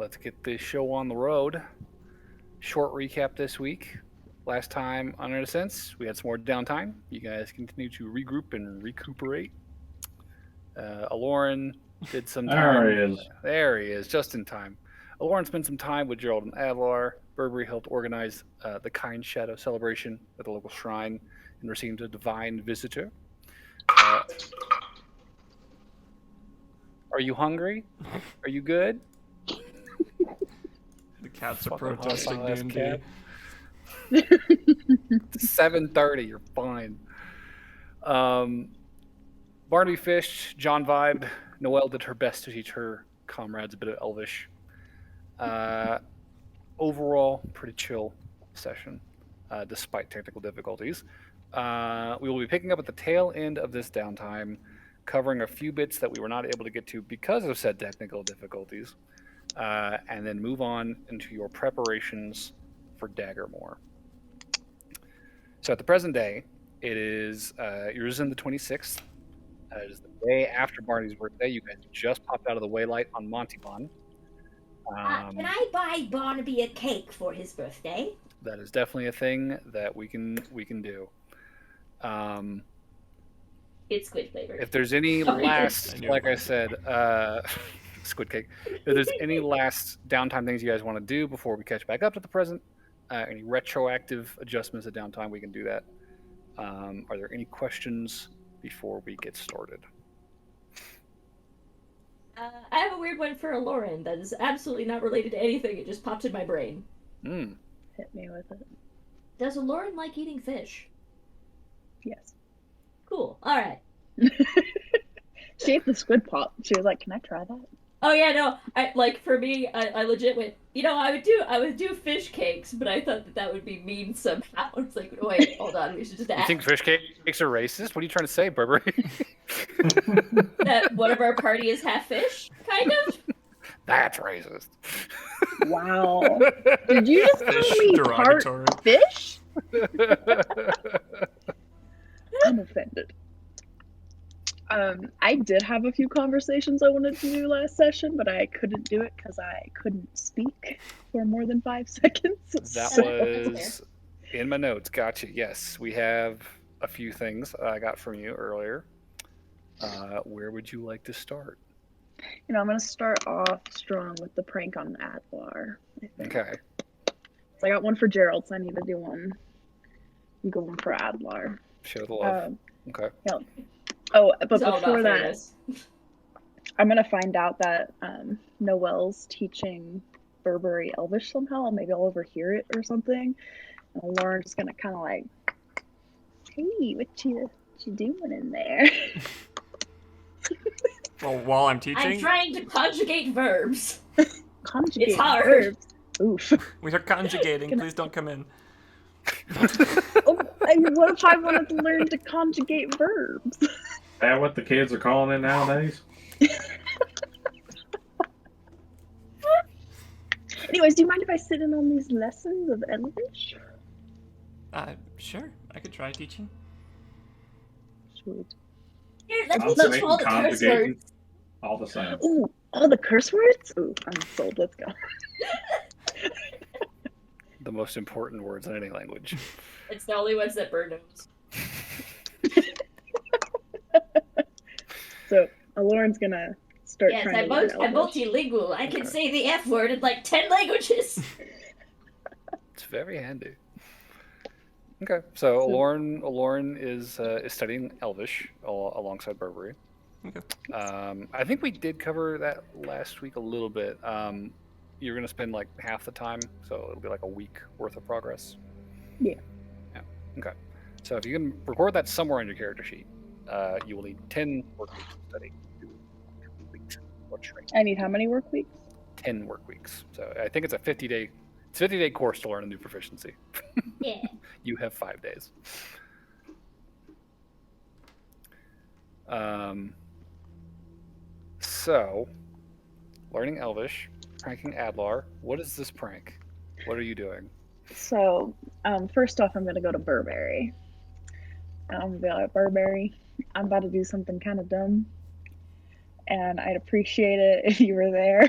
let's get this show on the road. Short recap this week. Last time on Renascence, we had some more downtime. You guys continue to regroup and recuperate. Aloran did some time. There he is. There he is, just in time. Aloran spent some time with Gerald and Adlar. Burberry helped organize the Kind Shadow celebration at the local shrine and received a divine visitor. Are you hungry? Are you good? The cats are Fucking protesting hostile-ass D&D. cat. It's 7:30. You're fine. Barnaby fished. John vibed. Noelle did her best to teach her comrades a bit of Elvish. Overall, pretty chill session, despite technical difficulties. We will be picking up at the tail end of this downtime, covering a few bits that we were not able to get to because of said technical difficulties, and then move on into your preparations for Daggermore. So at the present day, it is yours in the 26th. It is the day after Barney's birthday. You guys just popped out of the Waylight on Montybon. Can I buy Barnaby a cake for his birthday? That is definitely a thing that we can do. It's squid flavored. If there's any last, like I said, squid cake. If there's any last downtime things you guys want to do before we catch back up to the present, any retroactive adjustments of downtime, we can do that. Are there any questions before we get started? I have a weird one for Aloran that is absolutely not related to anything. It just popped in my brain. Hit me with it. Does Aloran like eating fish? Yes. Cool. All right. She ate the squid pop. She was like, "Can I try that?" Oh yeah, no. For me, I legit went. I would do fish cakes, but I thought that would be mean somehow. It's like, wait, hold on, we should just. You think fish cakes are racist? What are you trying to say, Burberry? That one of our party is half fish, kind of. That's racist. Wow. Did you just call me derogatory. part fish? I'm offended. I did have a few conversations I wanted to do last session, but I couldn't do it because I couldn't speak for more than 5 seconds. That was in my notes. Gotcha. Yes, we have a few things I got from you earlier. Where would you like to start? I'm going to start off strong with the prank on Adlar, I think. Okay. So I got one for Gerald, so I need to do one. I'm going for Adlar. Show the love. Okay. Yeah. Oh, but It's all before about that, fairness. I'm going to find out that Noelle's teaching Burberry Elvish somehow. Maybe I'll overhear it or something. And Lauren's going to kind of like, "Hey, what you doing in there?" Well, while I'm teaching, I'm trying to conjugate verbs. Conjugate It's hard. verbs. Oof. we are conjugating. Please don't come in. Oh, what if I wanted to learn to conjugate verbs? Is that what the kids are calling it nowadays? Anyways, do you mind if I sit in on these lessons of Elvish? Sure. I could try teaching. Sweet. Here, let me Conjugating, teach all the curse conjugating, words. all the same. Ooh, all the curse words? Ooh, I'm sold. Let's go. The most important words in any language. It's the only ones that Bird knows. So, Lauren's gonna start Yes, trying to learn I'm Elvish. multilingual. I can say the F word in like 10 languages. It's very handy. Okay, so Aloran is studying Elvish alongside Burberry. Okay. I think we did cover that last week a little bit. You're going to spend like half the time, so it'll be like a week worth of progress. Yeah. Okay. So if you can record that somewhere on your character sheet, you will need 10 work weeks to study. 2 weeks or training. I need how many work weeks? 10 work weeks. So I think it's a 50-day course to learn a new proficiency. Yeah. You have 5 days. So, learning Elvish, pranking Adlar. What is this prank? What are you doing? So, first off, I'm gonna go to Burberry. I'm gonna be like, "Burberry, I'm about to do something kind of dumb, and I'd appreciate it if you were there."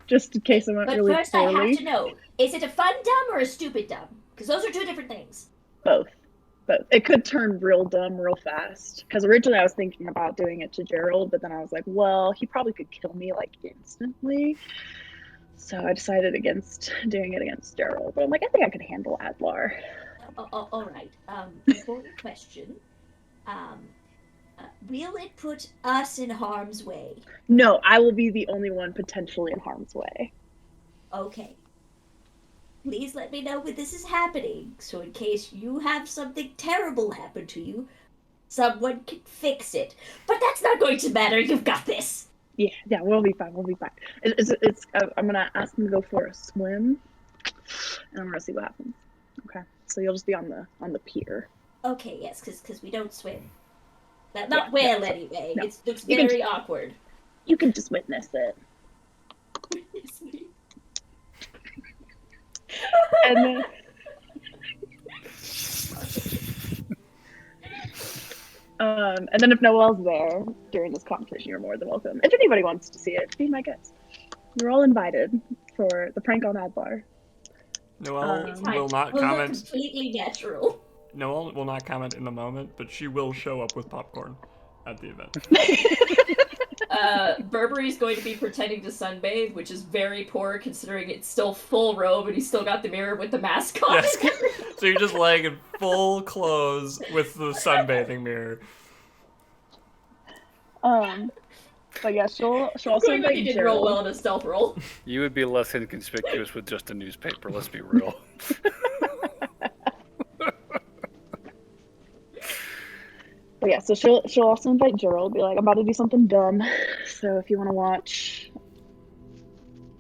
just in case I went But really first I poorly. have to know, is it a fun dumb or a stupid dumb? Because those are two different things. Both. It could turn real dumb real fast. Because originally I was thinking about doing it to Gerald, but then I was like, well, he probably could kill me like instantly. So I decided against doing it against Gerald. But I'm like, I think I could handle Adlar. All right. Important question. Will it put us in harm's way? No, I will be the only one potentially in harm's way. Okay. Please let me know when this is happening, so in case you have something terrible happen to you, someone can fix it. But that's not going to matter. You've got this. Yeah, we'll be fine. We'll be fine. I'm gonna ask him to go for a swim, and I'm gonna see what happens. Okay, so you'll just be on the pier. Okay, yes, because we don't swim. Not Yeah, well, no, anyway. no. It looks You can very awkward. You can just witness it. And then, and then if Noelle's there during this competition, you're more than welcome. If anybody wants to see it, be my guest. You're all invited for the prank on Adlar. Noelle It's fine. will not We'll look comment. completely natural. Noelle will not comment in the moment, but she will show up with popcorn at the event. Burberry's going to be pretending to sunbathe, which is very poor considering it's still full robe and he's still got the mirror with the mask on. Yes. So you're just laying in full clothes with the sunbathing mirror. But yeah, she'll also Going like invite you did roll Gerald. well in a stealth roll. You would be less inconspicuous with just a newspaper, let's be real. But yeah, so she'll also invite Gerald. Be like, I'm about to do something dumb, so if you want to watch,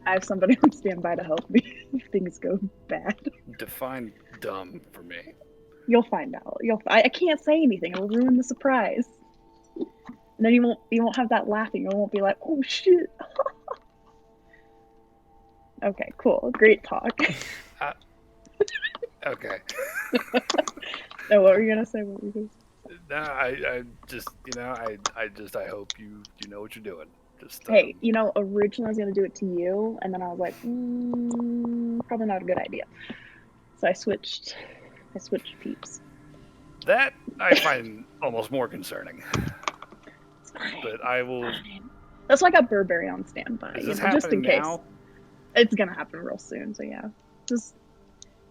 I have somebody on standby to help me if things go bad. Define dumb for me. You'll find out. I can't say anything. It'll ruin the surprise. And then you won't have that laughing. You won't be like, oh shit. Okay, cool. Great talk. Okay. No, what were you gonna say? No, I just, I hope you know what you're doing. Just Hey, originally I was gonna do it to you, and then I was like, probably not a good idea. So I switched peeps. that I find almost more concerning. It's fine. But I will. That's why I got Burberry on standby, Is this just in happening case. now? It's gonna happen real soon, so yeah. Just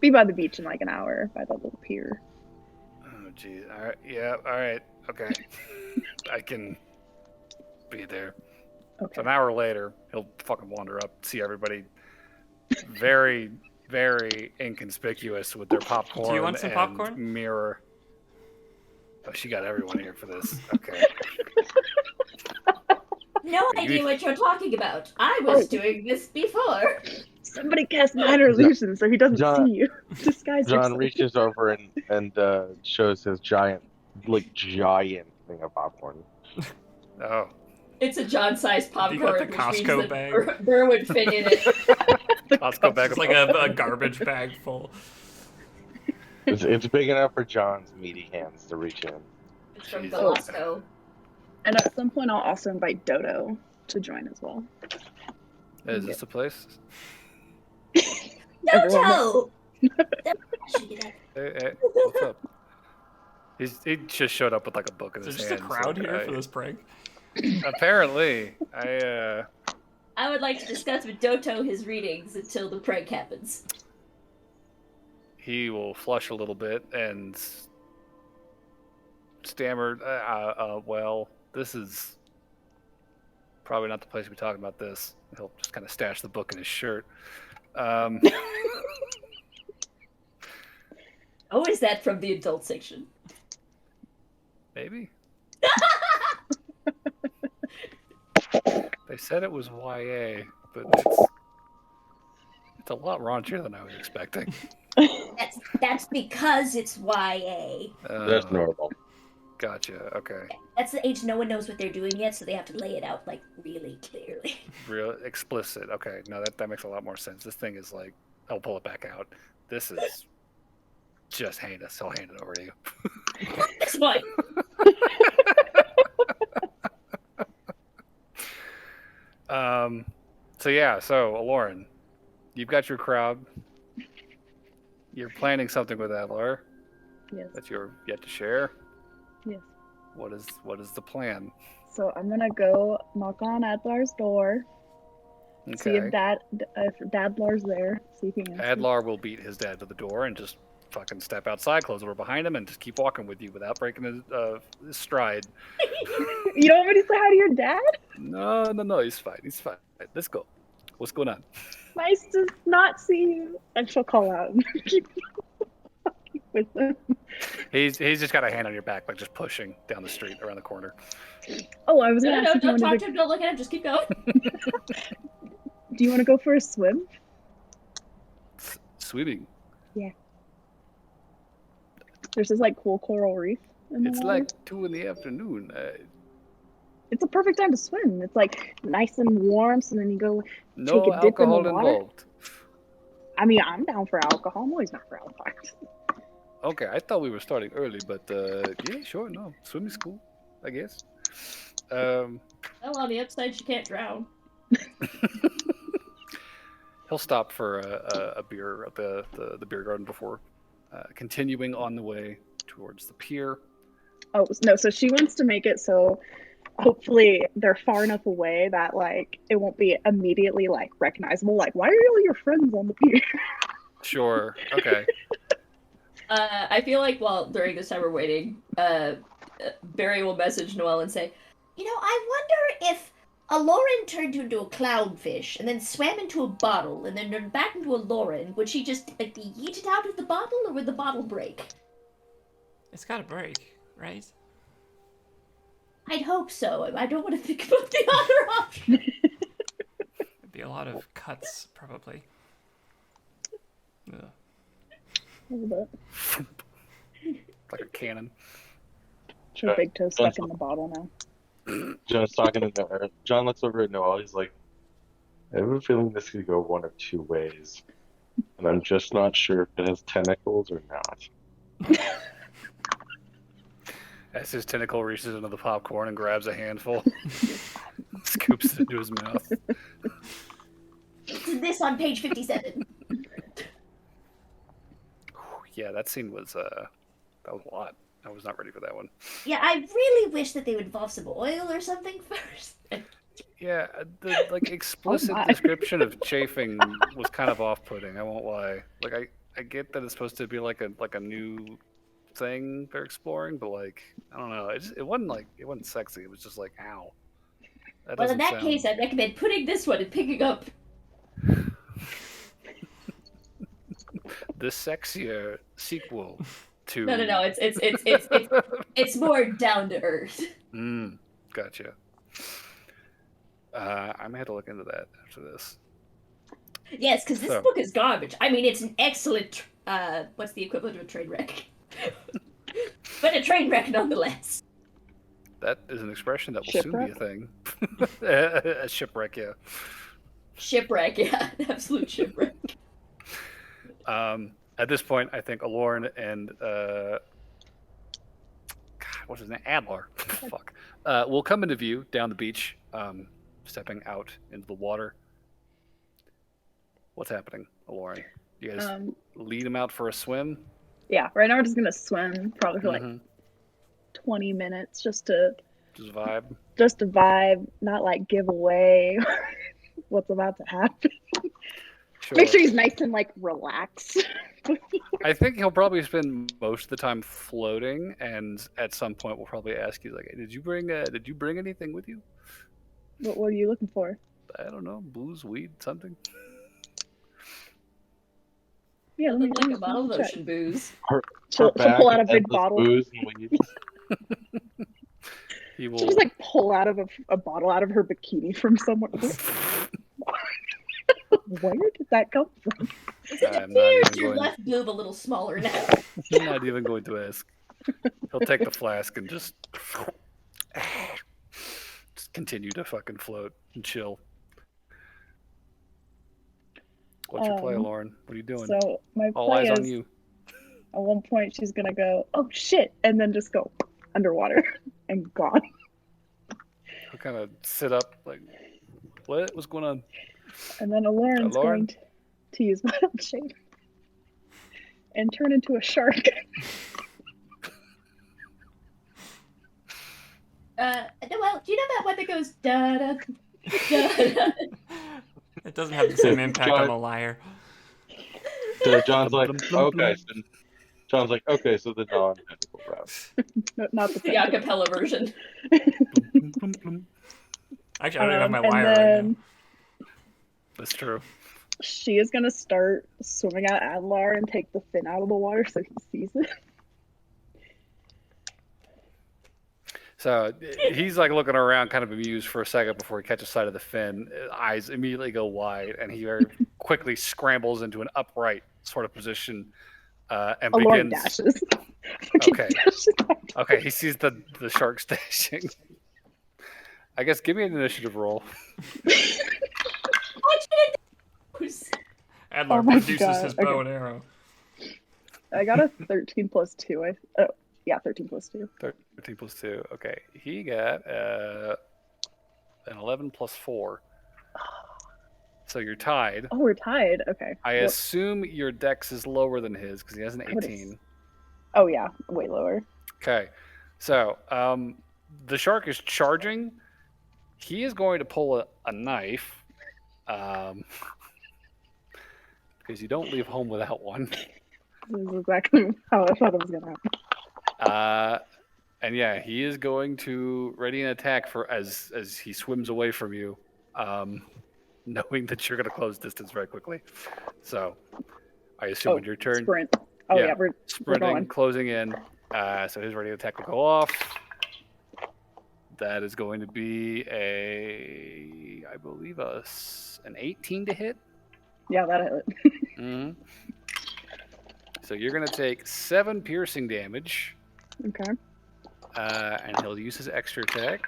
be by the beach in like an hour by the little pier. Oh, geez. All right. Yeah. All right. Okay. I can be there. So Okay. an hour later, he'll fucking wander up, see everybody very, very inconspicuous with their popcorn. Do you want some and popcorn? Mirror. Oh, she got everyone here for this. Okay. No idea what you're talking about. I was doing this before. Somebody cast minor illusion so he doesn't John- see you. Disguise John yourself. reaches over and shows his giant thing of popcorn. Oh. It's a John-sized Have you popcorn, got the which Costco means bag? that Burr would fit in it. Let's go back. It's like a garbage bag full. It's big enough for John's meaty hands to reach in. It's from Jesus. Costco. And at some point, I'll also invite Dodo to join as well. Is this the place? Dodo! Hey, what's up? He just showed up with like a book in Is there his just a hand. crowd so here for this prank? Apparently, I would like to discuss with Doto his readings until the prank happens. he will flush a little bit and stammer. Well, this is probably not the place to be talking about this. He'll just kind of stash the book in his shirt. Oh, is that from the adult section? Maybe. They said it was YA, but it's a lot raunchier than I was expecting. That's because it's YA. That's normal. Gotcha. Okay. That's the age no one knows what they're doing yet, so they have to lay it out like really clearly. Real explicit. Okay. No, that makes a lot more sense. This thing is like, I'll pull it back out. This is just heinous. I'll hand it over to you. That's fine. So Lauren, you've got your crowd. You're planning something with Adler Yes. that you're yet to share. Yes. What is the plan? So I'm gonna go knock on Adlar's door. See if Okay. Dadlar's there. See if he answers. Adlar will beat his dad to the door and just fucking step outside, close the door behind him, and just keep walking with you without breaking his stride. You don't want me to say hi to your dad? No, he's fine. He's fine. Let's go. What's going on? Nice to not see you. And she'll call out and keep with him. He's just got a hand on your back, like just pushing down the street around the corner. Oh, I was No, gonna no, ask if you don't talk wanted to him. Don't look at him. Just keep going. Do you want to go for a swim? Swimming. There's this like cool coral reef in the It's water. like 2 in the afternoon. It's a perfect time to swim. It's like nice and warm, so then you go No take a dip in the alcohol water. involved. I mean, I'm down for alcohol. I'm always down for alcohol. Okay, I thought we were starting early, but yeah, sure, no. Swimming's cool, I guess. Well, on the upside, you can't drown. He'll stop for a beer at the beer garden before continuing on the way towards the pier. Oh no, so she wants to make it so hopefully they're far enough away that like it won't be immediately like recognizable. Like, why are all your friends on the pier? Sure, okay. I feel like while during this time we're waiting, Barry will message Noelle and say, "You know, I wonder if a Lauren turned into a clownfish and then swam into a bottle and then turned back into a Lauren. Would she just like yeet it out of the bottle, or would the bottle break?" It's gotta break, right? I'd hope so. I don't want to think about the other option. It'd be a lot of cuts, probably. Ugh. Like a cannon. Sure, Big Toe stuck in the bottle now. John's talking to Noah. John looks over at Noah. He's like, I have a feeling this could go one of two ways. And I'm just not sure if it has tentacles or not. As his tentacle reaches into the popcorn and grabs a handful, scoops it into his mouth. It's this on page 57. Yeah, that scene was that was a lot. I was not ready for that one. Yeah, I really wish that they would involve some oil or something first. Yeah, the like explicit my. description of chafing was kind of off-putting. I won't lie. Like I get that it's supposed to be like a new thing they're exploring, but like I don't know. It wasn't sexy. It was just like ow. That Well, in doesn't that sound... case, I recommend putting this one and picking up. the sexier sequel to. No. It's more down to earth. Gotcha. I may have to look into that after this. Yes, because this book is garbage. I mean, it's an excellent. What's the equivalent of a train wreck? But a train wreck nonetheless. That is an expression that will Shipwreck? soon be a thing. A shipwreck, yeah. Shipwreck, yeah, an absolute shipwreck. At this point, I think Alorn and God, what's his name? Adlar. Fuck. Will come into view down the beach, stepping out into the water. What's happening, Alorn? You guys lead him out for a swim? Yeah, right now we're just gonna swim probably for like 20 minutes just to vibe, not like give away what's about to happen. Sure. Make sure he's nice and like relaxed. I think he'll probably spend most of the time floating, and at some point we'll probably ask you like, hey, "Did you bring anything with you?" What are you looking for? I don't know, booze, weed, something. Yeah, Nothing like a bottle of check. ocean booze. She'll pull out a big bottle. Booze and weed. He will. She'll just like pull out of a bottle out of her bikini from somewhere. Where did that come from? It I'm not appears even your going- left boob a little smaller now. I'm not even going to ask. He'll take the flask and just continue to fucking float and chill. What's your play, Lauren? What are you doing? So my All play eyes is on you. at one point she's gonna go, "Oh shit," and then just go underwater and gone. He'll kind of sit up, like, what's going on? And then Aloran's Aloran? going to use wild shape and turn into a shark. Noel, do you know that one that goes da da da? It doesn't have the same impact on the lyre. So John's like, Blum, blum, blum, okay. So John's like, okay, so the non-tentacle route. No, not the The tentacle. acapella version. blum, blum, blum. Actually, I don't even have my And lyre right then now. That's true. she is gonna start swimming at Adlar and take the fin out of the water so he sees it. So he's like looking around, kind of amused for a second before he catches sight of the fin. His eyes immediately go wide, and he very quickly scrambles into an upright sort of position and Aloran begins. dashes. Okay. Dashes back. Okay, he sees the shark stashing. I guess give me an initiative roll. Adlar Oh my produces God, his bow okay. and arrow. I got a 13 plus 2. Yeah, 13 plus 2. 13 plus 2. Okay, he got an 11 plus 4. So you're tied. Oh, we're tied. Okay. I Well, assume your dex is lower than his because he has an I would've 18. oh yeah, way lower. Okay, so the shark is charging. He is going to pull a knife because you don't leave home without one. This is exactly how I thought it was gonna happen. And yeah, he is going to ready an attack for as he swims away from you, knowing that you're going to close distance very quickly. So I assume Oh, on your turn, sprint. Oh yeah, yeah, we're sprinting, going. closing in. So his ready attack will go off. That is going to be I believe an 18 to hit. Yeah, that hit. Mm-hmm. So you're going to take 7 piercing damage, Okay. and he'll use his extra attack,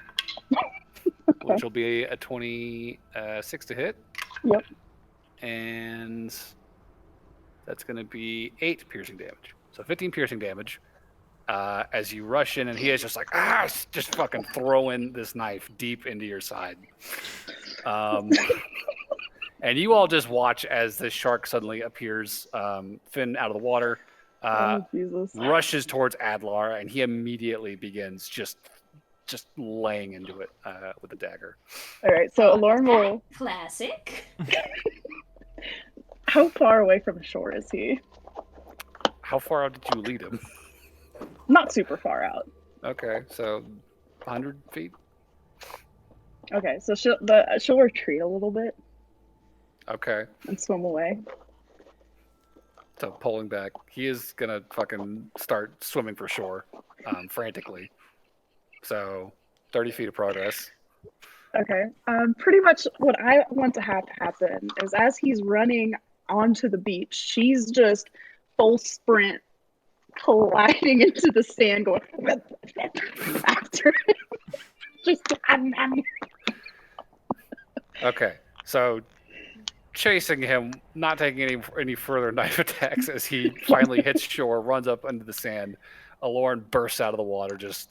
which will be a 26 to hit. Yep. And that's going to be 8 piercing damage. So 15 piercing damage as you rush in, and he is just like, just fucking throwing this knife deep into your side. And you all just watch as this shark suddenly appears, fin out of the water, Oh Jesus. rushes towards Adlar, and he immediately begins just laying into it with a dagger. All right, so Aloran will. Classic. How far away from shore is he? How far out did you lead him? Not super far out. Okay, so 100 feet. Okay, so she'll retreat a little bit Okay, and swim away. so pulling back, he is gonna fucking start swimming for shore, frantically. So 30 feet of progress. Okay. Pretty much what I want to have happen is as he's running onto the beach, she's just full sprint, colliding into the sand, going after him. Just Okay, so chasing him, not taking any further knife attacks as he finally hits shore, runs up into the sand. Aloran bursts out of the water, just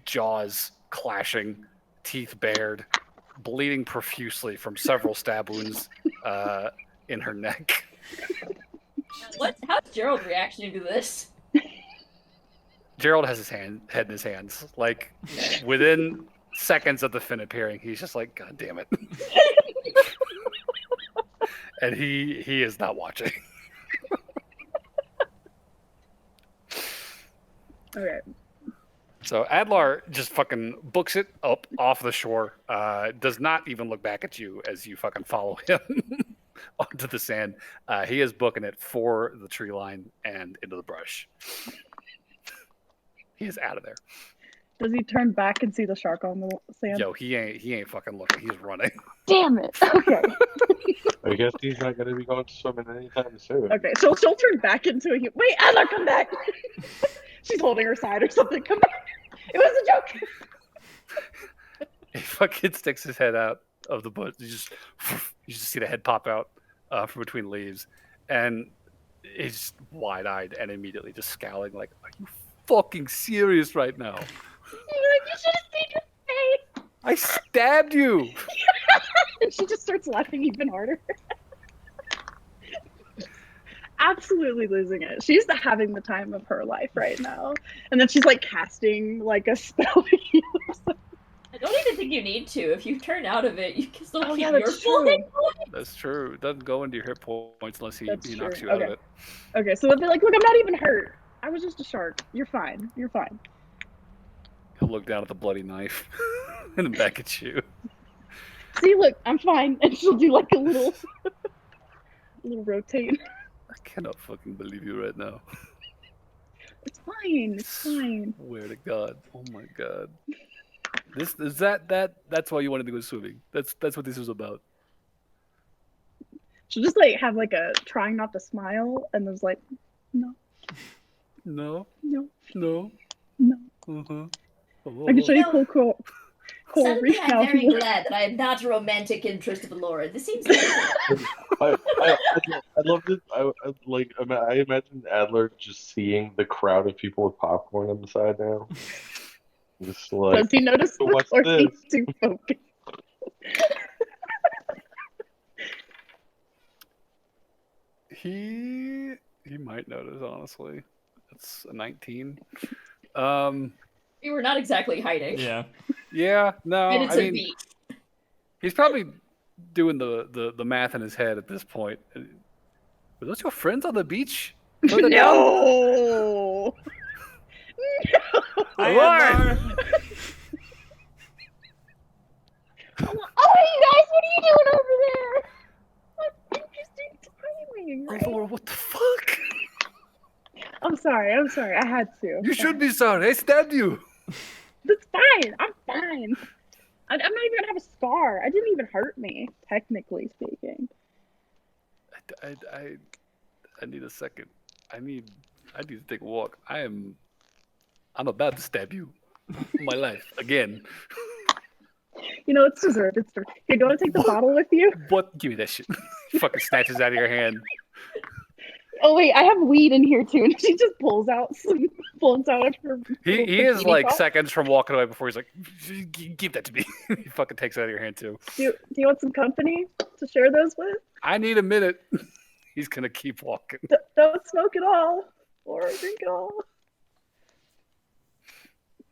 jaws clashing, teeth bared, bleeding profusely from several stab wounds in her neck. How's Gerald's reaction to this? Gerald has his head in his hands. Like, within seconds of the fin appearing, he's just like, God damn it. And he is not watching. Okay. So Adlar just fucking books it up off the shore, does not even look back at you as you fucking follow him onto the sand. He is booking it for the tree line and into the brush. He is out of there. Does he turn back and see the shark on the sand? Yo, he ain't fucking looking. He's running. Damn it. Okay. I guess he's not going to be going swimming anytime soon. Okay, so she'll turn back into a human. Wait, Adler, come back! She's holding her side or something. Come back! It was a joke! He fucking sticks his head out of the bush. You just see the head pop out from between leaves, and he's wide-eyed and immediately just scowling like, "Are you fucking serious right now? You should have seen her face! I stabbed you!" And she just starts laughing even harder. Absolutely losing it. She's having the time of her life right now. And then she's like casting like a spell. I don't even think you need to. If you turn out of it, you can still Oh, keep yeah, your that's full true. hit points. That's true. It doesn't go into your hit points unless he That's knocks true. you out of Okay. it. Okay, so they'll be like, look, I'm not even hurt. I was just a shark. You're fine. You're fine. He'll look down at the bloody knife and then back at you. See, look, I'm fine. And she'll do like a little rotate. I cannot fucking believe you right now. It's fine. It's fine. Swear to God. Oh my God. This is that's why you wanted to go swimming. That's what this was about. She'll just like have like a trying not to smile and there's like, no, No, no, no. no. Uh-huh. I can show you No. cool Suddenly, reach I'm now. very glad that I am not a romantic interest of Laura. This seems amazing. I love it. I imagine Adler just seeing the crowd of people with popcorn on the side now. Just like, Does he notice "So this what's or this?" he's too focused? He might notice, honestly. That's a 19. You were not exactly hiding. Yeah. Yeah, no, And it's I a mean, beat. he's probably doing the math in his head at this point. Were those your friends on the beach? Further down? No. Hi, Lauren! Adler. Oh, you guys, what are you doing over there? What interesting timing, right? Oh, Laura, what the fuck? I'm sorry. I had to. You should be sorry. I stabbed you. That's fine. I'm fine. I'm not even gonna have a scar. I didn't even hurt me, technically speaking. I need a second. I need to take a walk. I'm about to stab you in my life again. You know, it's deserved. It's deserved. Here, do you want to take the bottle with you? What? Give me that shit. Fucking snatches out of your hand. Oh wait, I have weed in here too, and she just pulls out of her. He little is bikini like top. seconds from walking away before he's like, give that to me. He fucking takes it out of your hand too. Do you want some company to share those with? I need a minute. He's gonna keep walking. Don't smoke it all or drink it all.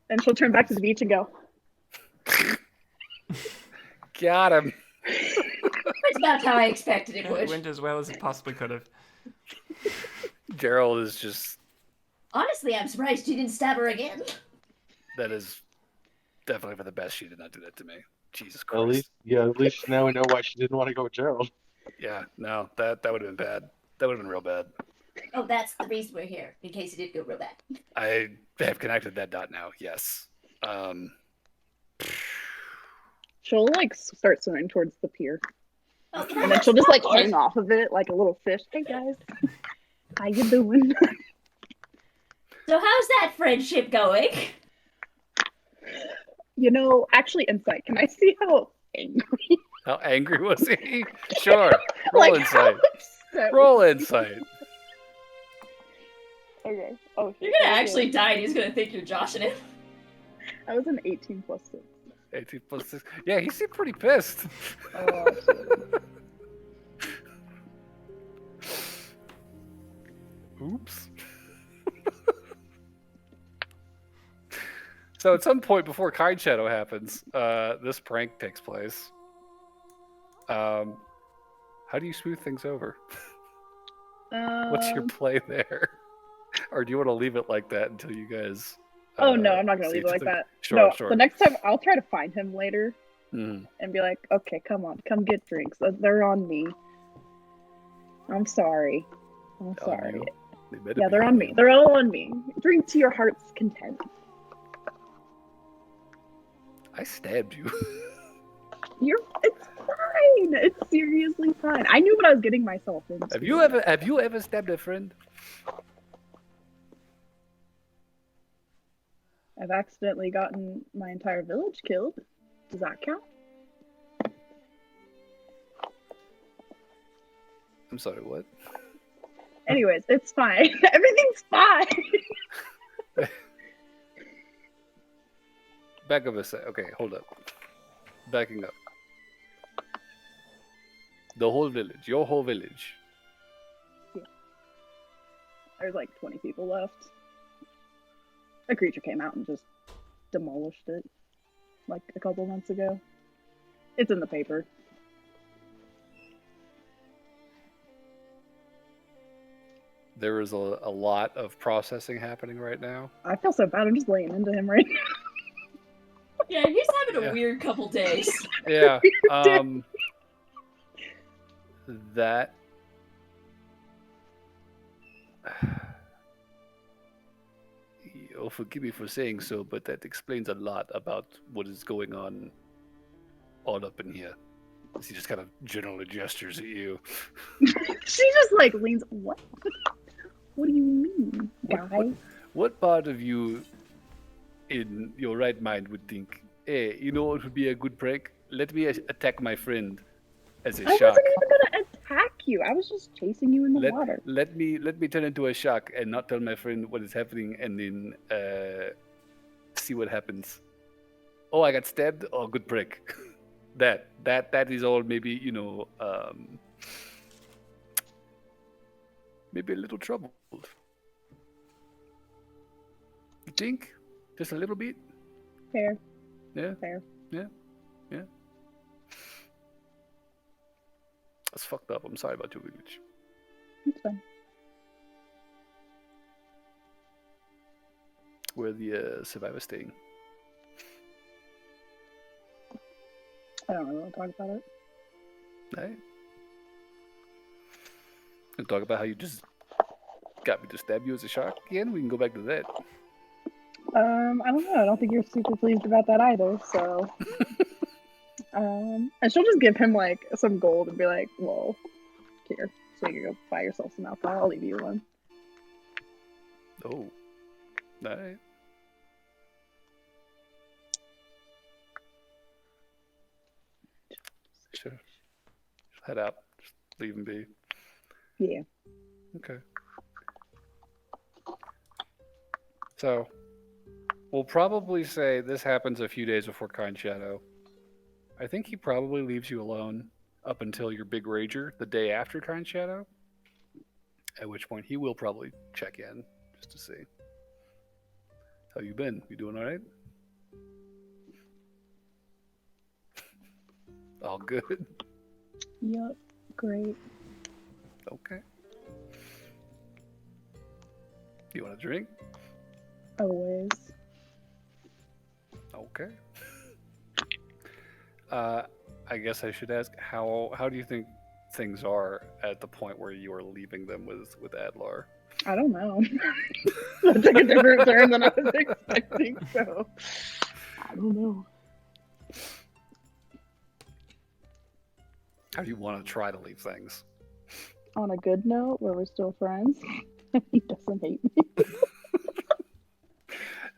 And she'll turn back to the beach and go. Got him. It's about how I expected it It would. went as well as it possibly could have. Gerald is just, Honestly, I'm surprised she didn't stab her again. that is definitely for the best. She did not do that to me. Jesus At Christ. least now we know why she didn't want to go with Gerald. Yeah, no, that would have been bad. That would have been real bad. Oh, that's the reason we're here, in case it did go real bad. I have connected that dot now. Yes. She'll like start swimming towards the pier, Oh, can I and then have she'll just like popcorn? hang off of it like a little fish. Hey guys, how you doing? So how's that friendship going? You know, actually, insight. Can I see how angry? How angry was he? Sure. Roll Like, how insight. upset Roll insight. Okay. Oh, You're shit. gonna Okay. actually die and he's gonna think you're joshing him. I was an 18 plus 6. 18 plus 6. Yeah, he seemed pretty pissed. Oh, shit. Oops. So at some point before Kite Shadow happens, this prank takes place. How do you smooth things over? What's your play there? Or do you want to leave it like that until you guys... Oh no, I'm not gonna see leave it like each other? that. Sure, No, sure. the next time I'll try to find him later Mhm. and be like, okay, come on, come get drinks. They're on me. I'm sorry. I'm On sorry. you. They better Yeah, be they're on me. you. They're all on me. Drink to your heart's content. I stabbed you. It's fine. It's seriously fine. I knew what I was getting myself into. Have you ever stabbed a friend? I've accidentally gotten my entire village killed. Does that count? I'm sorry, what? Anyways, it's fine. Everything's fine. Back up a sec. Okay, hold up. Backing up. The whole village. Your whole village. There's like 20 people left. A creature came out and just demolished it like a couple months ago. It's in the paper. There is a lot of processing happening right now. I feel so bad. I'm just laying into him right now. Yeah, he's having a Yeah. weird couple days. Yeah. That. Oh, forgive me for saying so, but that explains a lot about what is going on all up in here. He just kind of generally gestures at you. She just like leans. What? What do you mean, guy? What part of you, in your right mind, would think, hey, you know what would be a good prank? Let me attack my friend as a I shark. wasn't even gonna attack you. I was just chasing you in the water. Let me turn into a shark and not tell my friend what is happening, and then see what happens. Oh, I got stabbed. Oh, good prank. that is all. Maybe maybe a little troubled. You think? Just a little bit? Fair. Yeah. Fair. Yeah. That's fucked up. I'm sorry about your village. It's fine. Where the survivors staying? I don't really want to talk about it. Right? And talk about how you just got me to stab you as a shark again. We can go back to that. I don't know. I don't think you're super pleased about that either. So, and she'll just give him like some gold and be like, "Well, here, so you can go buy yourself some alcohol. I'll leave you alone." Oh. Alright. Sure. Head out. Just leave him be. Yeah. Okay. So, we'll probably say this happens a few days before Kind Shadow. I think he probably leaves you alone up until your big rager the day after Kind Shadow. At which point he will probably check in just to see. How you been? You doing alright? All good? Yup. Great. Okay. You want a drink? Always. Okay. I guess I should ask how do you think things are at the point where you are leaving them with Adlar? I don't know. That took a different turn than I was expecting. So, I don't know. How do you want to try to leave things? On a good note, where we're still friends, he doesn't hate me.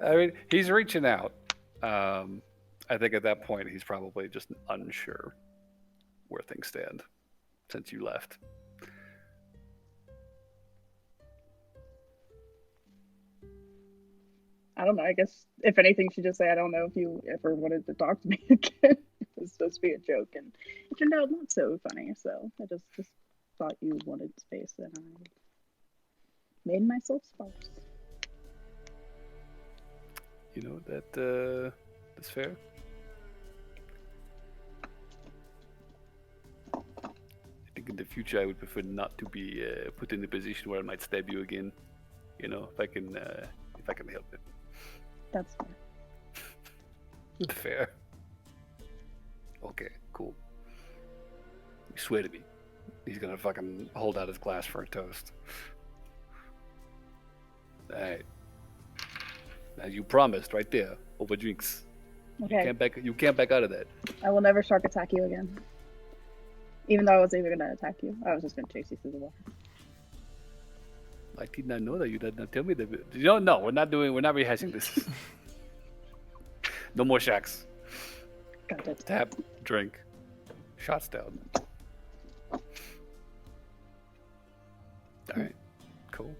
I mean, he's reaching out. I think at that point he's probably just unsure where things stand since you left. I don't know. I guess if anything, she just say, "I don't know if you ever wanted to talk to me again." It was supposed to be a joke, and it turned out not so funny. So I just thought you wanted space, and I made myself sparse. You know that's fair. I think in the future I would prefer not to be put in a position where I might stab you again. You know, if I can help it. That's fine. Fair. Okay, cool. You swear to me. He's gonna fucking hold out his glass for a toast. Alright. As you promised, right there, over drinks. Okay. You can't back out of that. I will never shark attack you again. Even though I was even gonna attack you, I was just gonna chase you through the water. I did not know that. You did not tell me that. No, we're not rehashing this. No more shacks. Got it. Tap, drink, shots down. Alright, cool.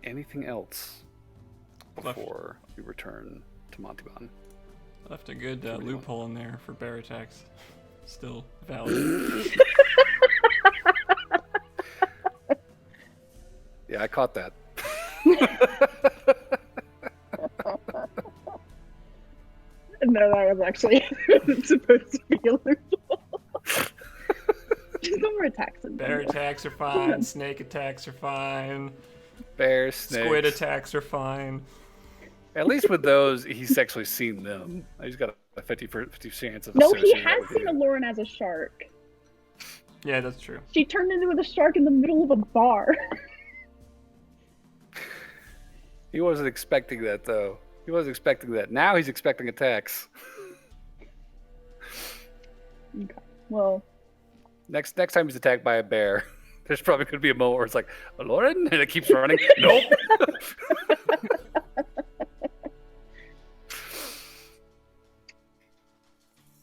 Anything else before we return to Montalban? Left a good loophole in there for bear attacks. still valid. Yeah, I caught that. No, that was actually supposed to be illegal. Just no more attacks. Bear attacks are fine. Snake attacks are fine. Bears, snakes. Squid attacks are fine. At least with those, he's actually seen them. He's got a 50/50 chance of No, he associating that has with seen you. Aloran as a shark. Yeah, that's true. She turned into a shark in the middle of a bar. He wasn't expecting that, though. He wasn't expecting that. Now he's expecting attacks. Okay. Well, Next time he's attacked by a bear, there's probably going to be a moment where it's like, Lauren? And it keeps running. Nope.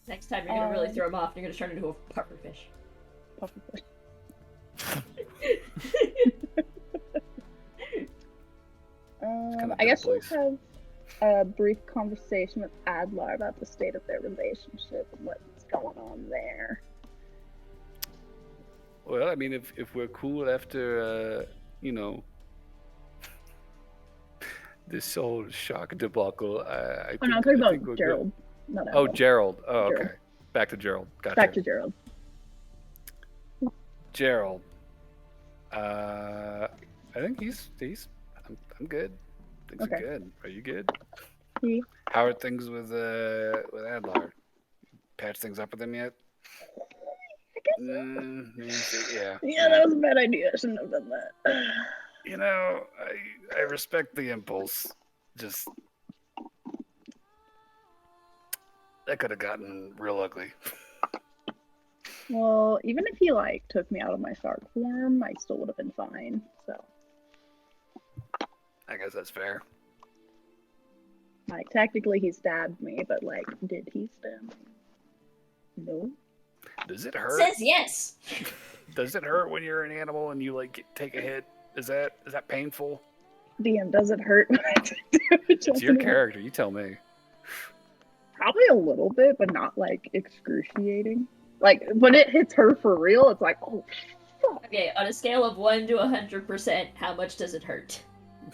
Next time you're gonna really throw him off, and you're gonna turn into a pufferfish. pufferfish. kinda I guess dumb we'll place. have a brief conversation with Adlar about the state of their relationship and what's going on there. Well, I mean, if we're cool after, this whole shock debacle, I think, Oh, no, I'm talking I think about we're Gerald. good. Not Oh, Adlar. Gerald. Oh, Gerald. okay. Back to Gerald. Gotcha. Back to Gerald. Gerald. I think he's I'm good. Things Okay. are good. Are you good? He- How are things with Adlar? Patch things up with him yet? I guess so. Yeah. Yeah, that was a bad idea. I shouldn't have done that. You know, I respect the impulse. Just that could have gotten real ugly. Well, even if he took me out of my shark form, I still would have been fine. So, I guess that's fair. technically he stabbed me, but did he stab me? No. Does it hurt? Says yes. Does it hurt when you're an animal and you take a hit? Is that painful? DM, does it hurt? It's your character. You tell me. Probably a little bit, but not excruciating. When it hits her for real, it's oh, fuck. Okay, on a scale of 1 to 100%, how much does it hurt?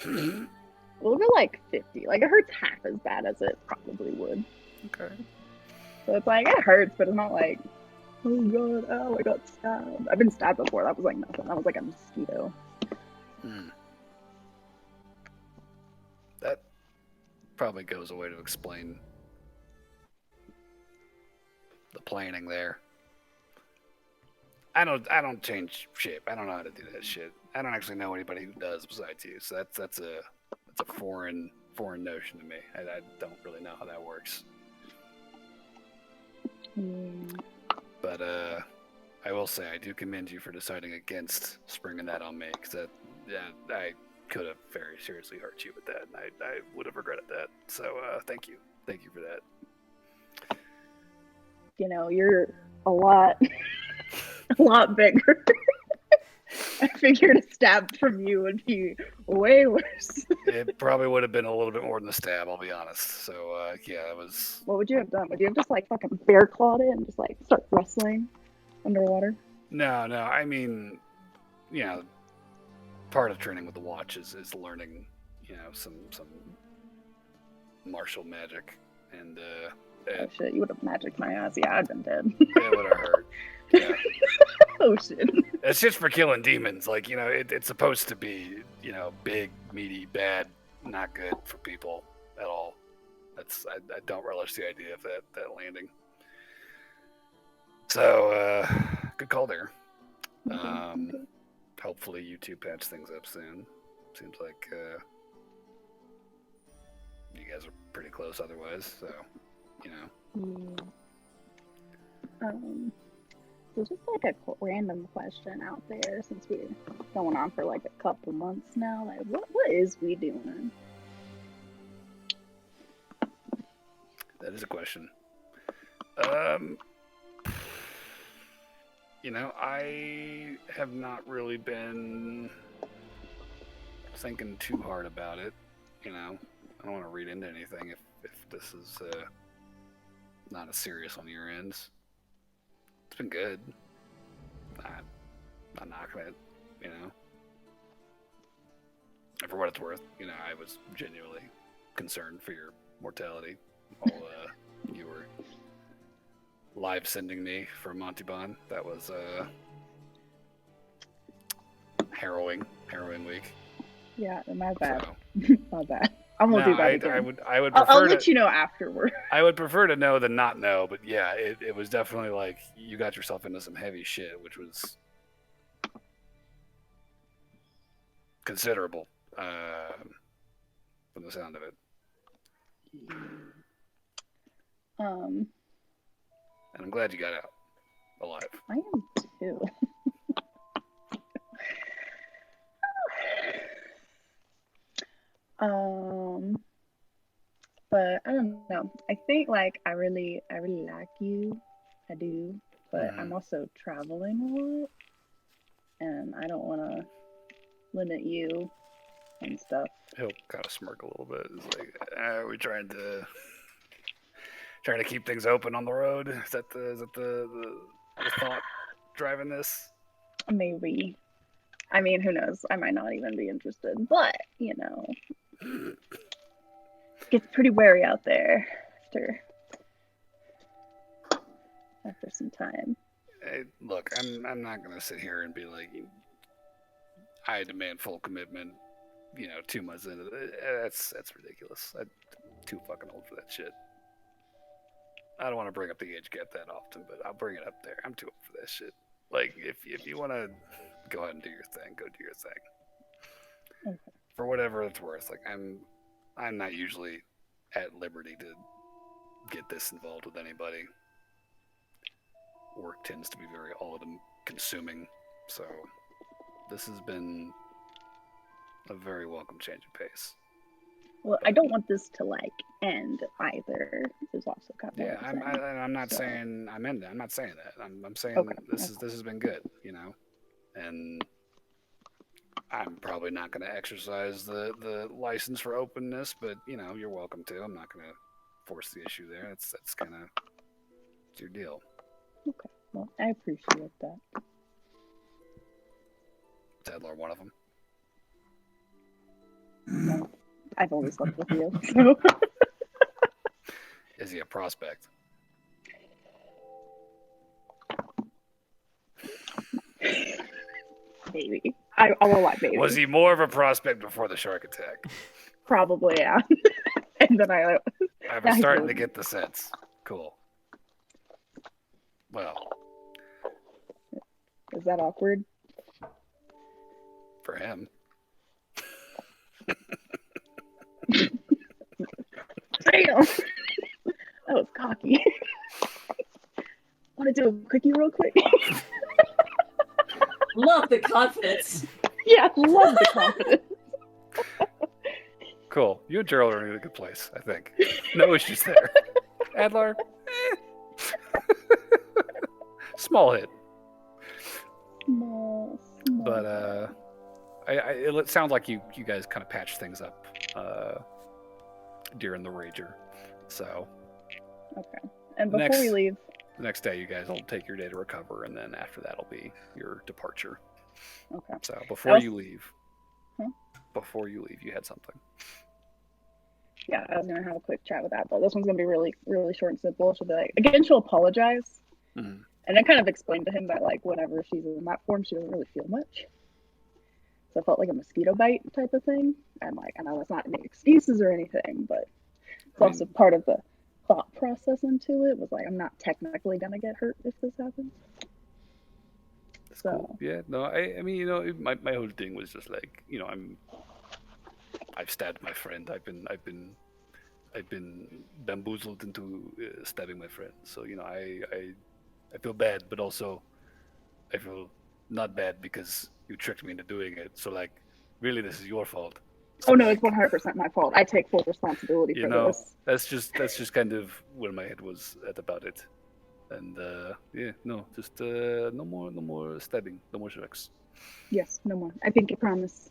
We'll go 50. It hurts half as bad as it probably would. Okay. So it's it hurts, but it's not oh god, ow, I got stabbed. I've been stabbed before. That was nothing. That was a mosquito. Hmm. That probably goes a way to explain the planning there. I don't change shape. I don't know how to do that shit. I don't actually know anybody who does besides you. So that's a foreign notion to me. I don't really know how that works. But I will say I do commend you for deciding against springing that on me, because I could have very seriously hurt you with that, and I would have regretted that. So thank you for that. You're a lot bigger. I figured a stab from you would be way worse. It probably would have been a little bit more than a stab, I'll be honest. So yeah, it was. What would you have done? Would you have just fucking bear clawed it and just start wrestling underwater? No. I mean, part of training with the watch is learning, some martial magic, and Oh shit, you would have magicked my ass. Yeah, I'd been dead. it would have hurt. Yeah. Oh shit. It's just for killing demons. It's supposed to be, big, meaty, bad, not good for people at all. I don't relish the idea of that landing. So, good call there. Okay. Hopefully you two patch things up soon. Seems like you guys are pretty close otherwise, so, So just a random question out there, since we're going on for a couple months now. What is we doing? That is a question. I have not really been thinking too hard about it. I don't want to read into anything if this is not as serious on your ends. It's been good. Not knocking it, you know. And for what it's worth, you know, I was genuinely concerned for your mortality while you were live sending me for Montalban. That was harrowing week. Yeah, my bad. So, My bad. I won't do that again. I would prefer I'll to, let you know afterward. I would prefer to know than not know, but yeah, it was definitely like you got yourself into some heavy shit, which was considerable from the sound of it. And I'm glad you got out alive. I am too. But I don't know. I think like I really like you. I do. But I'm also traveling a lot. And I don't wanna limit you and stuff. He'll kind of smirk a little bit. It's like, are we trying to keep things open on the road? Is that the thought driving this? Maybe. I mean, who knows? I might not even be interested. But, you know, it gets pretty wary out there after some time. Hey, look, I'm not gonna sit here and be like, I demand full commitment. You know, 2 months into that's ridiculous. I'm too fucking old for that shit. I don't want to bring up the age gap that often, but I'll bring it up there. I'm too old for that shit. Like, if you want to go ahead and do your thing, go do your thing. Okay. For whatever it's worth. Like, I'm not usually at liberty to get this involved with anybody. Work tends to be very all-consuming, so this has been a very welcome change of pace. Well, I don't want this to like end either. There's also kind of Yeah, I'm not saying I'm in. I'm not saying that. I'm saying Okay. this has been good, you know, and I'm probably not going to exercise the license for openness, but you know, you're welcome to. I'm not going to force the issue there. That's kind of your deal. Okay. Well, I appreciate that. Tedlar, one of them. No, I've only slept with you. So. Is he a prospect? Maybe. I will lie, maybe. Was he more of a prospect before the shark attack? Probably, yeah. And then I I'm starting to get the sense. Cool. Well, is that awkward? for him. Damn! That was cocky. Want to do a quickie real quick? Love the confidence. Yeah, love the confidence. Cool. You and Gerald are in a good place, I think. No issues there. Adlar, small hit. Small. But it sounds like you guys kind of patched things up during the rager. So Okay. And before we leave, the next day, you guys will take your day to recover, and then after that will be your departure. okay. So before you leave, you had something. Yeah, I was gonna have a quick chat with that, but this one's gonna be really, really short and simple. She'll be like, again, she'll apologize, Mm-hmm. and I kind of explained to him that like whenever she's in that form, she doesn't really feel much. So it felt like a mosquito bite type of thing, and like I know that's not any excuses or anything, but it's also part of the thought process into it. Was like I'm not technically gonna get hurt if this happens. That's So cool. Yeah, no, I mean, you know, my whole thing was just like, you know, I've stabbed my friend. I've been bamboozled into stabbing my friend. So you know, I feel bad, but also I feel not bad because you tricked me into doing it. So like, really, this is your fault. So, oh no, like, it's 100% my fault. I take full responsibility you for know, this. that's just kind of where my head was at about it. And yeah, no, just no more stabbing, no more sharks. Yes, no more. I think you promise.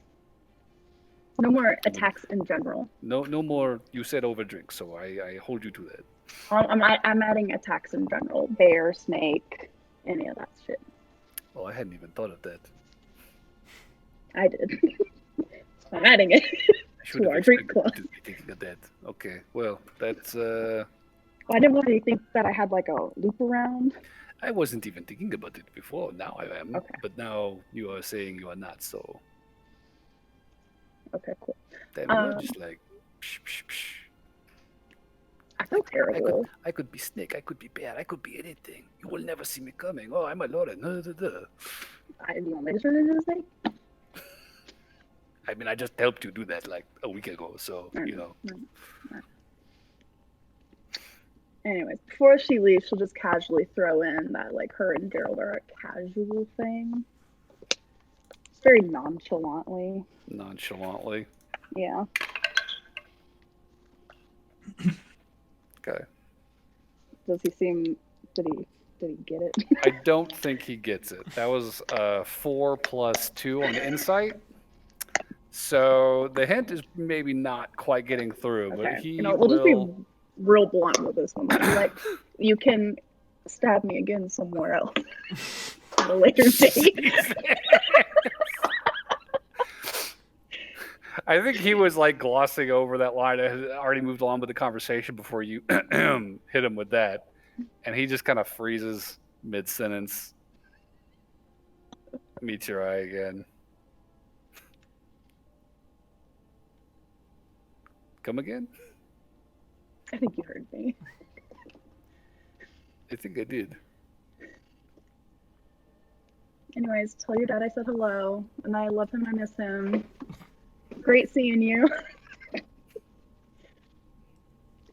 No more attacks in general. No more. You said over drink, so I hold you to that. I'm adding attacks in general. Bear, snake, any of that shit. Oh, I hadn't even thought of that. I did. I'm adding it Should to have our drink expected club. to be thinking of that. Okay, well, that's I didn't want you to think that I had like a loop around. I wasn't even thinking about it before. Now I am. Okay. But now you are saying you are not, so Okay, cool. then you are just like psh, psh, psh. I feel terrible. I could be snake, I could be bear, I could be anything. You will never see me coming. Oh, I'm a lord. I you want me to turn into a snake? I mean, I just helped you do that like a week ago, so you know. Anyways, before she leaves, she'll just casually throw in that like her and Gerald are a casual thing. Very nonchalantly. Nonchalantly. Yeah. Okay. Does he seem? Did he get it? I don't think he gets it. That was 4 plus 2 on insight. So the hint is maybe not quite getting through, but Okay. he You know, we'll just be real blunt with this one. Like, you can stab me again somewhere else at a later date. I think he was like glossing over that line. I had already moved on with the conversation before you hit him with that. And he just kind of freezes mid sentence. Meets your eye again. Come again? I think you heard me. I think I did. Anyways, tell your dad I said hello, and I love him, I miss him. Great seeing you.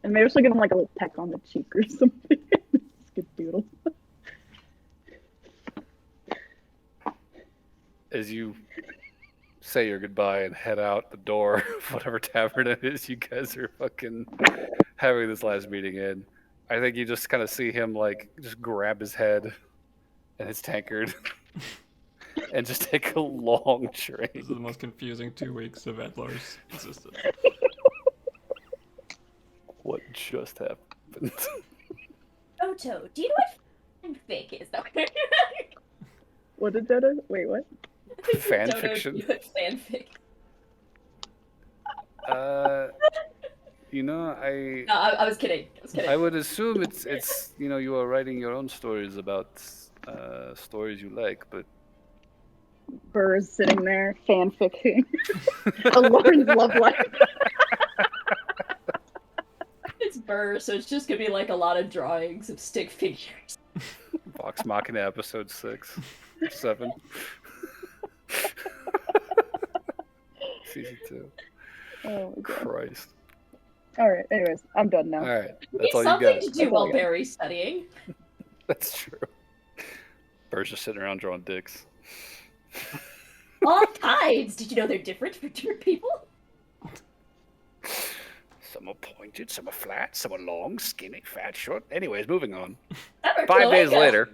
And maybe she'll give him like a little peck on the cheek or something. Good doodle. As you say your goodbye and head out the door of whatever tavern it is you guys are fucking having this last meeting in, I think you just kind of see him like just grab his head and his tankard and just take a long drink. This is the most confusing 2 weeks of Edlar's existence. What just happened? Oto, do you know what fanfic is? No. What did Dodo? Wait, what? Fan Dodo, fiction? do you know what fanfic? You know, No, I was kidding. I would assume it's you know, you are writing your own stories about stories you like, but Burr's sitting there fanficking a Lauren's love life. It's Burr, so it's just gonna be like a lot of drawings of stick figures. Vox Machina episode 6, 7. Season 2. Oh my god. Christ. Alright, anyways, I'm done now. All right, that's It's all you something got. to do That's all while I got. Barry's studying. That's true. Burr's just sitting around drawing dicks. All kinds. Did you know they're different for different people? Some are pointed, some are flat, some are long, skinny, fat, short. Anyways, moving on. Some are 5 days cloaca.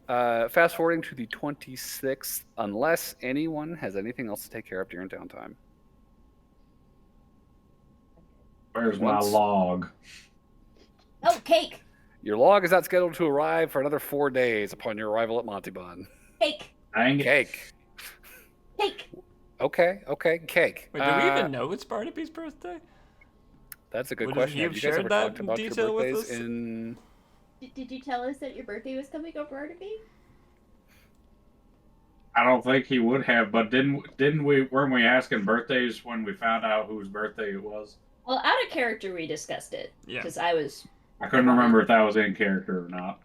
later. Fast forwarding to the 26th, unless anyone has anything else to take care of during downtime. Where's my Once- log? Oh, cake. Your log is not scheduled to arrive for another 4 days upon your arrival at Montebon. Cake. Dang it. Cake. Cake. Okay, cake. Wait, do we even know it's Barnaby's birthday? That's a good Would question. he Have have you guys shared ever that talked about your detail with birthdays us? in... Did you tell us that your birthday was coming up, Barnaby? I don't think he would have, but didn't we? Weren't we asking birthdays when we found out whose birthday it was? Well, out of character, we discussed it. Yeah. Because I was. I couldn't remember if that was in character or not.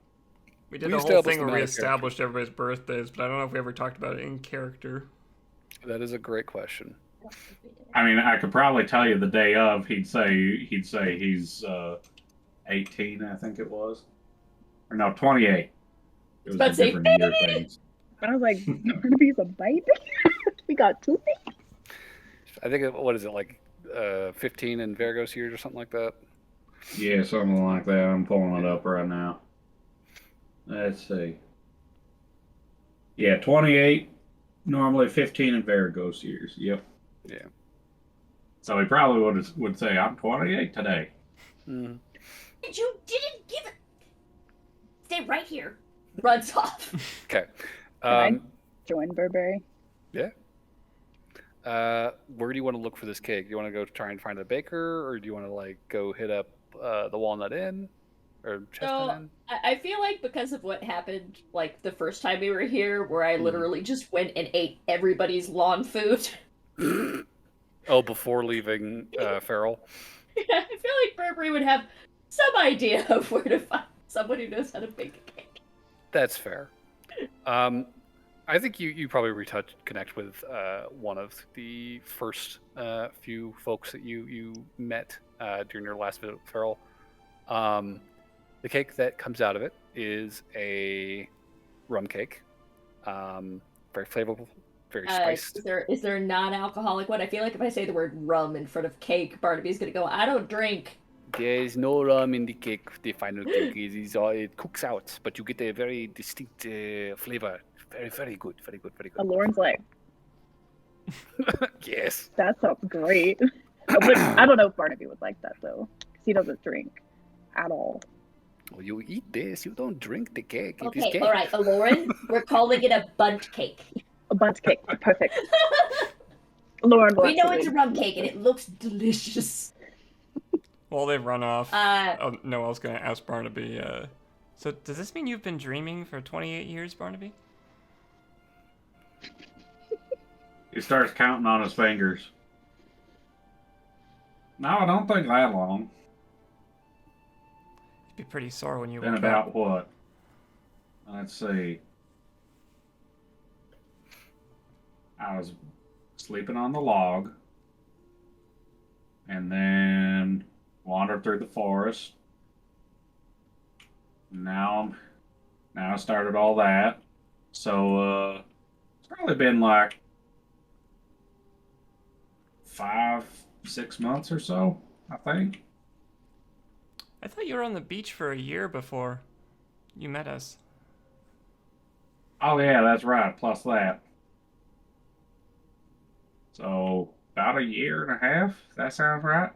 We did We a whole established thing them where we out of character. established everybody's birthdays, but I don't know if we ever talked about it in character. That is a great question. I mean, I could probably tell you the day of. He'd say he's 18, I think it was, or no, 28. It was About a to say, different year things. I was like, Barnaby's a baby? We got 2 babies? I think, what is it, like 15 in Vargos years or something like that? Yeah, something like that. I'm pulling it up right now. Let's see. Yeah, 28. Normally 15 in Vargos years. Yep. Yeah. So he probably would say, "I'm 28 today." Mm. And you didn't give it. Stay right here. Runs off. Okay. I join Burberry. Yeah. Where do you want to look for this cake? Do you want to go try and find a baker, or do you want to like go hit up the Walnut Inn or Chestnut So Inn? I feel like because of what happened, like the first time we were here, where I literally just went and ate everybody's lawn food. Oh, before leaving Farrell. I feel like Burberry would have some idea of where to find someone who knows how to bake a cake. That's fair. I think you probably connect with one of the first few folks that you met during your last visit with Farrell. The cake that comes out of it is a rum cake, very flavorful, very spiced. Is there a non-alcoholic one? I feel like if I say the word rum in front of cake, Barnaby's gonna go, I don't drink. There's no rum in the cake. The final cake it cooks out, but you get a very distinct flavor. Very, very good, very good, very good. Lauren's like, Yes. that sounds great. But I don't know if Barnaby would like that though, because he doesn't drink at all. Well, you eat this. You don't drink the cake. It is Okay, cake. all right, Lauren, we're calling it a bunt cake. A bundt cake, perfect. Lauren will We know absolutely it's a rum cake, and it looks delicious. While they run off, Noel's gonna ask Barnaby, so does this mean you've been dreaming for 28 years, Barnaby? He starts counting on his fingers. No, I don't think that long. You'd be pretty sore when you Been wake about up. what? Let's see. I was sleeping on the log, and then wandered through the forest. Now I started all that. So it's probably been like 5-6 months or so, I think. I thought you were on the beach for a year before you met us. Oh yeah, that's right. Plus that. So about a year and a half. That sounds right.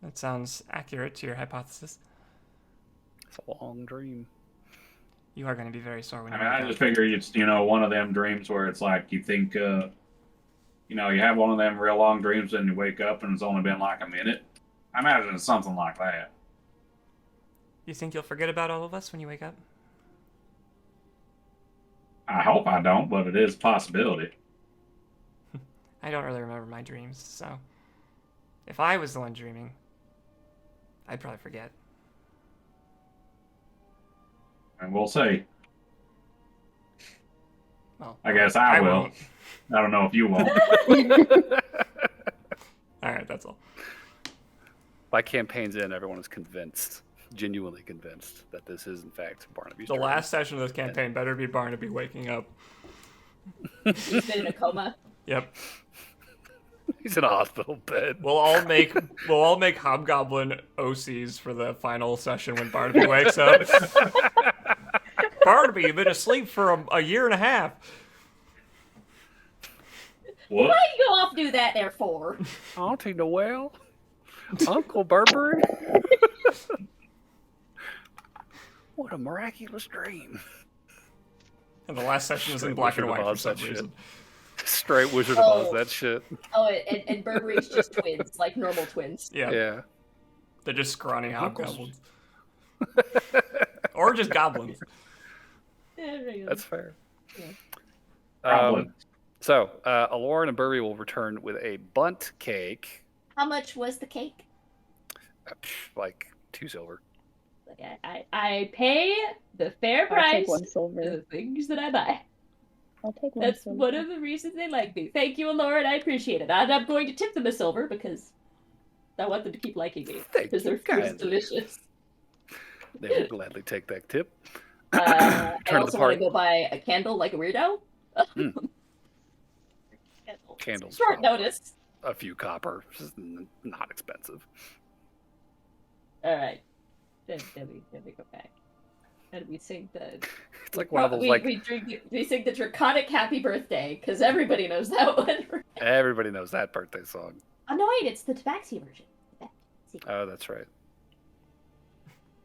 That sounds accurate to your hypothesis. It's a long dream. You are going to be very sore when I you mean, wake I up. just figure it's one of them dreams where it's like you think you have one of them real long dreams and you wake up and it's only been like a minute. I imagine it's something like that. You think you'll forget about all of us when you wake up? I hope I don't, but it is a possibility. I don't really remember my dreams, so if I was the one dreaming, I'd probably forget. And we'll see. Well, I guess I will. won't. I don't know if you won't. All right, that's all. By campaign's end, everyone is convinced, genuinely convinced, that this is in fact Barnaby's The dream. last session of this campaign better be Barnaby waking up. He's been in a coma. Yep. He's in a hospital bed. We'll all make Hobgoblin OCs for the final session when Barnaby wakes up. Barnaby, you've been asleep for a year and a half. What? Why do you go off do that there for? Auntie Noel? Uncle Burberry? What a miraculous dream. And the last session is in Straight black and Wizard of white for Oz some that shit. reason. Straight Wizard of Oh. Oz, that shit. Oh, and Burberry's just twins, like normal twins. Yeah. Yeah. They're just scrawny Uncles. hobgoblins. Or just goblins. That's fair. Yeah. Goblin. So, Aloran and Burberry will return with a bunt cake, How much was the cake? like 2 silver. I pay the fair I'll price take one for silver. the things that I buy. I'll take one That's silver. one of the reasons they like me. Thank you, Lord. I appreciate it. And I'm going to tip them a silver because I want them to keep liking me. Thank Because you their food's kindly. delicious. They will gladly take that tip. I Turn to also the want to party. go buy a candle like a weirdo. Candles. Short notice. A few copper. Just not expensive. All right. Then we go back. And we sing the. It's like one of those, we sing the draconic happy birthday because everybody knows that one. everybody knows that birthday song. Oh no, wait, it's the Tabaxi version. Oh, that's right.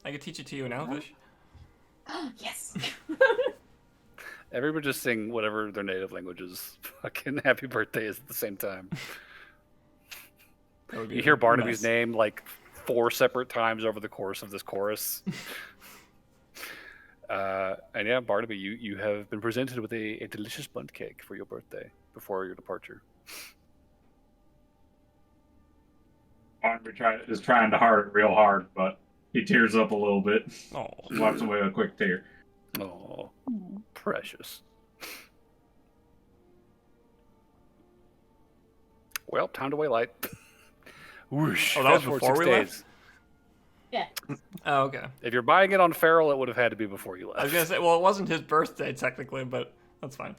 I could teach it to you in Elvish. Yes. Everybody just sing whatever their native language is. Fucking happy birthday is at the same time. That would be You a hear Barnaby's mess. name like 4 separate times over the course of this chorus. And yeah, Barnaby, you have been presented with a delicious bundt cake for your birthday before your departure. Barnaby is trying to heart it real hard, but he tears up a little bit. Oh, Wipes away a quick tear. Oh, precious. Well, time to waylight. Whoosh. Oh, that was fast forward before 6 we left? days. Yeah. oh, okay. If you're buying it on Feral, it would have had to be before you left. I was gonna say, well, it wasn't his birthday technically, but that's fine.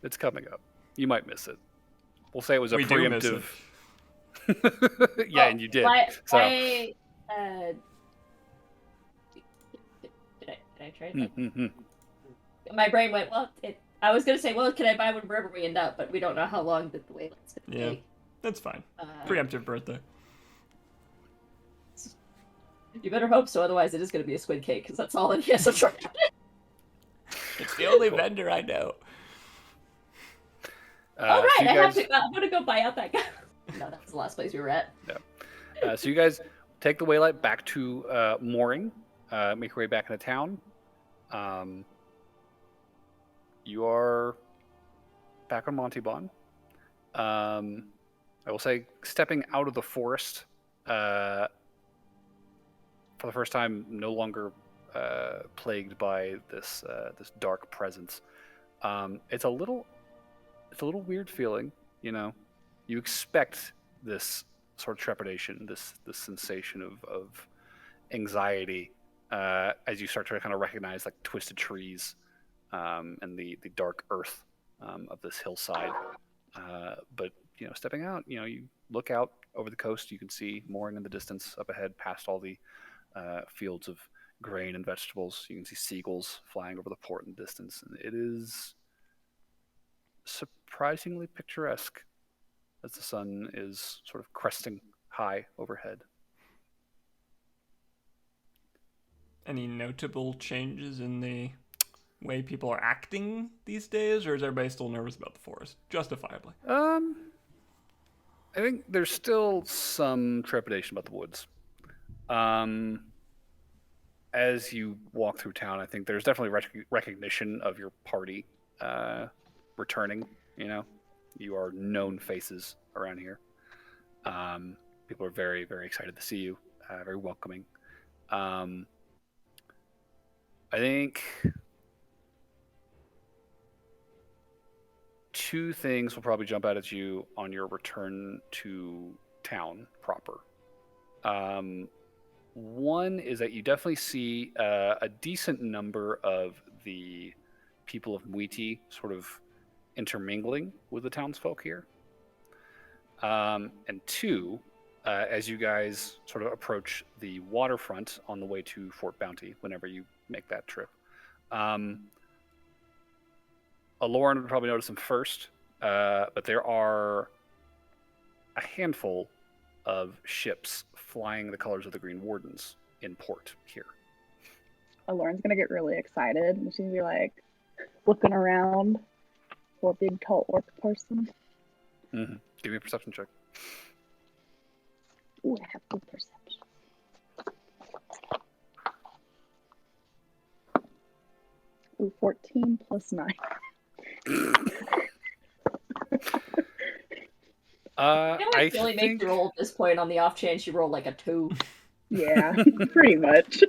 It's coming up. You might miss it. We'll say it was a We do miss preemptive. Yeah, and you did. So. Did I try to? My brain went, well, I was going to say, well, can I buy one wherever we end up? But we don't know how long the waylight's going to Yeah, take. that's fine. Preemptive birthday. You better hope so, otherwise it is going to be a squid cake, because that's all it is. I'm trying. It's the only vendor I know. Oh, right, so you I have guys, to. I'm going to go buy out that guy. No, that's the last place we were at. so you guys take the waylight back to mooring, make your way back into town. You are back on Montebon. I will say, stepping out of the forest for the first time, no longer plagued by this dark presence. It's a little weird feeling, you know. You expect this sort of trepidation, this sensation of anxiety as you start to kind of recognize like twisted trees and the dark earth of this hillside. But you know, stepping out, you know, you look out over the coast, you can see mooring in the distance up ahead, past all the fields of grain and vegetables. You can see seagulls flying over the port in the distance, and it is surprisingly picturesque as the sun is sort of cresting high overhead. Any notable changes in the way people are acting these days, or is everybody still nervous about the forest? Justifiably. I think there's still some trepidation about the woods. As you walk through town, I think there's definitely recognition of your party returning. You know, you are known faces around here. People are very, very excited to see you, very welcoming. I think two things will probably jump out at you on your return to town proper. One is that you definitely see a decent number of the people of Muiti sort of intermingling with the townsfolk here. And two, as you guys sort of approach the waterfront on the way to Fort Bounty, whenever you make that trip, Aloran would probably notice them first, but there are a handful of ships flying the colors of the Green Wardens in port here. Lauren's gonna get really excited and she's gonna be like looking around for a big tall orc person. Mm-hmm. Give me a perception check. Ooh, I have good perception. Ooh, 14 plus 9. I feel like Billy makes you roll at this point on the off chance you roll like a 2. Yeah, pretty much.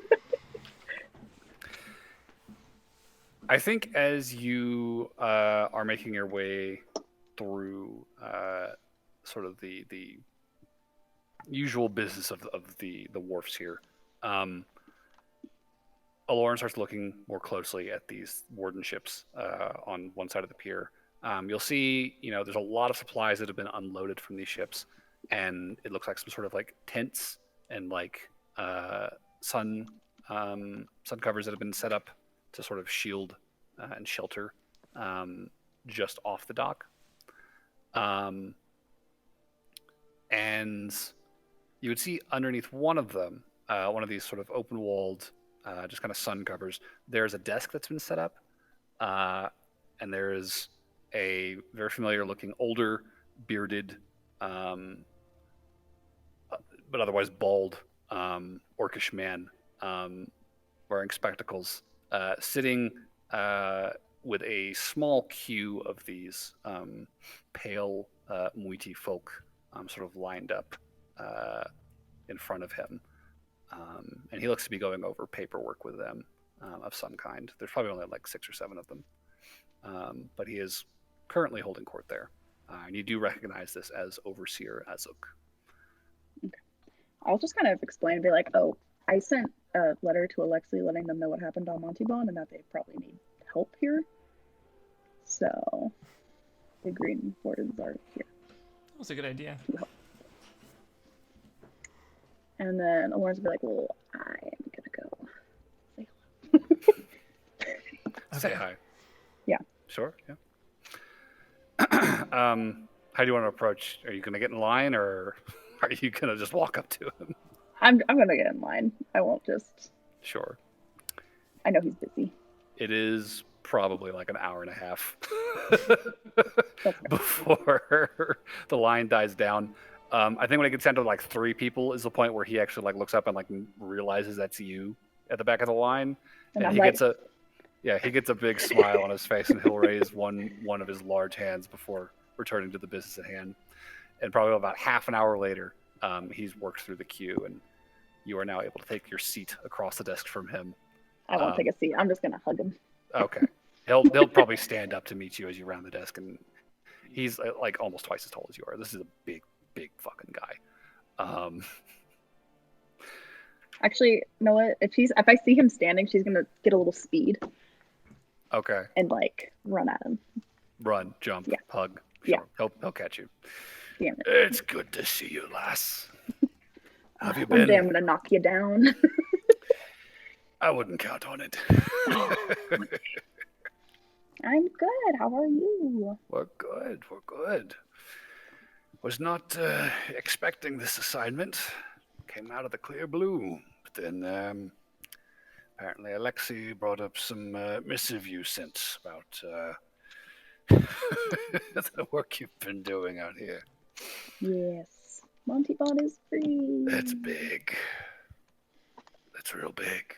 I think as you are making your way through sort of the usual business of the wharfs here, Aloran starts looking more closely at these warden ships on one side of the pier. You'll see, you know, there's a lot of supplies that have been unloaded from these ships, and it looks like some sort of like tents and like sun covers that have been set up to sort of shield and shelter just off the dock. And you would see underneath one of them one of these sort of open-walled, just kind of sun covers, there's a desk that's been set up, and there is a very familiar-looking, older, bearded, but otherwise bald, orcish man wearing spectacles, sitting with a small queue of these pale Muiti folk sort of lined up in front of him. And he looks to be going over paperwork with them of some kind. There's probably only like 6 or 7 of them. But he is currently holding court there. And you do recognize this as Overseer Azuk. I'll just kind of explain and be like, oh, I sent a letter to Alexi letting them know what happened on Montebon and that they probably need help here. So the green wardens are here. That was a good idea. And then Lawrence will be like, well, I'm gonna go say Say hi. Yeah. Sure, yeah. How do you want to approach? Are you going to get in line, or are you going to just walk up to him? I'm gonna get in line. I won't just. Sure. I know he's busy. It is probably like an hour and a half Okay. before the line dies down. I think when it gets down to like 3 people is the point where he actually like looks up and like realizes that's you at the back of the line, And and I'm he like, gets a big smile on his face, and he'll raise one of his large hands before returning to the business at hand. And probably about half an hour later, he's worked through the queue, and you are now able to take your seat across the desk from him. I won't take a seat. I'm just gonna hug him. Okay. He'll probably stand up to meet you as you round the desk, and he's like almost twice as tall as you are. This is a big fucking guy. Actually, you know what? If I see him standing, she's gonna get a little speed Okay. and like run at him. Run, jump, Yeah. hug. Yeah. Sure. He'll catch you. Damn it! It's good to see you, lass. How have you One day I'm been? gonna knock you down. I wouldn't count on it. I'm good. How are you? We're good. Was not expecting this assignment. Came out of the clear blue. But then apparently Alexi brought up some missive you sent about the work you've been doing out here. Yes. Montebon is free. That's big. That's real big.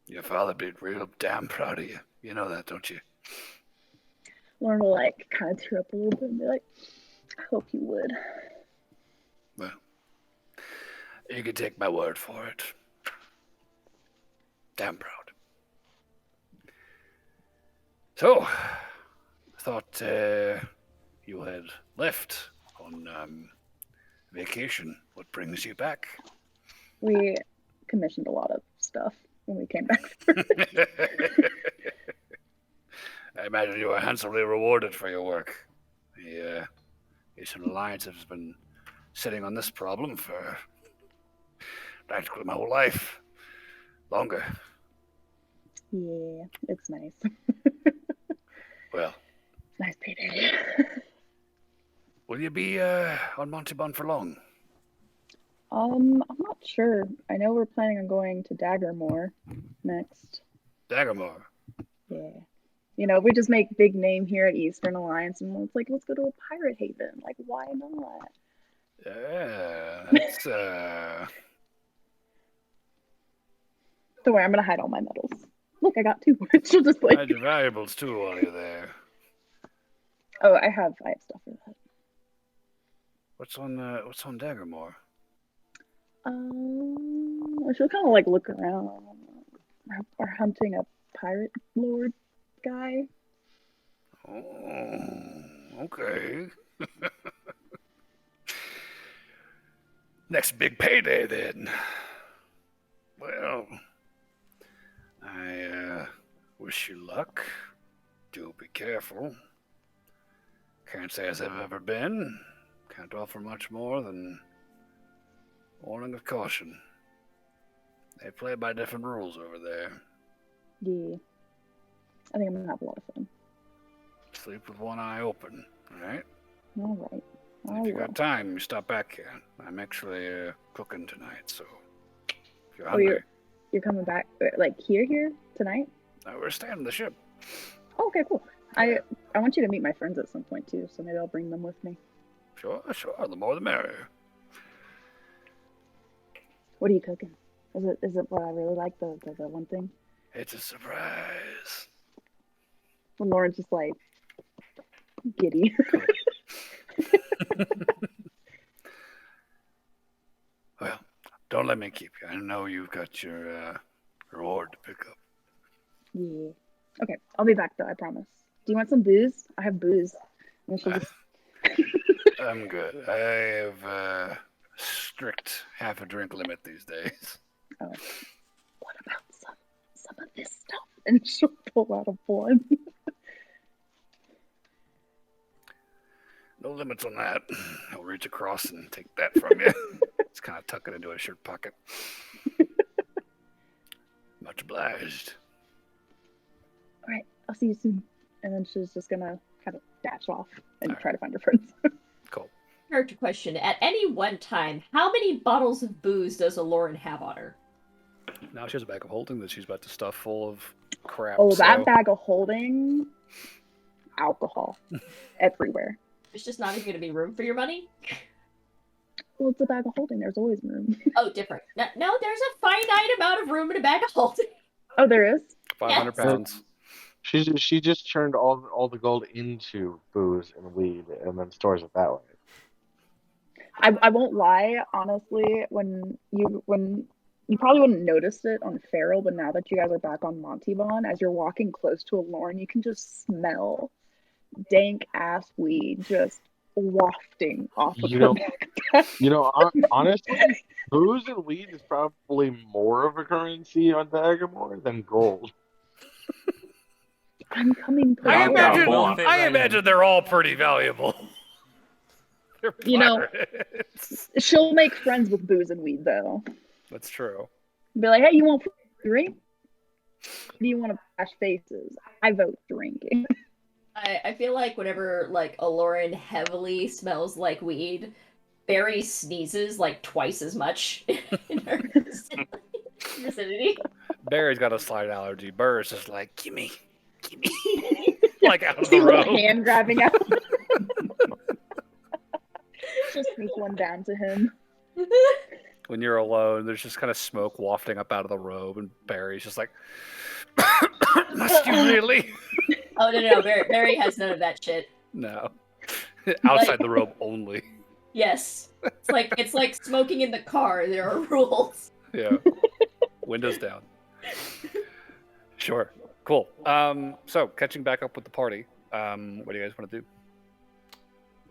Your father'd be real damn proud of you. You know that, don't you? Lauren will like kind of tear up a little bit and be like, I hope you would. Well, you can take my word for it. Damn proud. So, I thought you had left on vacation. What brings you back? We commissioned a lot of stuff when we came back. I imagine you were handsomely rewarded for your work. The Eastern Alliance has been sitting on this problem for practically my whole life. Longer. Yeah, it's nice. Well, Nice payday. will you be on Montebon for long? I'm not sure. I know we're planning on going to Daggermore next. Daggermore. Yeah. You know, we just make big name here at Eastern Alliance, and it's like, let's go to a pirate haven. Like, why not? Yeah, that's Don't worry, I'm gonna hide all my medals. Look, I got 2. She'll just like. hide your valuables too while you're there. Oh, I have stuff for that. What's on Daggermore? She'll kind of like look around. We're hunting a pirate lord guy. Oh, okay. Next big payday then. Well, I wish you luck. Do be careful. Can't say as I've ever been. Can't offer much more than warning of caution. They play by different rules over there. Yeah. I think I'm gonna have a lot of fun. Sleep with one eye open, alright? All right. If you got time, you stop back here. I'm actually cooking tonight, so If you're Oh, hungry. you're coming back like here tonight? No, we're staying on the ship. Oh, okay, cool. I want you to meet my friends at some point too, so maybe I'll bring them with me. Sure. The more the merrier. What are you cooking? Is it what I really like, the one thing? It's a surprise. When Lauren's just like giddy. Well, don't let me keep you. I know you've got your reward to pick up. Yeah. Okay, I'll be back though, I promise. Do you want some booze? I have booze. And she'll just... I'm good. I have a strict half a drink limit these days. Oh, what about some of this stuff? And she'll pull out a one. No limits on that. I'll reach across and take that from you. Just kind of tuck it into a shirt pocket. Much obliged. All right, I'll see you soon. And then she's just gonna kind of dash off and All right. try to find her friends. Cool. Character question. At any one time, how many bottles of booze does Aloran have on her? Now she has a bag of holding that she's about to stuff full of crap. Oh, that so- bag of holding alcohol everywhere. There's just not even going to be room for your money? Well, it's a bag of holding. There's always room. Oh, different. No, there's a finite amount of room in a bag of holding. Oh, there is? 500 Yes. pounds. She just turned all the gold into booze and weed and then stores it that way. I won't lie, honestly, when you probably wouldn't notice it on Feral, but now that you guys are back on Montalban, as you're walking close to a Lauren, you can just smell dank ass weed just wafting off of You her know- back. Honestly, booze and weed is probably more of a currency on Dagamore than gold. I'm coming to I I've that. got imagine, one. Fit I right imagine in. they're all pretty valuable. They're You know- pirates. She'll make friends with booze and weed, though. That's true. Be like, hey, you want a drink? Do you want to bash faces? I vote drinking. I feel like whenever like Aloran heavily smells like weed, Barry sneezes like twice as much in her vicinity. Barry's got a slight allergy. Burr's just like, gimme. Like out of the See a little road. hand grabbing out. Just sneak one down to him. When you're alone, there's just kind of smoke wafting up out of the robe, and Barry's just like, must you really? Oh no, Barry has none of that shit. No. Outside the robe only. Yes, it's like smoking in the car. There are rules. Yeah. Windows down. Sure. Cool. So catching back up with the party. What do you guys want to do?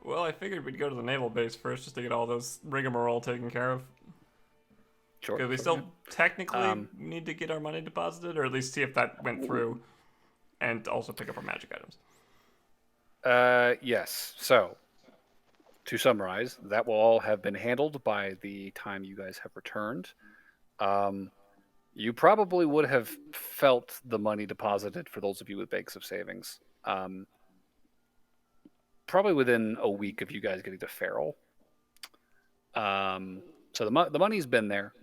Well, I figured we'd go to the naval base first just to get all those rigmarole taken care of. Sure. Because we still technically Um, need to get our money deposited, or at least see if that went through, and also pick up our magic items. Yes. So, to summarize, that will all have been handled by the time you guys have returned. You probably would have felt the money deposited for those of you with banks of savings. Probably within a week of you guys getting to Feral. So the money's been there,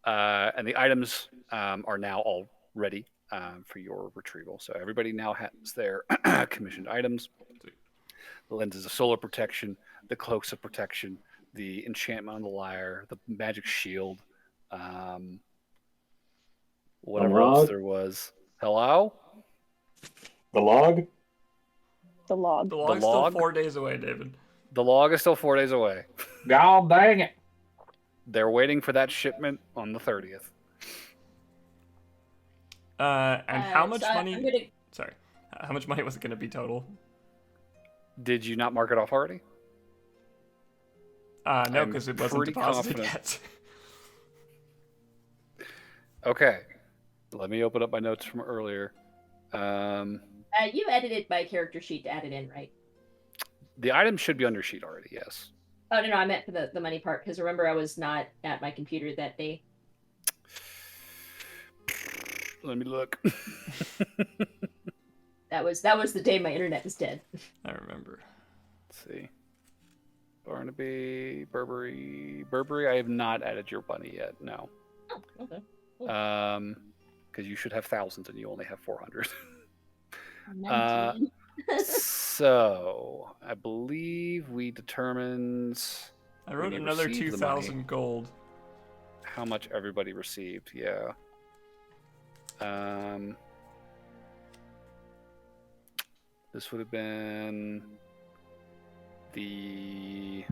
and the items are now all ready for your retrieval. So everybody now has their commissioned items. The lenses of solar protection, the cloaks of protection, the enchantment on the lyre, the magic shield, whatever else log? there was. Hello? The log? The log. The log's log? still 4 days away, David. The log is still 4 days away. God dang it. They're waiting for that shipment on the 30th. And how much So money? I'm gonna... Sorry, how much money was it going to be total? Did you not mark it off already? No, I'm because it wasn't pretty deposited confident. yet. Okay. Let me open up my notes from earlier. you edited my character sheet to add it in, right? The item should be on your sheet already, yes. Oh no, I meant for the money part because remember I was not at my computer that day. Let me look. That was the day my internet was dead. I remember. Let's see. Barnaby, Burberry. Burberry, I have not added your bunny yet, no. Oh, okay. Because you should have thousands and you only have 400. 19. So I believe we determined I wrote we another received the money. 2,000 gold. How much everybody received. Yeah. This would have been the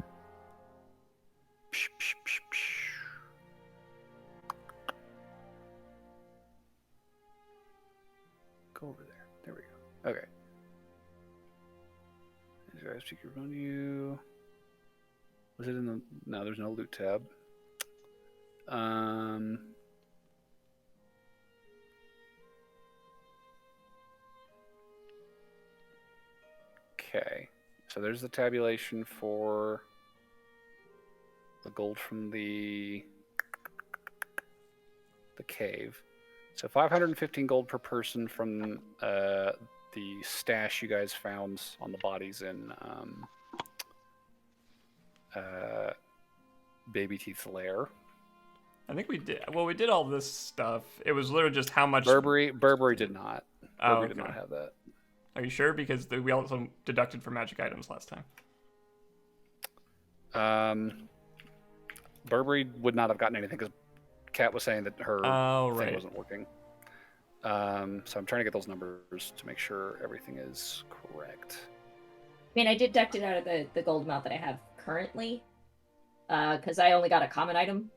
go over there. There we go. Okay. These guys speak your menu. Was it in the? No, there's no loot tab. Okay, so there's the tabulation for the gold from the cave. So 515 gold per person from the stash you guys found on the bodies in Baby Teeth's lair. I think we did. Well, we did all this stuff. It was literally just how much. Burberry did not. Oh, Burberry okay. did not have that. Are you sure? Because we also deducted for magic items last time. Burberry would not have gotten anything because Kat was saying that her thing right. wasn't working. So I'm trying to get those numbers to make sure everything is correct. I mean, I deducted out of the gold amount that I have currently, because I only got a common item.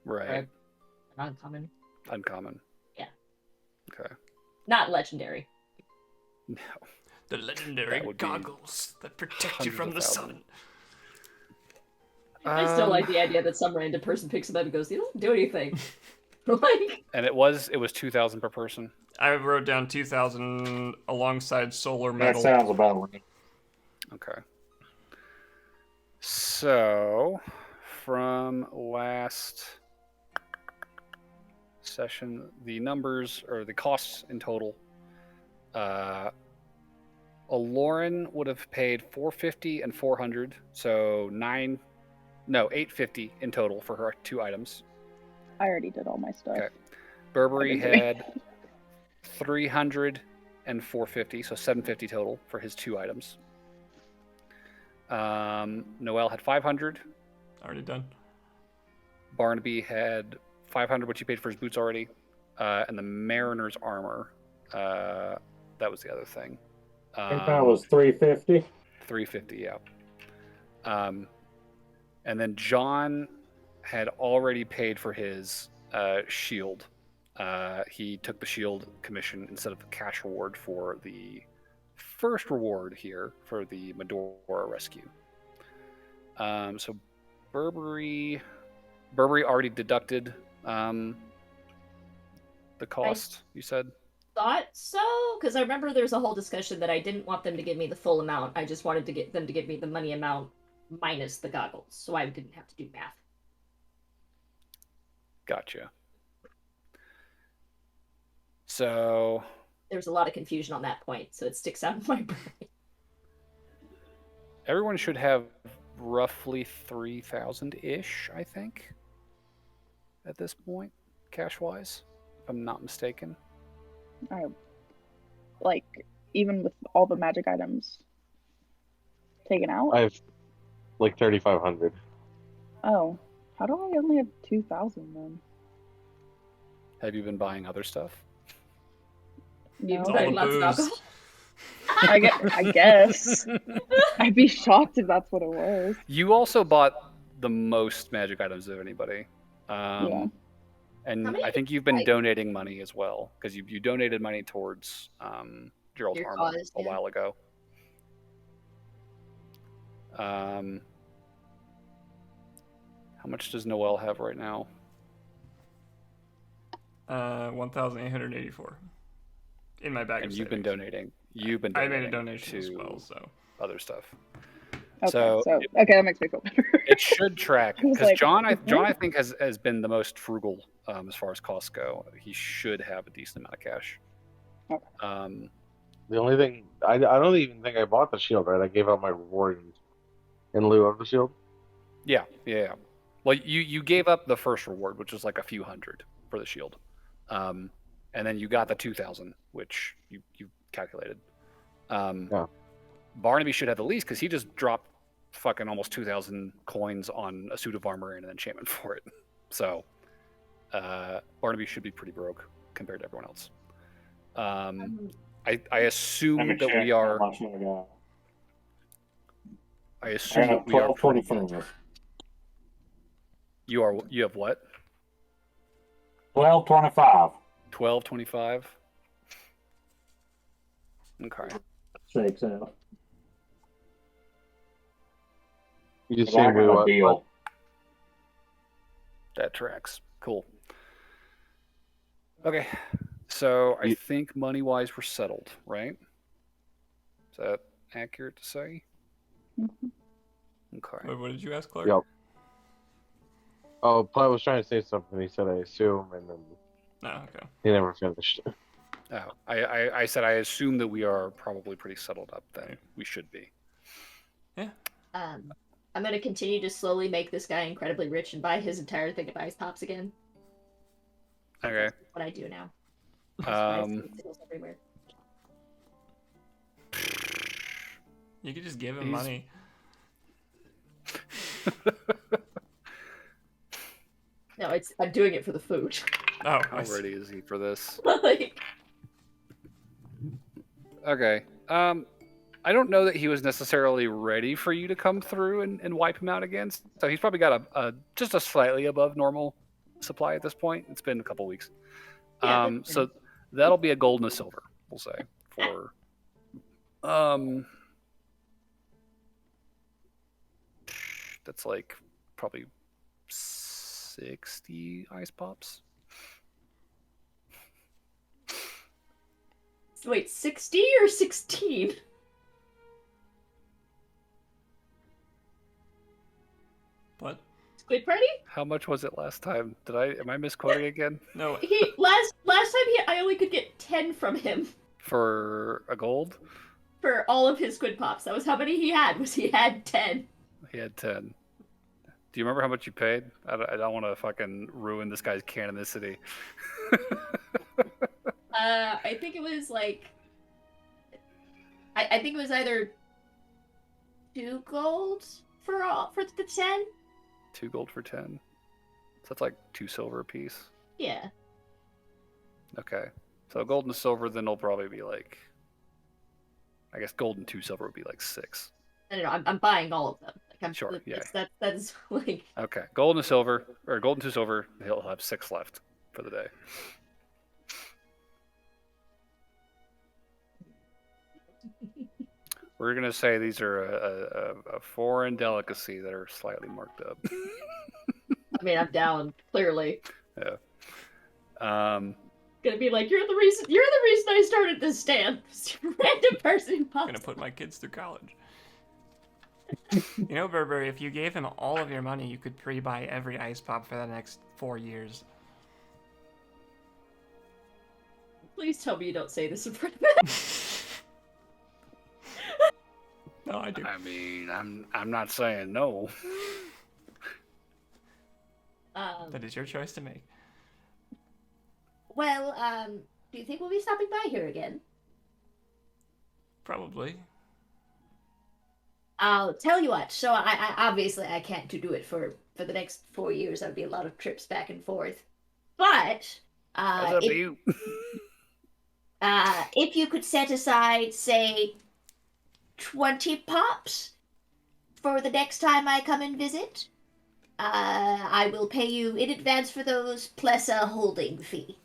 Right. Uncommon. Uncommon. Yeah. Okay. Not legendary. No. The legendary That would be goggles that protect you from the hundreds of sun. I still like the idea that some random person picks them up and goes, "You don't do anything." Like, And it was 2,000 per person. I wrote down 2,000 alongside solar That metal. sounds about right. Okay. So, from last session, the numbers or the costs in total. Aloran would have paid 450 and 400, so 850 in total for her 2 items. I already did all my stuff. Okay. Burberry I've been doing- had 300 and 450, so 750 total for his 2 items. Noel had 500. Already done. Barnaby had 500, which he paid for his boots already, and the Mariner's armor. That was the other thing. I think that was 350. 350, yeah. And then John had already paid for his shield. He took the shield commission instead of the cash reward for the first reward here for the Medora rescue. So Burberry already deducted the cost, you said? thought so, because I remember there was a whole discussion that I didn't want them to give me the full amount. I just wanted to get them to give me the money amount minus the goggles, so I didn't have to do math. Gotcha. So There was a lot of confusion on that point, so it sticks out in my brain. everyone should have roughly 3,000-ish, I think, at this point, cash-wise, if I'm not mistaken. Like, even with all the magic items taken out? I have like 3,500. Oh, how do I only have 2,000 then? Have you been buying other stuff? You've No, all tried the lots of booze. alcohol? I guess. I'd be shocked if that's what it was. You also bought the most magic items of anybody. Yeah. And How many I think did you've you been buy? donating money as well, because you donated money towards Gerald's Your armor cause, a yeah. while ago. How much does Noel have right now? 1,884 in my bag And of you've been savings. donating. You've been I donating made a donation as to well, so other stuff. Okay, So so okay, that makes me feel better. it should track I was because like, John I what? think has been the most frugal as far as costs go. He should have a decent amount of cash. Okay. The only thing I don't even think I bought the shield. Right, I gave out my reward in lieu of the shield. Yeah. Well, you gave up the first reward, which was like a few hundred for the shield, and then you got the 2,000, which you calculated. Yeah. Barnaby should have the least because he just dropped fucking almost 2,000 coins on a suit of armor and an enchantment for it. So Barnaby should be pretty broke compared to everyone else. I Let me assume that check we how are. much I got. I I assume got that we are pretty good. 12.25. You have what? 12.25. 12.25. Okay. Shakes out. You just I say we got a what? deal. That tracks. Cool. Okay. So I You- think money wise we're settled, right? Is that accurate to say? Okay. What did you ask, Clark? Yep. Oh, Platt was trying to say something. He said, "I assume," and then Oh, okay. he never finished. Oh, I said I assume that we are probably pretty settled up then. We should be. I'm gonna continue to slowly make this guy incredibly rich and buy his entire thing of ice pops again. Okay. That's what I do now. Just buy Um, sales everywhere. You could just give him He's- money. No, I'm doing it for the food. Oh, How I see. ready is he for this? Like, Okay. I don't know that he was necessarily ready for you to come through and wipe him out again. So he's probably got a just a slightly above normal supply at this point. It's been a couple weeks. Yeah, that's So that'll be a gold and a silver, we'll say, for that's like probably 60 ice pops. wait, 60 or 16? What? Squid Party? How much was it last time? Am I misquoting again? No, He last time I only could get 10 from him For a gold? for all of his squid pops. That was how many he had. He had 10. He had 10. Do you remember how much you paid? I don't want to fucking ruin this guy's canonicity. I think it was like I think it was either 2 gold for the 10. 2 gold for 10. So that's like 2 silver a piece. Yeah. Okay. So gold and silver then will probably be like, I guess gold and 2 silver would be like 6. I don't know. I'm buying all of them. Like I'm Sure, yeah. That's like Okay. Gold and silver, or gold and 2 silver, he'll have 6 left for the day. We're going to say these are a foreign delicacy that are slightly marked up. I mean, I'm down clearly. Yeah. Gonna be like, you're the reason I started this stand. Random person I'm pops. gonna put my kids through college. You know, Burberry, if you gave him all of your money, you could pre-buy every ice pop for the next 4 years. Please tell me you don't say this in front of me. No, I do. I mean, I'm not saying no. That is your choice to make. Well, do you think we'll be stopping by here again? Probably. I'll tell you what. So I obviously I can't do it for the next 4 years. That'd be a lot of trips back and forth. But That's up to you. if you could set aside, say, 20 pops for the next time I come and visit, I will pay you in advance for those, plus a holding fee.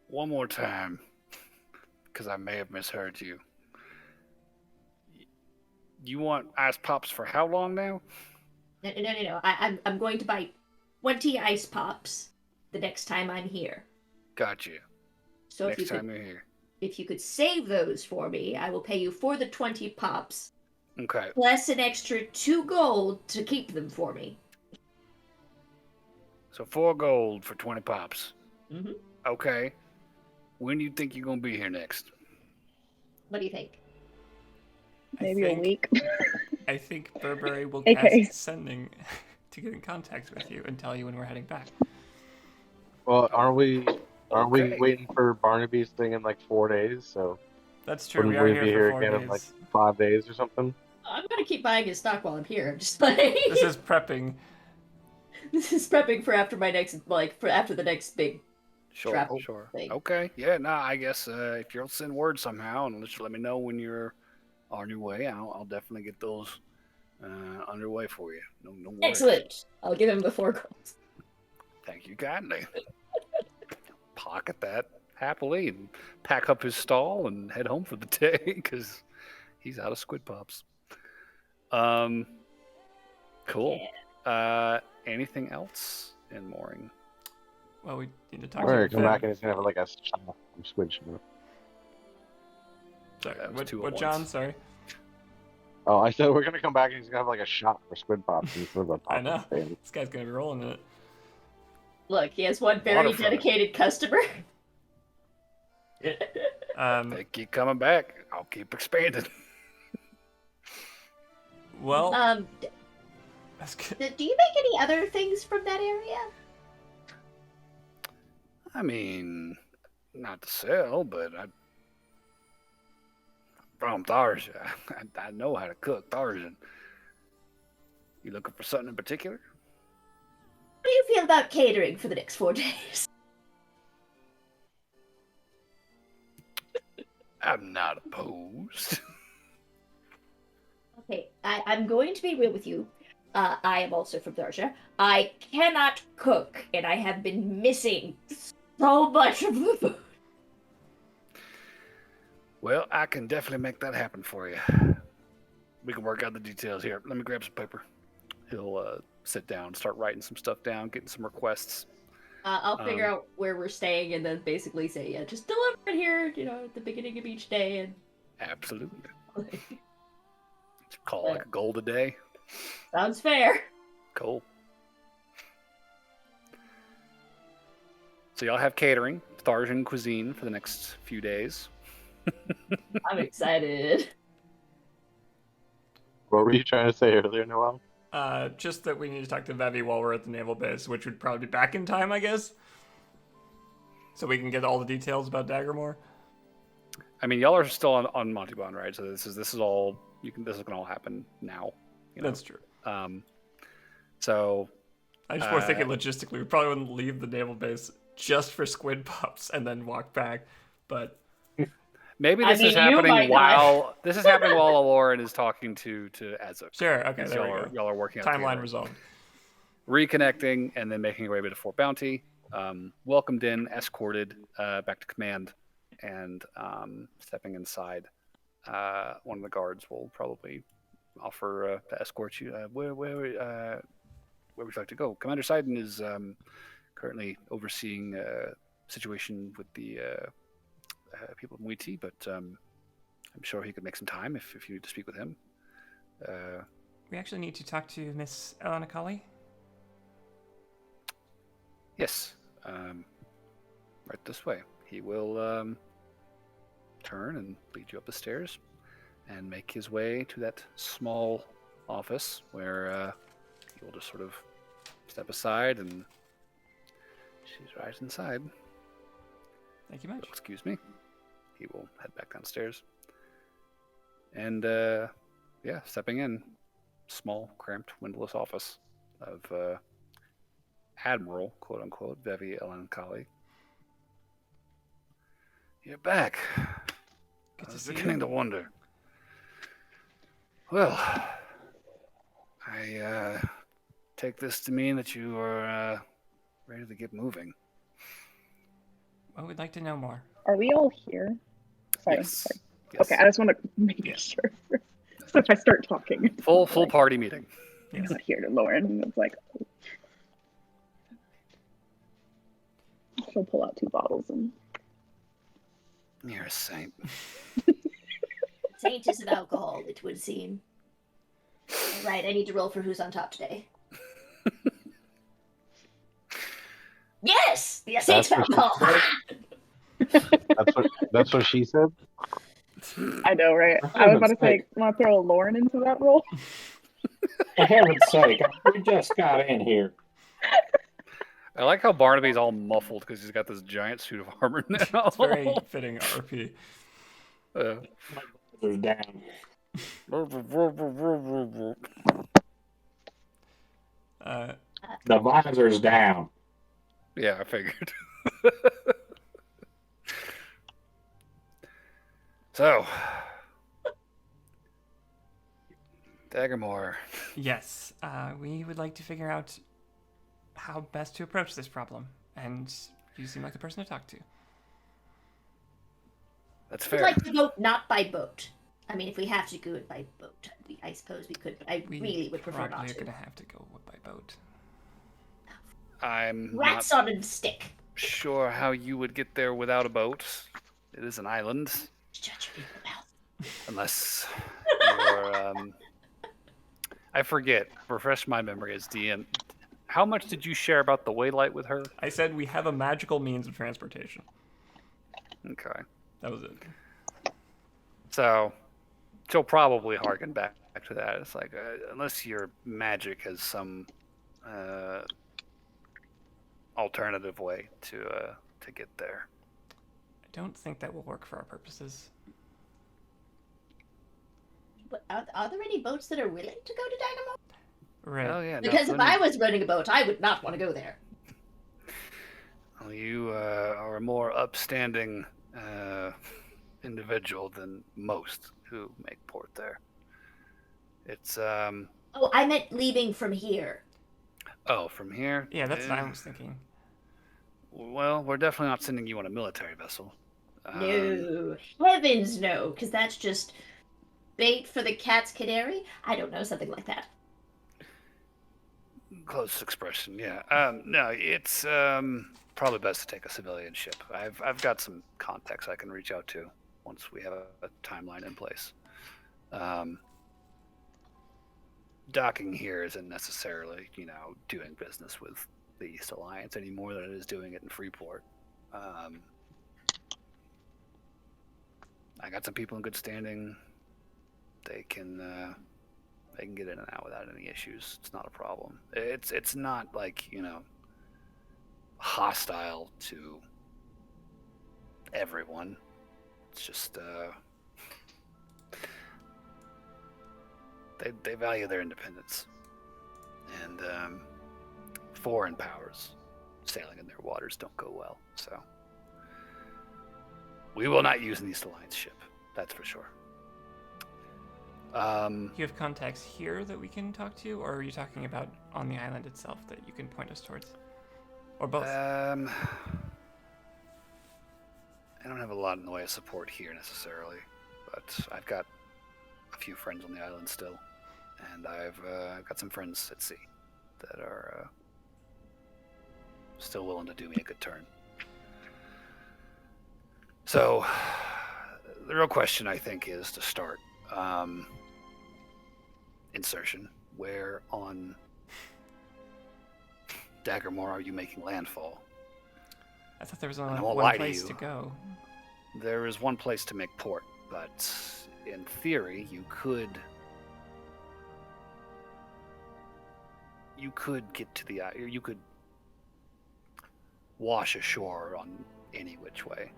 One more time, because I may have misheard you. You want ice pops for how long now? No. I'm going to buy 20 ice pops the next time I'm here. Got you. So Next time you're here. if you could save those for me, I will pay you for the 20 pops, Okay. plus an extra 2 gold to keep them for me. So 4 gold for 20 pops. Mm-hmm. Okay. When do you think you're gonna be here next? What do you think? maybe a week. I think Burberry will AKs. ask Sending to get in contact with you and tell you when we're heading back. Well, aren't we Okay. waiting for Barnaby's thing in like 4 days? So That's true. wouldn't We are we here be for here 4 again days. in like 5 days or something? I'm gonna keep buying his stock while I'm here. I'm just like This is prepping. this is prepping for after my next for after the next big Sure, travel sure. thing. Okay. Yeah, no, I guess if you'll send word somehow and just let me know when you're on your way, I'll definitely get those underway for you. No worries. Excellent. I'll give him the 4 gold. Thank you kindly. Pocket that happily and pack up his stall and head home for the day because he's out of squid pops. Cool. Anything else in Mooring? Well, we need to talk Alright, to come back Viv. and he's gonna have like a shot from Squid Shot. Sorry, That was two at what once. John? Sorry. Oh, I said we're gonna come back and he's gonna have like a shot for Squid Pops instead of a pop. I know. This guy's gonna be rolling in it. Look, he has one very Waterfront. dedicated customer. They keep coming back. I'll keep expanding. Well, Do that's good. you make any other things from that area? I mean, not to sell, but from Tharja. I know how to cook Tharjan. You looking for something in particular? How do you feel about catering for the next 4 days? I'm not opposed. Okay, I'm going to be real with you. I am also from Tharja. I cannot cook, and I have been missing so much of the food. Well, I can definitely make that happen for you. We can work out the details here. Let me grab some paper. He'll sit down, start writing some stuff down, getting some requests. I'll figure out where we're staying, and then basically say, yeah, just deliver it here, at the beginning of each day, and Absolutely. Call like a gold a day. sounds fair. Cool. So y'all have catering, Tharjan cuisine for the next few days. I'm excited. What were you trying to say earlier, Noel? Just that we need to talk to Vevi while we're at the naval base, which would probably be back in time, I guess. So we can get all the details about Daggermore. I mean, y'all are still on Montauban, right? So this is all this is gonna all happen now. That's true. So I just was thinking logistically, we probably wouldn't leave the naval base just for squid pops and then walk back. But maybe I this mean, is you happening might while Lauren is talking to Azuk. sure, okay, there we Y'all go. y'all are working out Timeline together. resolved. Reconnecting and then making your way to Fort Bounty. Welcomed in, escorted back to command, and stepping inside. One of the guards will probably offer to escort you. Where would you like to go? Commander Sidon is currently overseeing a situation with the people in Muiti, but I'm sure he could make some time if you need to speak with him. We actually need to talk to Miss Elena Colley. Yes, right this way. He will turn and lead you up the stairs and make his way to that small office where he will just sort of step aside, and she's right inside. Thank you much. So, excuse me. He will head back downstairs. And stepping in, small, cramped, windowless office of Admiral, quote unquote, Vevi Elankali. You're back. Good I to was see beginning you. to wonder. Well, I take this to mean that you are ready to get moving. Well, we'd like to know more. Are we all here? Sorry. Yes. sorry. Yes. Okay, I just want to make Yeah. sure. So if I start talking, it's Full not like, party meeting. I'm Yes. not here to Lauren. It's like she'll pull out 2 bottles and You're a saint. Saint of alcohol, it would seem. All right, I need to roll for who's on top today. Yes! The saint of That's what she alcohol! That's what she said. I know, right? For I was about to heaven's say, sake. want to throw Lauren into that role? For heaven's sake, we just got in here. I like how Barnaby's all muffled because he's got this giant suit of armor now. It's very fitting RP. Uh, My brother's down. Uh, The visor's down. yeah, I figured. So, Daggermore. yes, we would like to figure out how best to approach this problem, and you seem like the person to talk to. That's I'd fair. like to go not by boat. I mean, if we have to do it by boat, I suppose we could, but I We really would prefer not probably are to. going to have to go by boat. I'm not Rats on a stick. sure how you would get there without a boat. It is an island, Shut your evil mouth. unless you're. I forget. Refresh my memory as DM. How much did you share about the waylight with her? I said we have a magical means of transportation. Okay. That was it. So, she'll probably harken back to that. It's like, unless your magic has some alternative way to get there. I don't think that will work for our purposes. But are there any boats that are willing to go to Daggermore? Right. Oh yeah. no, Because if plenty. I was running a boat, I would not want to go there. Well, you are a more upstanding individual than most who make port there. It's Oh, I meant leaving from here. from here. Yeah, that's what I was thinking. Well, we're definitely not sending you on a military vessel. No, heavens no, because that's just bait for the cat's canary. I don't know, something like that. Close expression, yeah. No, it's probably best to take a civilian ship. I've got some contacts I can reach out to once we have a timeline in place. Docking here isn't necessarily, doing business with the East Alliance any more than it is doing it in Freeport. I got some people in good standing. They can get in and out without any issues. It's not a problem. It's not like, hostile to everyone. It's just they value their independence. And foreign powers sailing in their waters don't go well. So we will not use an East Alliance ship. That's for sure. You have contacts here that we can talk to, or are you talking about on the island itself that you can point us towards? Or both? I don't have a lot in the way of support here necessarily, but I've got a few friends on the island still, and I've got some friends at sea that are still willing to do me a good turn. So, the real question I think is to start insertion. Where on Daggermore are you making landfall? I thought there was I only won't one lie to place you. to go. There is one place to make port, but in theory, you could get to the you could wash ashore on any which way.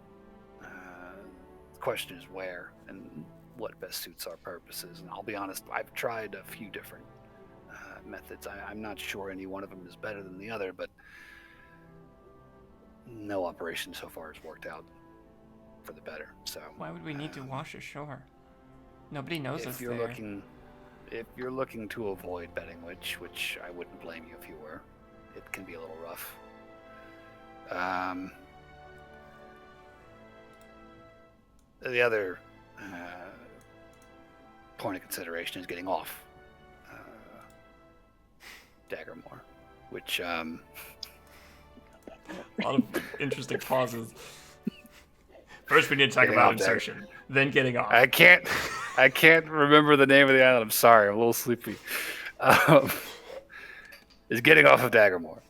The question is where and what best suits our purposes. And I'll be honest, I've tried a few different methods. I'm not sure any one of them is better than the other, but no operation so far has worked out for the better. So Why would we need to wash ashore? Nobody knows us if you're there. looking to avoid betting which I wouldn't blame you if you were, it can be a little rough. The other point of consideration is getting off Daggermore, which A lot of interesting pauses. First, we need to talk Getting about off there. insertion, then getting off. I can't remember the name of the island. I'm sorry, I'm a little sleepy. Is getting off of Daggermore.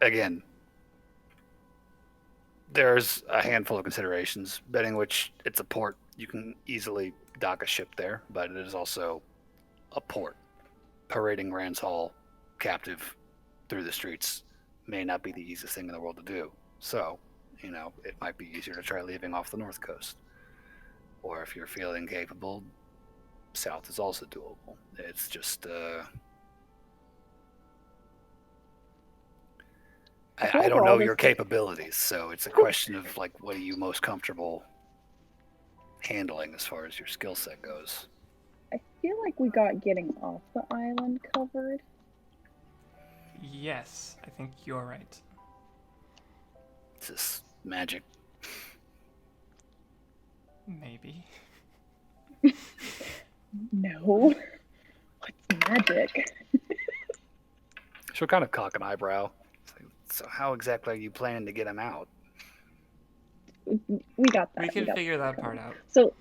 Again, There's a handful of considerations, betting which it's a port. You can easily dock a ship there, but it is also a port. Parading Rand's Hall captive through the streets may not be the easiest thing in the world to do. So, it might be easier to try leaving off the north coast. Or if you're feeling capable, south is also doable. It's just, I don't know your capabilities, so it's a question of, like, what are you most comfortable handling as far as your skill set goes? I feel like we got getting off the island covered. Yes, I think you're right. It's just magic. Maybe. No. What's magic? She'll kind of cock an eyebrow. So how exactly are you planning to get him out? We got that. We can got figure that part out. So,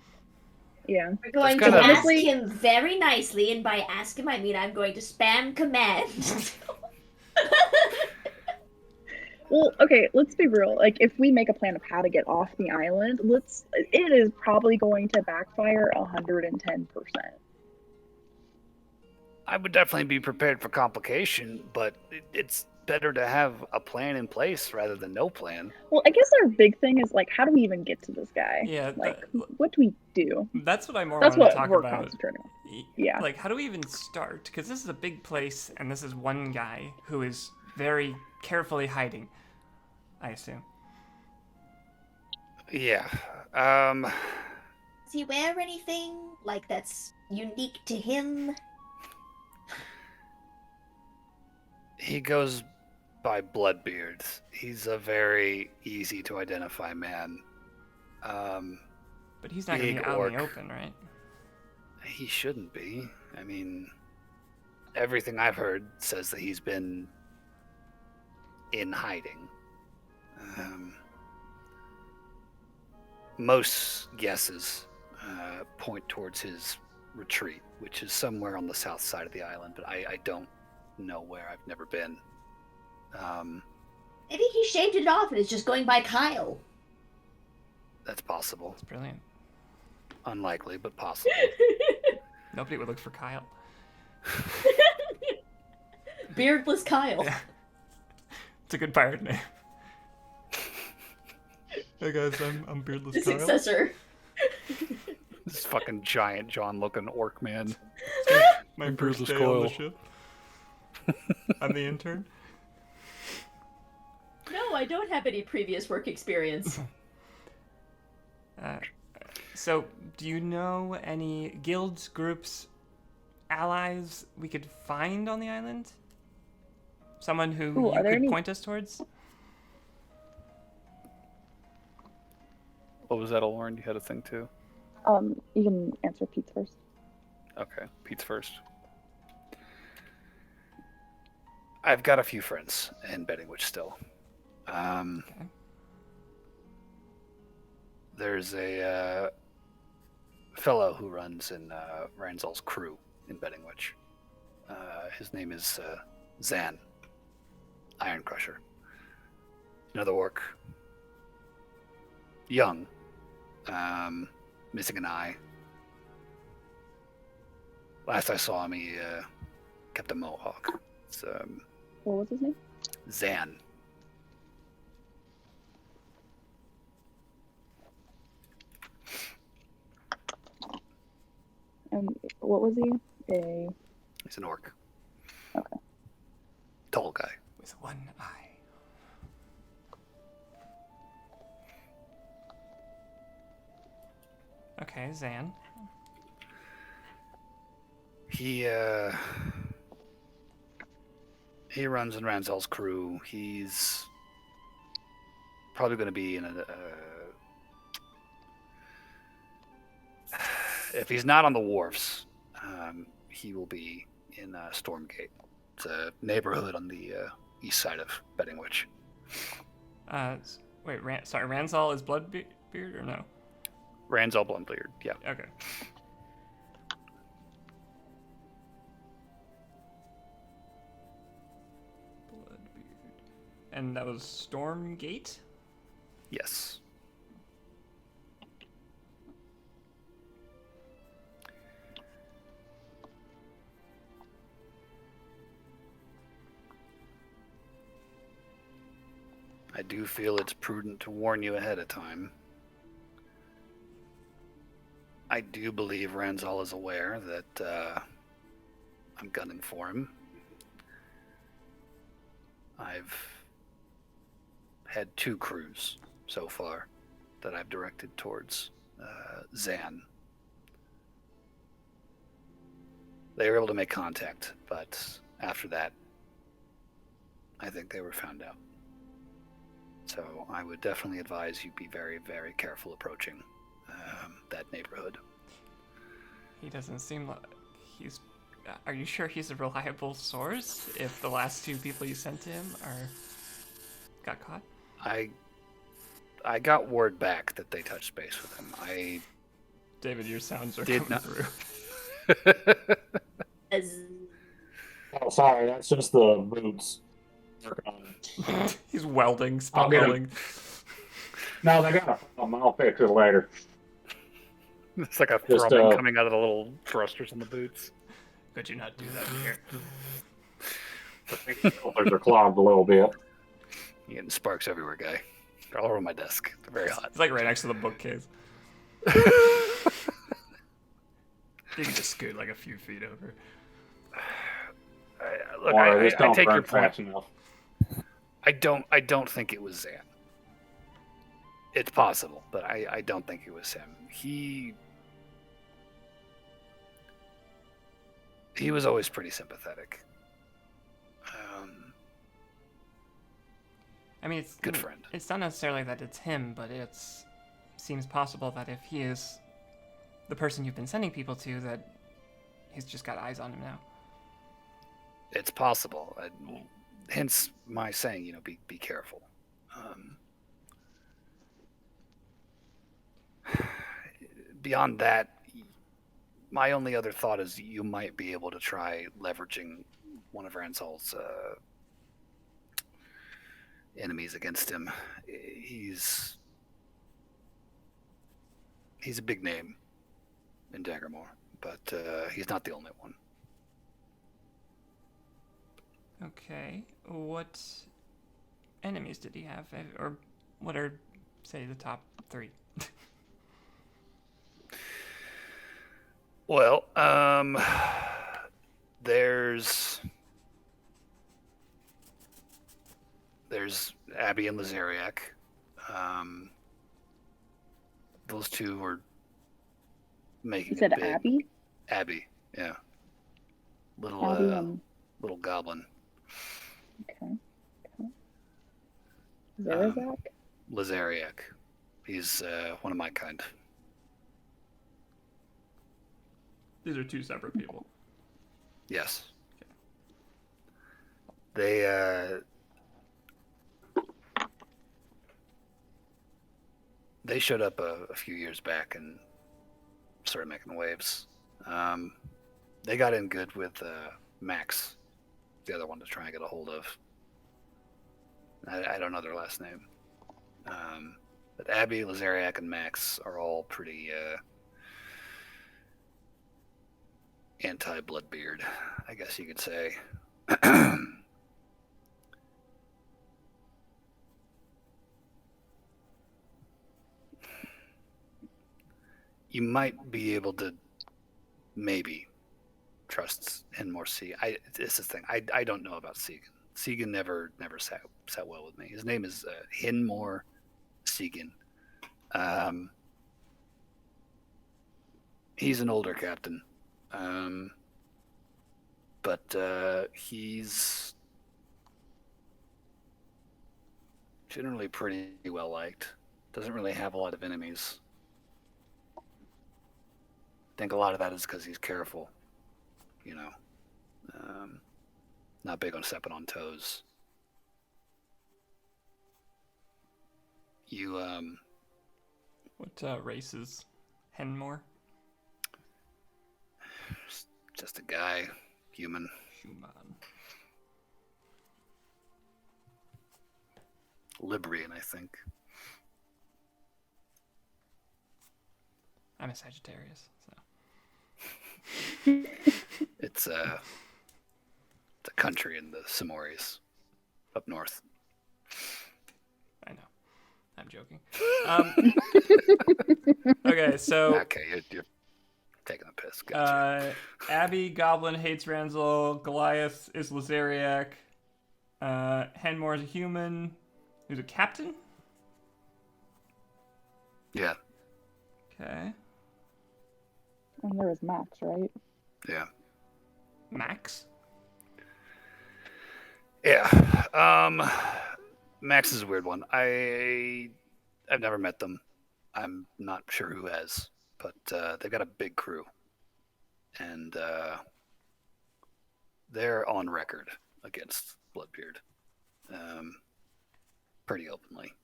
yeah. We're going That's to kinda- ask him very nicely, and by ask him, I mean I'm going to spam command. Well, okay, let's be real. Like, if we make a plan of how to get off the island, it is probably going to backfire 110%. I would definitely be prepared for complication, but it's better to have a plan in place rather than no plan. Well, I guess our big thing is, like, how do we even get to this guy? Yeah, Like, what do we do? That's what I more That's want to what talk we're about. concentrating on. Yeah. Like, how do we even start? Because this is a big place, and this is one guy who is very carefully hiding, I assume. Yeah. Does he wear anything like that's unique to him? He goes by Bloodbeard. He's a very easy to identify man. But he's not going to Big be out in the orc. open, right? He shouldn't be. I mean, everything I've heard says that he's been in hiding. Most guesses point towards his retreat, which is somewhere on the south side of the island, but I don't know where. I've never been. Maybe he shaved it off and is just going by Kyle. That's possible. It's brilliant. Unlikely, but possible. Nobody would look for Kyle. Beardless Kyle. Yeah. It's a good pirate name. Hey guys, I'm Beardless The Kyle. successor. This fucking giant John-looking orc man. My I'm first Beardless day on the Kyle. ship. I'm the intern. No, I don't have any previous work experience. So, do you know any guilds, groups, allies we could find on the island? Someone who Ooh, you are there could any- point us towards? What was that, Lauren? You had a thing too? You can answer Pete's first. Okay, Pete's first. I've got a few friends in Bettingwitch still. Okay. There's a fellow who runs in Ranzal's crew in Bettingwitch. His name is Zan, Iron Crusher. Another orc. Young. Missing an eye. Last I saw him, he kept a mohawk. It's What was his name? Zan. What was he? He's an orc. Okay. Tall guy. With one eye. Okay, Zan. He runs in Ranzal's crew. He's probably going to be in a. If he's not on the wharfs, he will be in Stormgate. It's a neighborhood on the east side of Bettingwitch. Wait, Ranzal is Bloodbeard or no? Ranzal Blundbeard, yeah. Okay. Bloodbeard. And that was Stormgate? Yes. I do feel it's prudent to warn you ahead of time. I do believe Ranzal is aware that I'm gunning for him. I've had 2 crews so far that I've directed towards Zan. They were able to make contact, but after that, I think they were found out. So I would definitely advise you be very, very careful approaching that neighborhood. He doesn't seem like he's. Are you sure he's a reliable source? If the last 2 people you sent to him got caught? I got word back that they touched base with him. David, your sounds are Did coming not- through. Oh, sorry, that's just the boots. He's welding, I'll spot get him. welding. No, they got a problem. I'll fix it later. It's like a Just, thrumming coming out of the little thrusters on the boots. Could you not do that here? The filters are clogged a little bit. You're getting sparks everywhere, guy. They're all over my desk. They're very hot. It's like right next to the bookcase. You can just scoot like a few feet over. Look, Or just I don't take your burn point. fast enough. I don't think it was Zan. It's possible, but I don't think it was him. He was always pretty sympathetic. I mean, it's Good friend. It's not necessarily that it's him, but it seems possible that if he is the person you've been sending people to, that he's just got eyes on him now. It's possible. Hence my saying, be careful. Beyond that, my only other thought is you might be able to try leveraging one of Ransal's enemies against him. He's a big name in Daggermore, but he's not the only one. Okay, what enemies did he have, or what are, say, the top 3? Well, there's Abby and Lazariak. Those 2 were making You said it big. Abby? Abby, yeah. Little Abby and little goblin. okay. Zarazak? Lazariak. He's one of my kind. These are 2 separate people. Yes. Okay. They showed up a few years back and started making waves. They got in good with Max, the other one to try and get a hold of. I don't know their last name. But Abby, Lazariak, and Max are all pretty anti-Bloodbeard, I guess you could say. You might be able to maybe trust Hinmore C. It's the thing. I don't know about Segan. Segan never sat well with me. His name is Hinmore Segan. He's an older captain, but he's generally pretty well liked. Doesn't really have a lot of enemies. I think a lot of that is because he's careful, not big on stepping on toes. You, What race is Henmore? just a guy, human. Human. Librian, I think. I'm a Sagittarius, so. It's a country in the Samories up north. I know. I'm joking. Okay, so Okay, you're taking the piss. Gotcha. Abby Goblin hates Ranzel. Goliath is Lazariak. Henmore is a human who's a captain. Yeah, Okay. And there was Max, right? yeah, Max. yeah. Max is a weird one. I've never met them. I'm not sure who has, but they've got a big crew, and they're on record against Bloodbeard, pretty openly.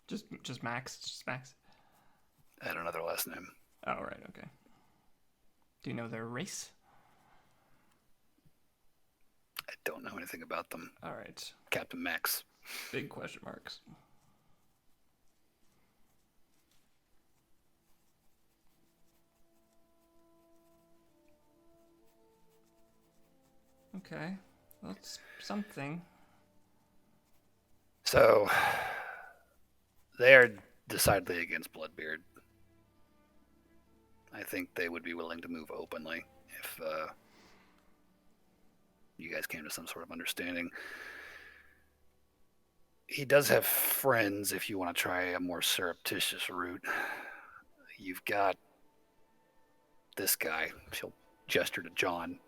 Just Max. Just Max. I don't know their last name. Oh, right. Okay. Do you know their race? I don't know anything about them. All right. Captain Max. Big question marks. Okay. That's something. So they are decidedly against Bloodbeard. I think they would be willing to move openly if you guys came to some sort of understanding. He does have friends if you want to try a more surreptitious route. You've got this guy, she'll gesture to John,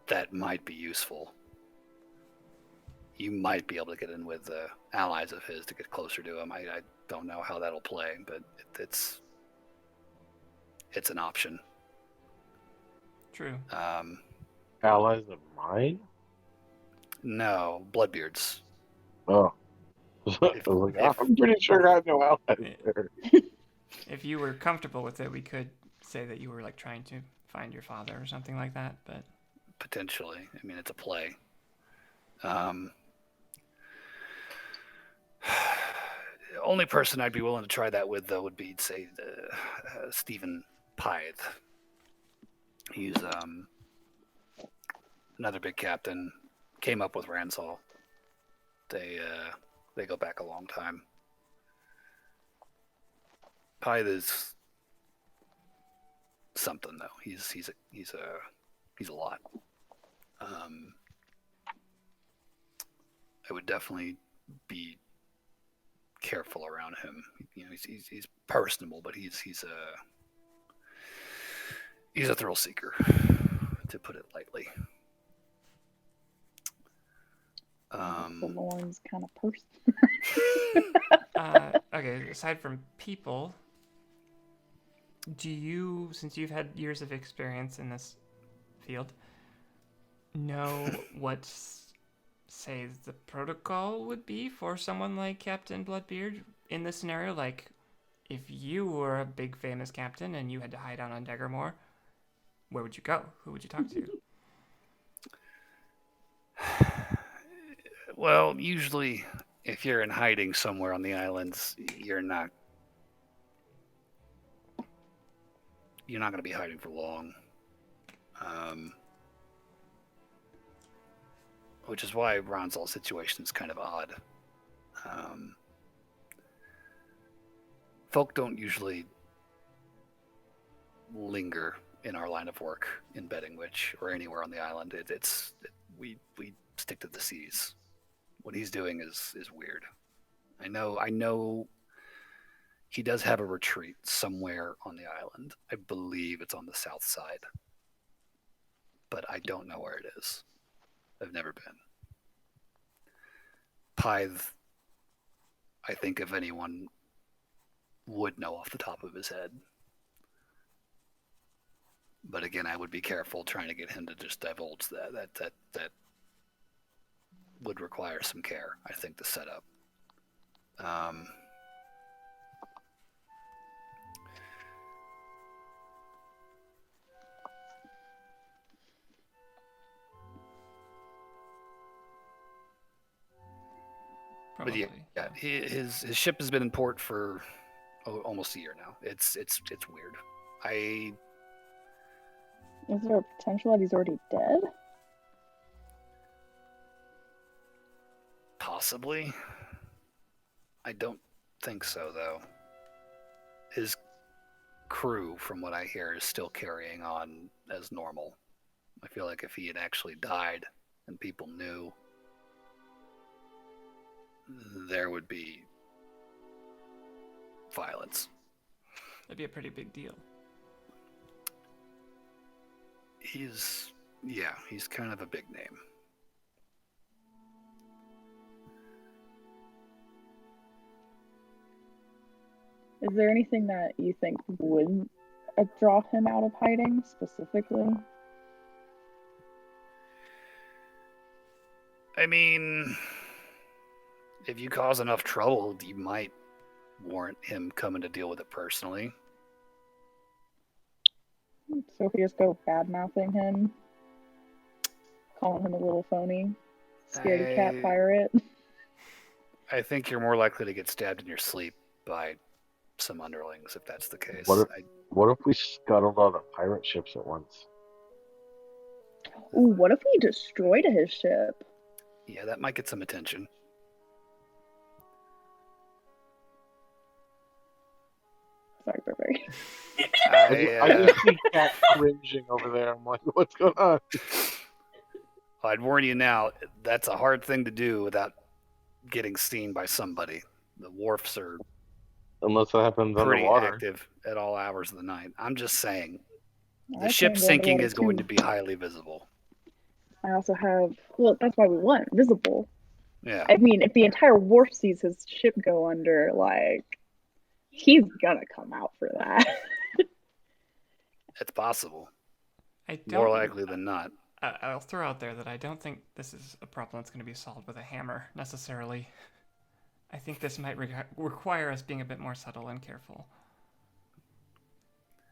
that might be useful. You might be able to get in with allies of his to get closer to him. I don't know how that'll play, but it's an option. True. Allies of mine? No, Bloodbeard's. Oh. I was like, I'm pretty sure I have no allies there. If you were comfortable with it, we could say that you were like trying to find your father or something like that. But Potentially, I mean, it's a play. Only person I'd be willing to try that with, though, would be, say, Stephen Pythe. He's another big captain. Came up with Ransall. They go back a long time. Pythe is something, though. He's a lot. I would definitely be careful around him. You know, he's personable, but he's a thrill seeker, to put it lightly. The Lorne's kind of person. okay. Aside from people, do you, since you've had years of experience in this field, know what, say, the protocol would be for someone like Captain Bloodbeard in this scenario? Like, if you were a big famous captain and you had to hide out on Daggermore, where would you go? Who would you talk to? Well, usually, if you're in hiding somewhere on the islands, you're not going to be hiding for long. Which is why Ronzal's situation is kind of odd. Folk don't usually linger in our line of work in Bedding Witch or anywhere on the island. We stick to the seas. What he's doing is weird. I know he does have a retreat somewhere on the island. I believe it's on the south side. But I don't know where it is. I've never been. Pythe, I think if anyone would know off the top of his head. But again, I would be careful trying to get him to just divulge that. That would require some care, I think, to set up. But yeah, his ship has been in port for almost a year now. It's weird. Is there a potential that he's already dead? Possibly. I don't think so, though. His crew, from what I hear, is still carrying on as normal. I feel like if he had actually died and people knew, there would be violence. That'd be a pretty big deal. He's kind of a big name. Is there anything that you think would draw him out of hiding specifically? I mean, if you cause enough trouble, you might warrant him coming to deal with it personally. So if we just go bad-mouthing him, calling him a little phony, scaredy cat pirate. I think you're more likely to get stabbed in your sleep by some underlings if that's the case. What if we scuttled all the pirate ships at once? Ooh, what if we destroyed his ship? Yeah, that might get some attention. Sorry, Burberry. I just see Cat cringing over there. I'm like, what's going on? I'd warn you now, that's a hard thing to do without getting seen by somebody. The wharfs are Unless it happens pretty underwater. active at all hours of the night. I'm just saying, the I ship can't go sinking underwater is going too. to be highly visible. I also have, well, that's why we want visible. Yeah. I mean, if the entire wharf sees his ship go under, like, he's gonna come out for that. It's possible. I don't. More likely than not. I'll throw out there that I don't think this is a problem that's going to be solved with a hammer necessarily. I think this might require us being a bit more subtle and careful.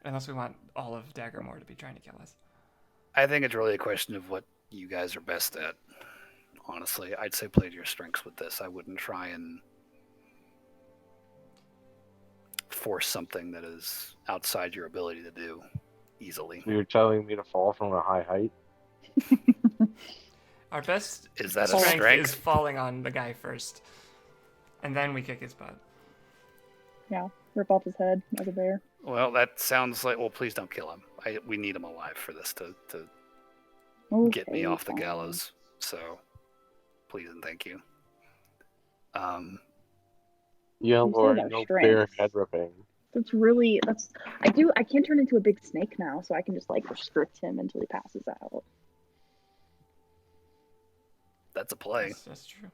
Unless we want all of Daggermore to be trying to kill us. I think it's really a question of what you guys are best at. Honestly, I'd say play to your strengths with this. I wouldn't try and force something that is outside your ability to do easily. You're telling me to fall from a high height? Our best Is that a strength strength? is falling on the guy first. And then we kick his butt. Yeah, rip off his head like a bear. Well, that sounds like... Well, please don't kill him. We need him alive for this to get me Okay, off the fine. gallows. So, please and thank you. Yeah, You said Lord, our no strengths. bear head ripping. I can't turn into a big snake now, so I can just like restrict him until he passes out. That's a play. That's true.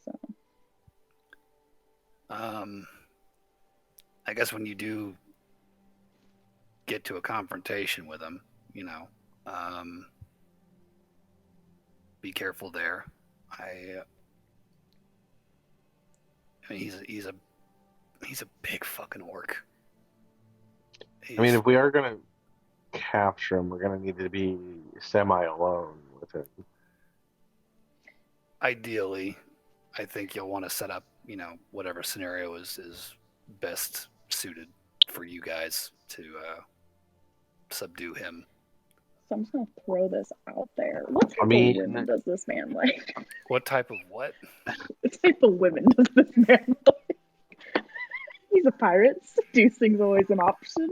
So I guess when you do get to a confrontation with him, be careful there. I mean, he's a big fucking orc. I mean, if we are going to capture him, we're going to need to be semi-alone with him. Ideally, I think you'll want to set up, whatever scenario is best suited for you guys to subdue him. So I'm just gonna throw this out there. What type of women does this man like? What type of what? What type of women does this man like? He's a pirate. Seducing's always an option.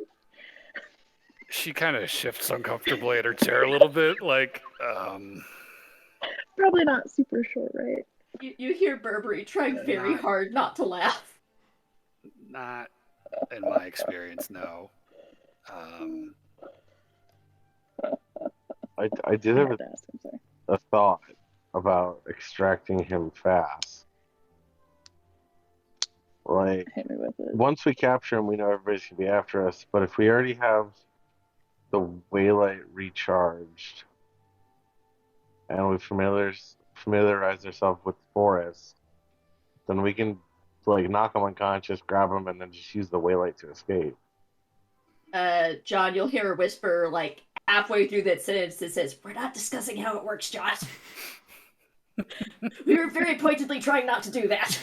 She kind of shifts uncomfortably in her chair a little bit, like, Probably not super short, right? You hear Burberry trying very hard not to laugh. Not in my experience, no. I did have a thought about extracting him fast. Like, Hit me with it. once we capture him, we know everybody's going to be after us. But if we already have the Waylight recharged and we familiarize ourselves with the forest, then we can knock him unconscious, grab him, and then just use the Waylight to escape. John, you'll hear a whisper halfway through that sentence that says, "We're not discussing how it works, John." We were very pointedly trying not to do that.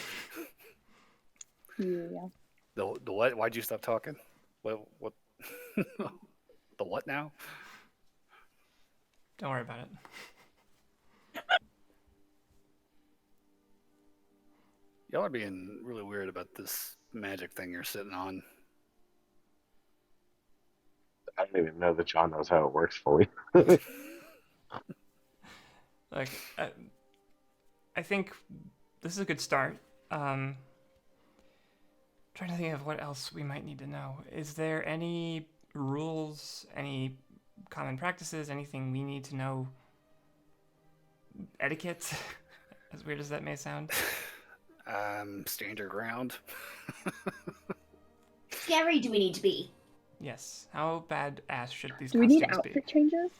Yeah. The what? Why'd you stop talking? What? The what now? Don't worry about it. Y'all are being really weird about this magic thing you're sitting on. I don't even know that John knows how it works fully. Like, I think this is a good start. Trying to think of what else we might need to know. Is there any rules, any common practices, anything we need to know? Etiquette, as weird as that may sound. Stand your ground. Scary do we need to be? Yes. How bad ass should these Do we need costumes be? outfit changes?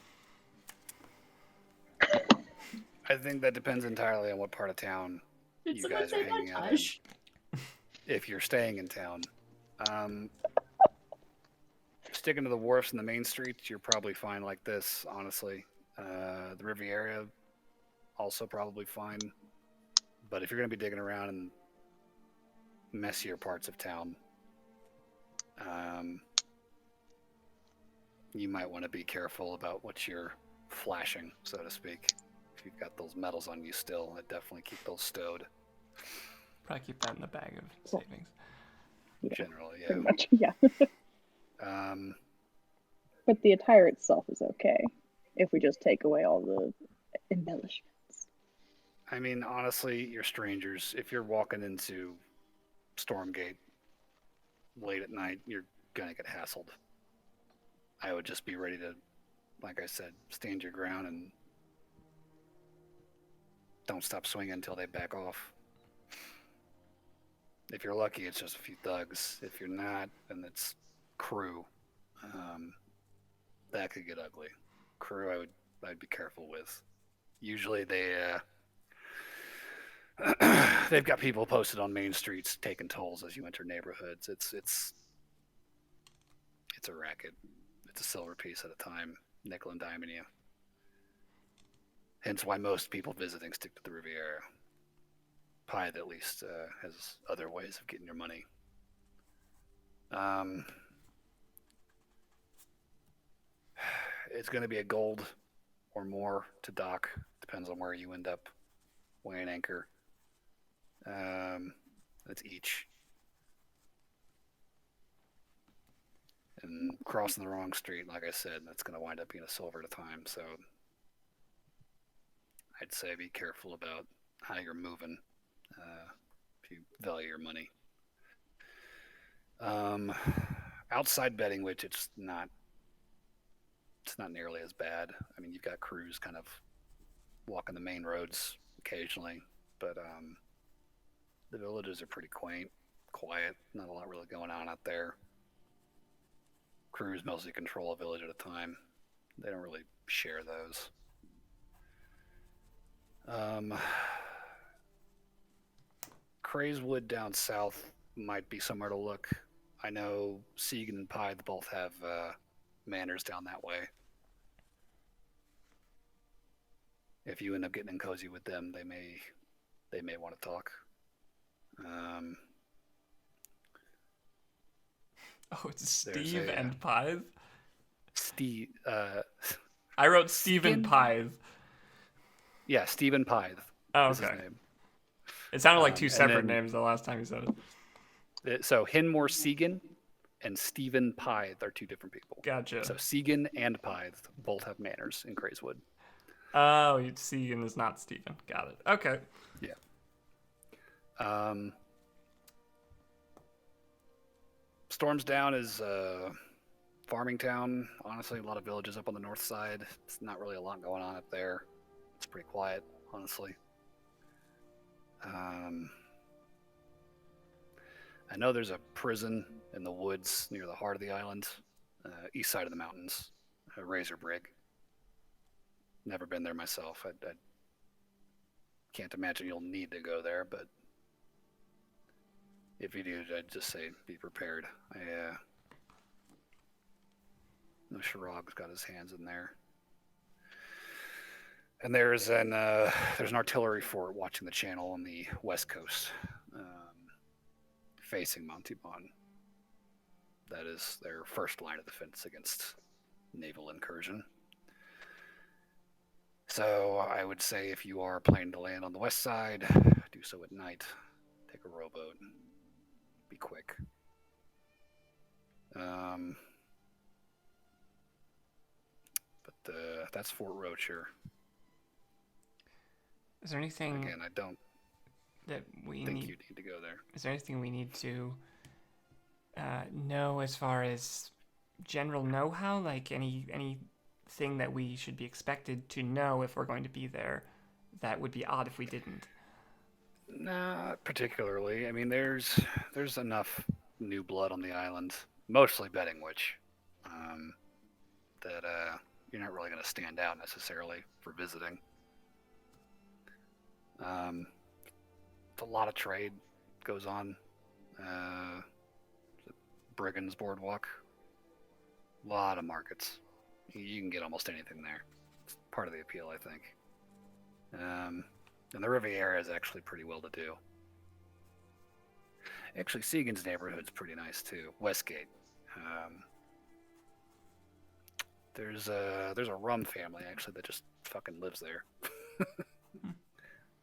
I think that depends entirely on what part of town Did you someone guys are say hanging out in. montage? If you're staying in town. Sticking to the wharfs and the main streets, you're probably fine like this, honestly. The Riviera, also probably fine. But if you're going to be digging around in messier parts of town, you might want to be careful about what you're flashing, so to speak. If you've got those medals on you still, I'd definitely keep those stowed. Probably keep that in the bag of Cool. savings. Yeah, Generally, yeah. pretty much. Yeah. Um, But the attire itself is okay if we just take away all the embellishments. I mean, honestly, you're strangers. If you're walking into Stormgate late at night, you're gonna get hassled. I would just be ready to, like I said, stand your ground and don't stop swinging until they back off. If you're lucky, it's just a few thugs. If you're not, then it's crew. That could get ugly. Crew, I'd be careful with. Usually they've got people posted on main streets taking tolls as you enter neighborhoods. It's a racket. It's a silver piece at a time, nickel and diming you. Hence why most people visiting stick to the Riviera. Pyth at least has other ways of getting your money. It's going to be a gold or more to dock. Depends on where you end up weighing anchor. That's each. And crossing the wrong street, like I said, that's going to wind up being a silver at a time. So I'd say be careful about how you're moving if you value your money. Outside betting, which it's not nearly as bad. I mean, you've got crews kind of walking the main roads occasionally, but the villages are pretty quaint, quiet, not a lot really going on out there. Crews mostly control a village at a time. They don't really share those. Crazewood down south might be somewhere to look. I know Segan and Pyth both have manors down that way. If you end up getting in cozy with them, they may want to talk. Oh, it's Steve and Pyth? Steve. I wrote Stephen Pyth. Yeah, Stephen Pyth. Oh, is his okay. name. It sounded like two and separate then- names the last time you said it. So Hinmore Segan and Stephen Pyth are two different people. Gotcha. So Segan and Pyth both have manors in Crazewood. Oh, Segan is not Stephen. Got it. Okay. Yeah. Storms Down is farming town. Honestly, a lot of villages up on the north side. It's not really a lot going on up there. It's pretty quiet, honestly. I know there's a prison in the woods near the heart of the island, east side of the mountains, a razor brig. Never been there myself. I can't imagine you'll need to go there, but if you do, I'd just say be prepared. I know Shirog's got his hands in there. And there's an artillery fort watching the channel on the west coast, facing Montauban. That is their first line of defense against naval incursion. So I would say if you are planning to land on the west side, do so at night. Take a rowboat. Be quick. But that's Fort Rocher. Is there anything Again, I don't that we think need? you need to go there. Is there anything we need to know as far as general know-how, like anything that we should be expected to know if we're going to be there? That would be odd if we didn't. Not particularly. I mean, there's enough new blood on the island, mostly Betting Witch, that you're not really going to stand out necessarily for visiting. A lot of trade goes on. The Brigands Boardwalk. A lot of markets. You can get almost anything there. It's part of the appeal, I think. And the Riviera is actually pretty well to do. Actually, Segan's neighborhood's pretty nice too. Westgate. There's a rum family actually that just fucking lives there.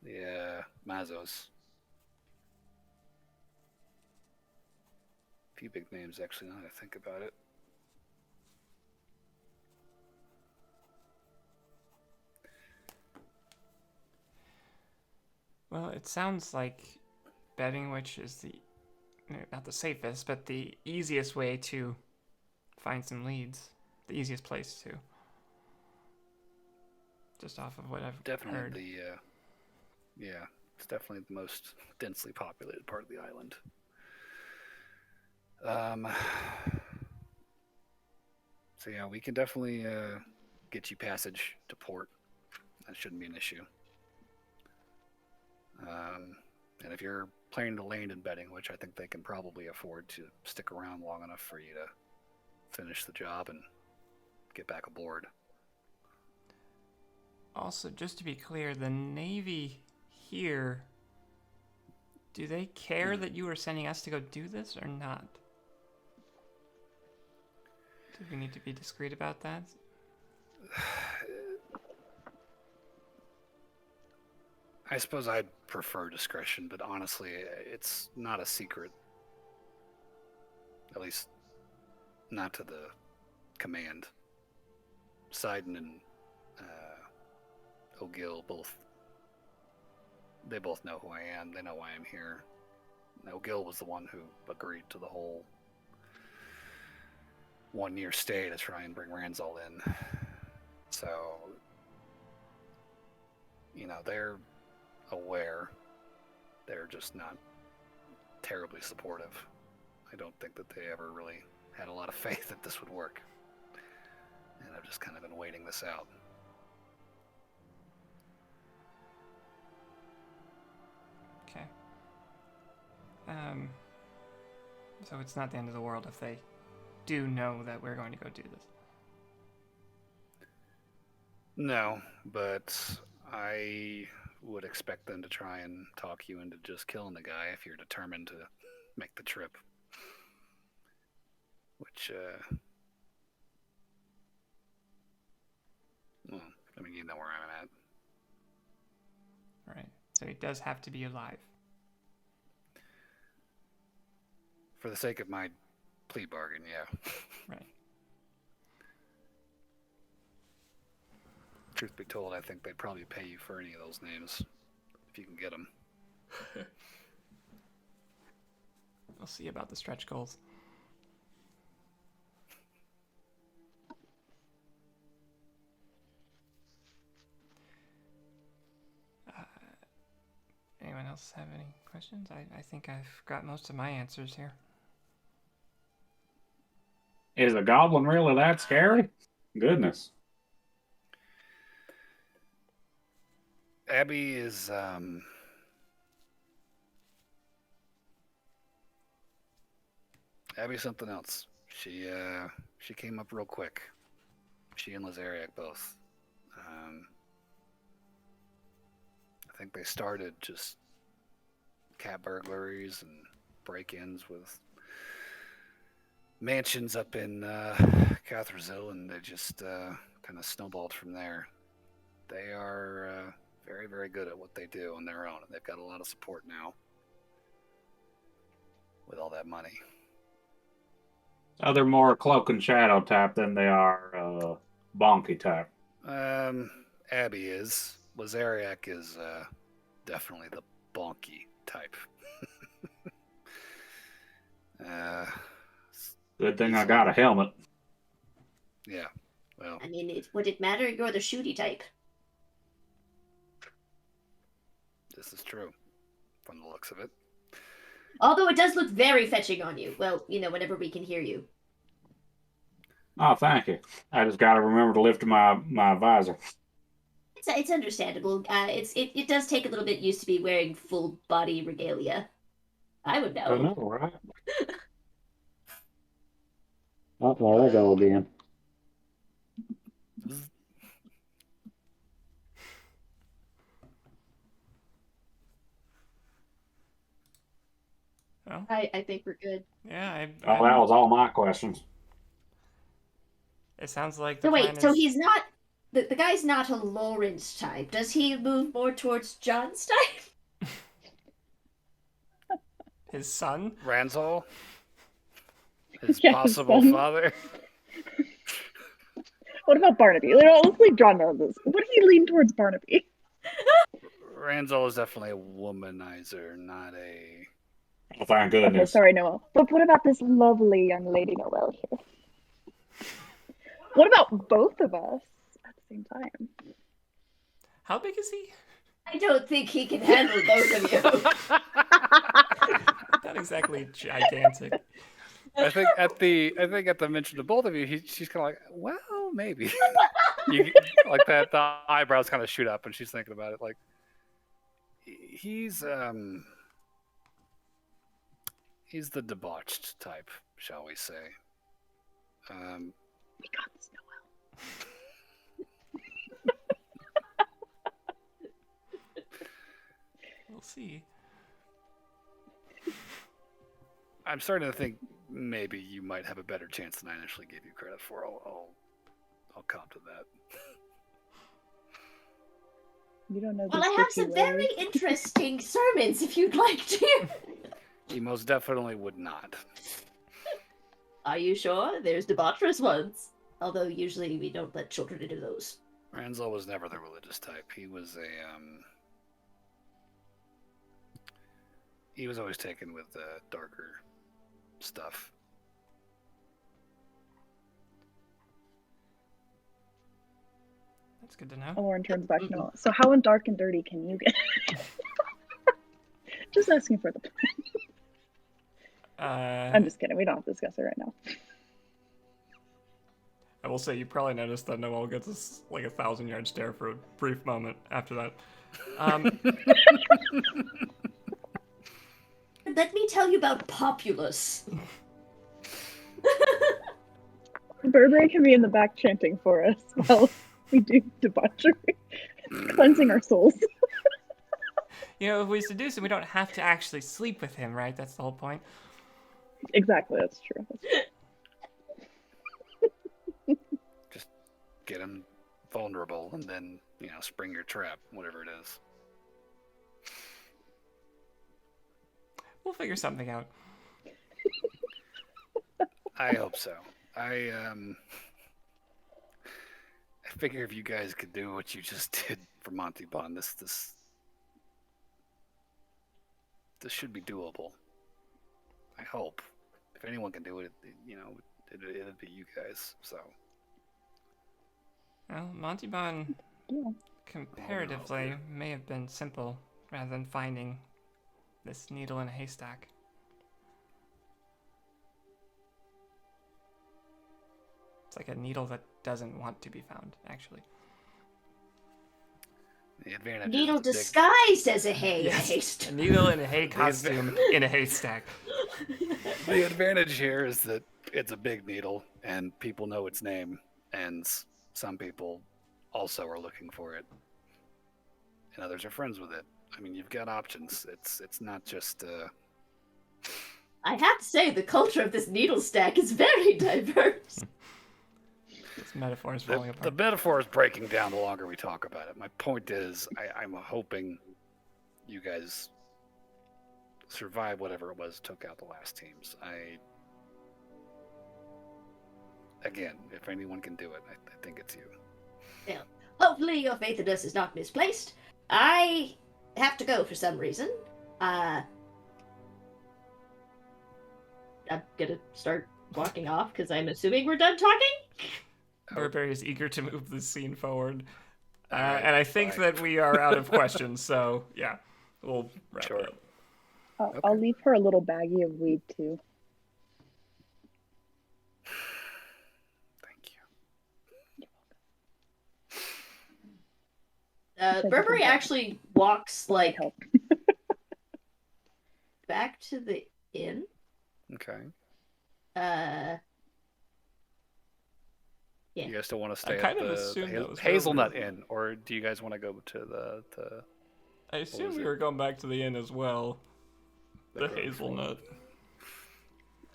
The Mazos. A few big names actually now that I think about it. Well, it sounds like betting which is not the safest, but the easiest way to find some leads. The easiest place to. Just off of what I've Definitely heard. yeah, it's definitely the most densely populated part of the island. So yeah, we can definitely get you passage to port. That shouldn't be an issue. And if you're planning to land in Betting, which I think they can probably afford to stick around long enough for you to finish the job and get back aboard. Also, just to be clear, the Navy here, do they care that you are sending us to go do this or not? Do we need to be discreet about that? I suppose I'd prefer discretion, but honestly, it's not a secret. At least, not to the command. Sidon and O'Gill they both know who I am. They know why I'm here. O'Gill was the one who agreed to the whole 1 year stay to try and bring Ranzal in. So, they're aware. They're just not terribly supportive. I don't think that they ever really had a lot of faith that this would work. And I've just kind of been waiting this out. Okay. So it's not the end of the world if they do know that we're going to go do this. No, but I would expect them to try and talk you into just killing the guy if you're determined to make the trip. Which, well, I mean, you know where I'm at. All right. So it does have to be alive. For the sake of my plea bargain, yeah. Right. Truth be told, I think they'd probably pay you for any of those names, if you can get them. We'll see about the stretch goals. Anyone else have any questions? I think I've got most of my answers here. Is a goblin really that scary? Goodness. Abby is, Abby's something else. She came up real quick. She and Lazariak both. think they started just cat burglaries and break-ins with mansions up in Cathersville, and they just kind of snowballed from there. They are very, very good at what they do on their own, and they've got a lot of support now with all that money. So they're more cloak and shadow type than they are bonky type. Abby is. Lazariak is definitely the bonky type. Good thing I got a helmet. Yeah. Well, I mean, would it matter? You're the shooty type. this is true from the looks of it. Although it does look very fetching on you. Well, whenever we can hear you. Oh, thank you. I just got to remember to lift my visor. It's understandable. It does take a little bit used to be wearing full body regalia. I would know. I know, right? Oh, there I go again. Well, I think we're good. yeah. Well, that was all my questions. It sounds like the So plan wait, so is... he's not the guy's not a Lawrence type. Does he move more towards John's type? His son? Ranzol? His Yeah, his possible son. father? What about Barnaby? Let's leave John know this. What do you lean towards Barnaby? Ranzol is definitely a womanizer, not a... Oh, thank Okay, goodness. sorry, Noel. But what about this lovely young lady Noel here? What about both of us at the same time? How big is he? I don't think he can handle both of you. Not exactly gigantic. I think at the mention of both of you, she's kind of like, well, maybe. Like that, the eyebrows kind of shoot up, and she's thinking about it. Like, he's the debauched type, shall we say? We got this, Noel. We'll see. I'm starting to think maybe you might have a better chance than I initially gave you credit for. I'll cop to that. You don't know Well, the I have tricky some ways. very interesting sermons if you'd like to hear. He most definitely would not. Are you sure? There's debaucherous ones. Although usually we don't let children into those. Ranzol was never the religious type. He was he was always taken with darker stuff. That's good to know. Lauren turns back to Noel. So how dark and dirty can you get? Just asking for the plan. I'm just kidding. We don't have to discuss it right now. I will say you probably noticed that Noel gets this like 1,000-yard stare for a brief moment after that. Let me tell you about Populus. Burberry can be in the back chanting for us while we do debauchery, cleansing our souls. If we seduce him, we don't have to actually sleep with him, right? That's the whole point. Exactly, that's true. Just get him vulnerable, and then spring your trap, whatever it is. We'll figure something out. I hope so. I figure if you guys could do what you just did for Monty Bond, this should be doable. I hope. If anyone can do it, it'd be you guys. So. Well, Monty Bond, comparatively, may have been simple rather than finding this needle in a haystack. It's like a needle that doesn't want to be found, actually. The advantage Needle is the disguised as a hay Yes, haste. a needle in a hay costume in a haystack. The advantage here is that it's a big needle, and people know its name, and some people also are looking for it and others are friends with it. I mean, you've got options. It's not just. I have to say, the culture of this needle stack is very diverse. This metaphor is The, falling apart. the metaphor is breaking down the longer we talk about it. My point is, I'm hoping you guys survive whatever it was took out the last teams. Again, if anyone can do it, I think it's you. Well, hopefully your faith in us is not misplaced. I have to go for some reason. I'm gonna start walking off because I'm assuming we're done talking. Burberry is eager to move the scene forward. Alright, And I think fine. that we are out of questions, so yeah, we'll wrap Sure. it up. I'll Okay. leave her a little baggie of weed too. Thank you. Burberry actually walks like Help. back to the inn. Okay. Yeah. You guys still want to stay kind at of the assumed that was where Hazelnut we were- Inn, or do you guys want to go to the I assume was we it? were going back to the inn as well. The Grove? hazelnut.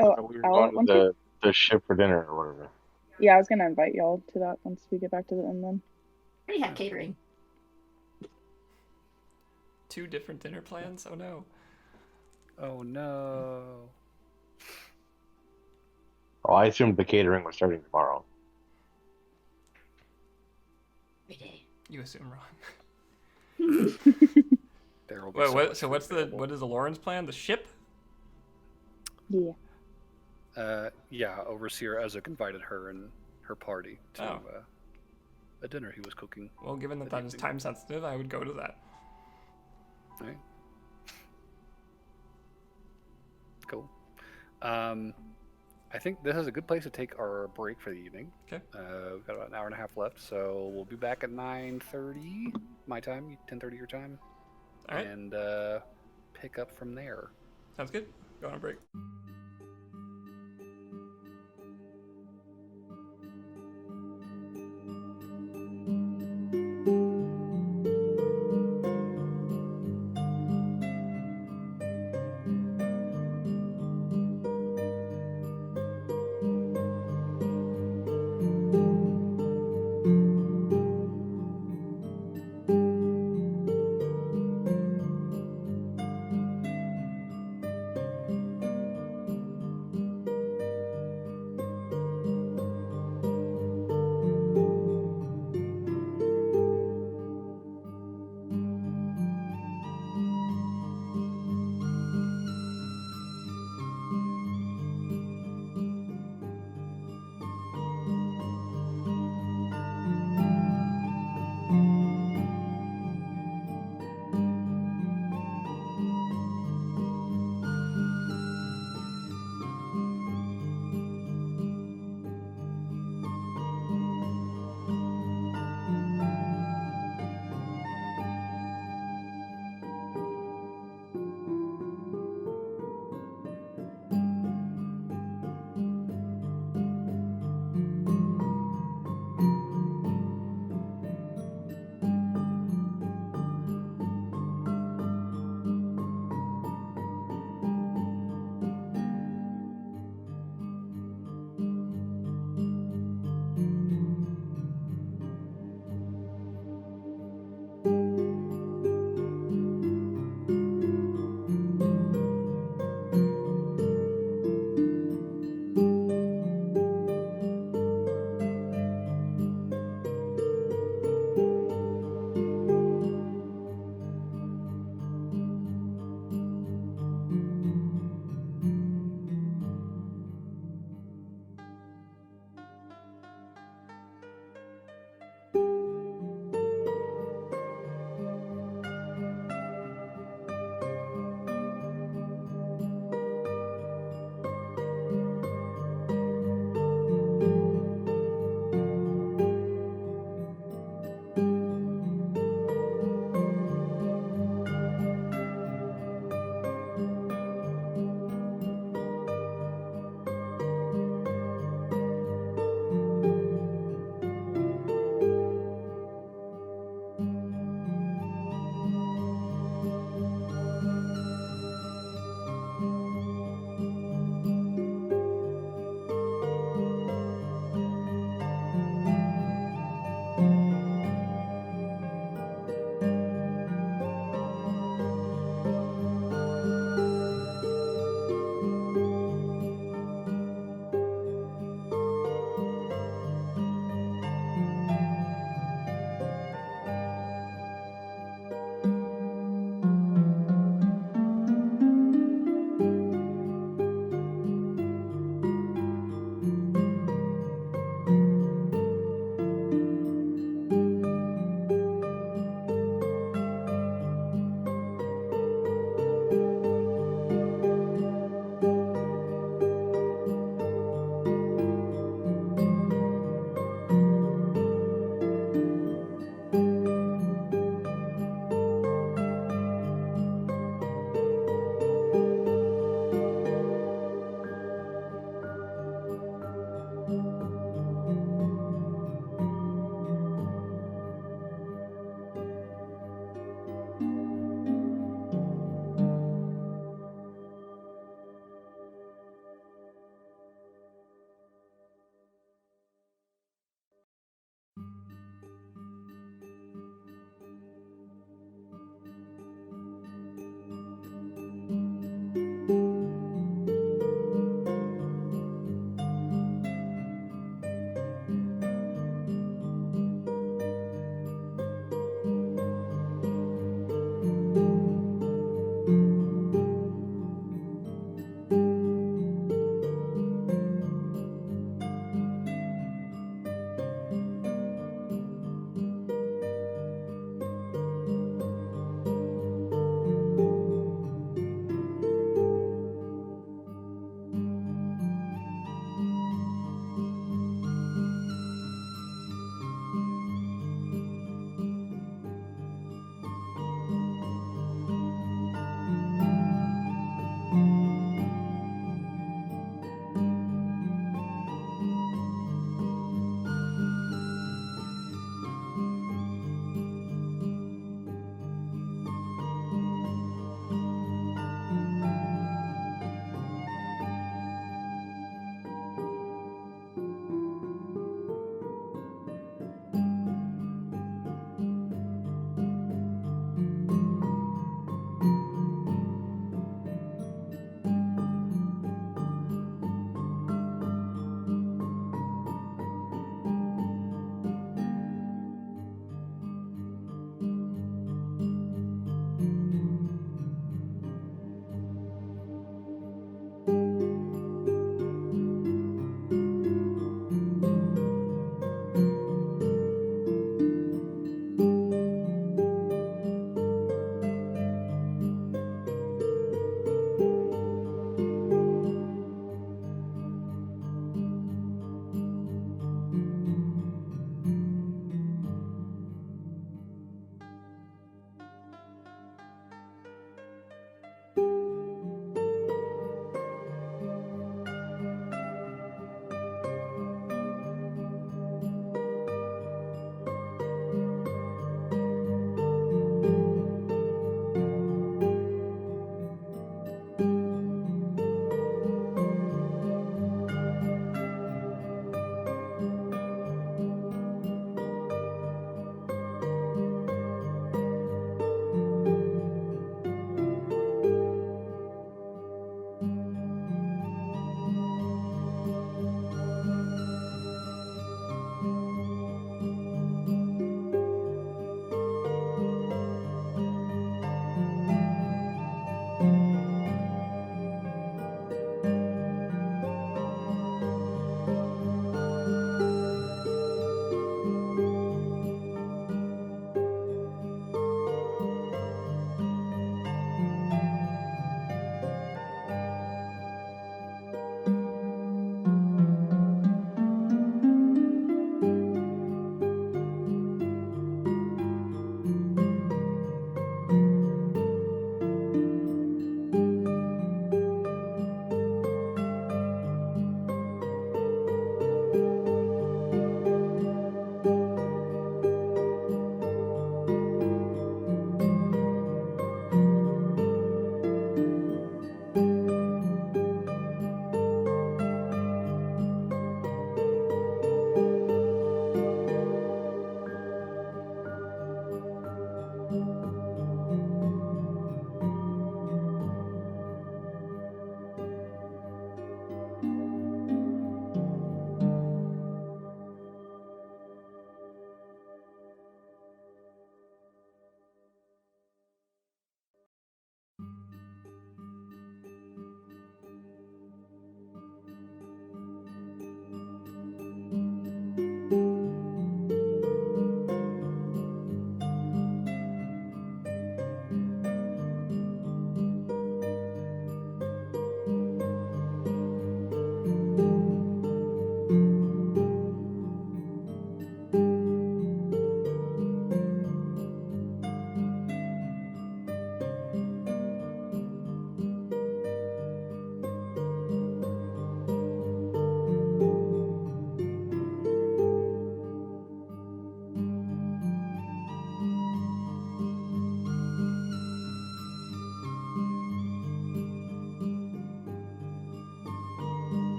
Oh, We were I'll, going once to the ship for dinner or whatever. yeah, I was gonna invite y'all to that once we get back to the end then. I already have catering. 2 different dinner plans? Oh no. Oh no. Oh, I assumed the catering was starting tomorrow. Every day. You assume wrong. There will be Wait, so what? much So food what's the available. what is the Lauren's plan? The ship? Yeah. Yeah, Overseer Ezek invited her and her party to Oh. a dinner he was cooking. Well, given that that is time sensitive, I would go to that. Right. Cool. I think this is a good place to take our break for the evening. Okay. We've got about an hour and a half left, so we'll be back at 9:30 my time, 10:30 your time, All right. and pick up from there. Sounds good. Go on a break.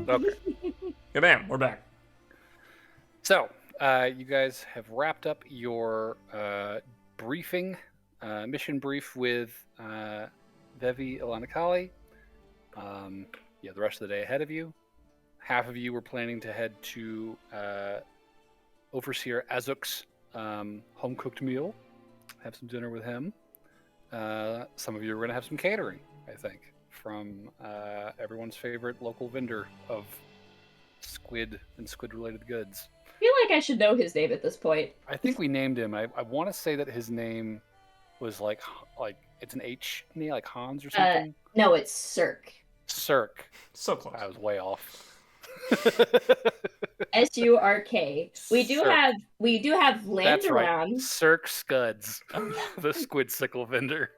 Okay. Good man, we're back. So, you guys have wrapped up your briefing, mission brief with Vevi Ilanikali. You have the rest of the day ahead of you. Half of you were planning to head to Overseer Azuk's home-cooked meal, have some dinner with him. Some of you are going to have some catering, I think, from everyone's favorite local vendor of squid and squid-related goods. I feel like I should know his name at this point. I think we named him. I want to say that his name was like it's an H name, like Hans or something. No, it's Cirque. Cirque. So close. I was way off. S-U-R-K. We do Cirque. have land That's right. around. Cirque Scuds, the squid sickle vendor.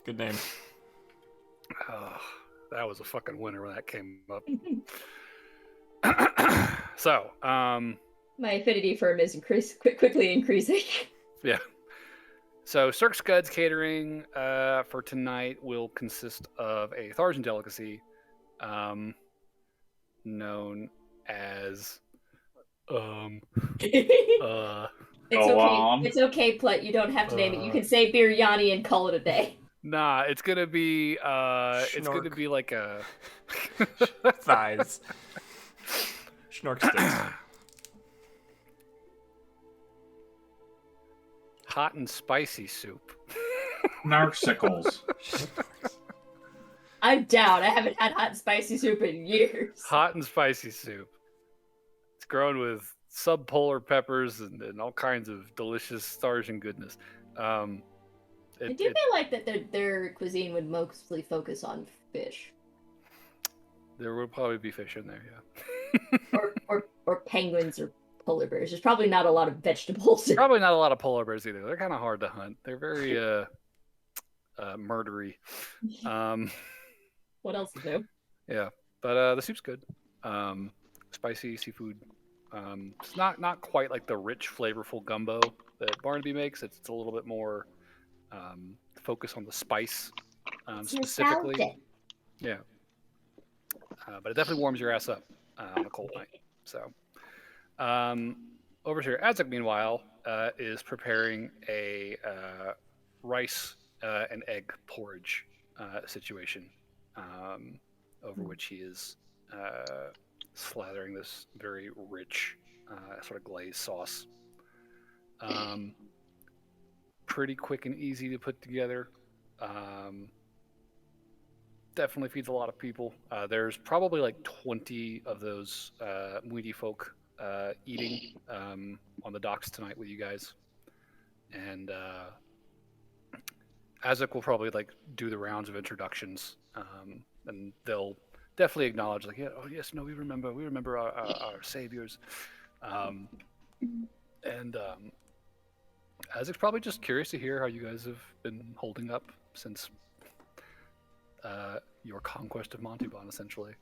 Good name. Oh, that was a fucking winner when that came up. So, My affinity for him is quickly increasing. yeah. So, Cirque Scuds catering for tonight will consist of a Tharjan delicacy known as It's Go okay. on. It's okay, Plut. You don't have to name it. You can say biryani and call it a day. nah, it's gonna be it's gonna Schnork. be like a Thighs. Schnork sticks. hot and spicy soup. Narcicles. I'm down. I haven't had hot and spicy soup in years. Hot and spicy soup. It's grown with subpolar peppers and all kinds of delicious Tharjan goodness. I do feel like that their cuisine would mostly focus on fish, There will probably be fish in there, yeah. or penguins or polar bears. There's probably not a lot of vegetables. Probably not a lot of polar bears either. They're kind of hard to hunt. They're very murdery. What else is new? Yeah, but the soup's good. Spicy seafood. It's not quite like the rich, flavorful gumbo that Barnaby makes. It's a little bit more focus on the spice specifically. Nostalgic. Yeah, but it definitely warms your ass up on a cold night. So, over here, Azuk, meanwhile, is preparing a rice and egg porridge situation, over which he is slathering this very rich sort of glazed sauce. Pretty quick and easy to put together. Definitely feeds a lot of people. There's probably like 20 of those Muidi folk eating on the docks tonight with you guys. And Azuk will probably like do the rounds of introductions, and they'll definitely acknowledge like, yeah, oh yes, no, we remember our saviors. Azuk's probably just curious to hear how you guys have been holding up since your conquest of Montalban, essentially.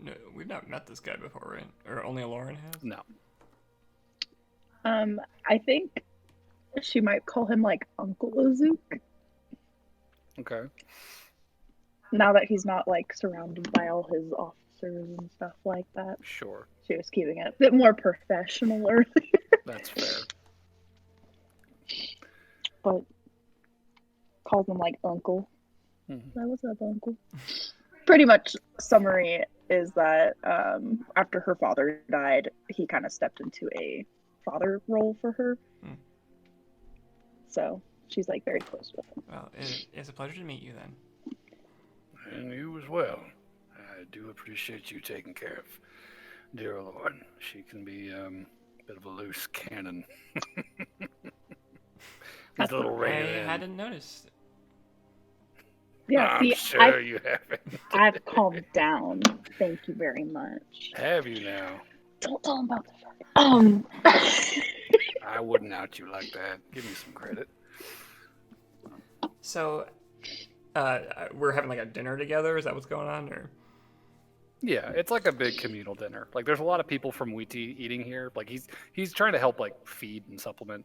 No, we've not met this guy before, right? Or only Lauren has? No. I think she might call him like Uncle Azuk. Okay. Now that he's not like surrounded by all his officers and stuff like that. Sure. She was keeping it a bit more professional earlier. That's fair. But calls him like Uncle. Mhm. What's up, Uncle? Pretty much summary is that after her father died, he kind of stepped into a father role for her. Hmm. So she's like very close with him. Well, it's a pleasure to meet you then. And you as well. I do appreciate you taking care of dear Lauren. She can be a bit of a loose cannon. He's a little I rated in. hadn't noticed. Yeah, I'm see, sure you haven't. I've calmed down. Thank you very much. Have you now? Don't tell him about the I wouldn't out you like that. Give me some credit. So, we're having like a dinner together? Is that what's going on? Or Yeah, it's like a big communal dinner. Like, there's a lot of people from Wheaty eating here. Like, he's trying to help like feed and supplement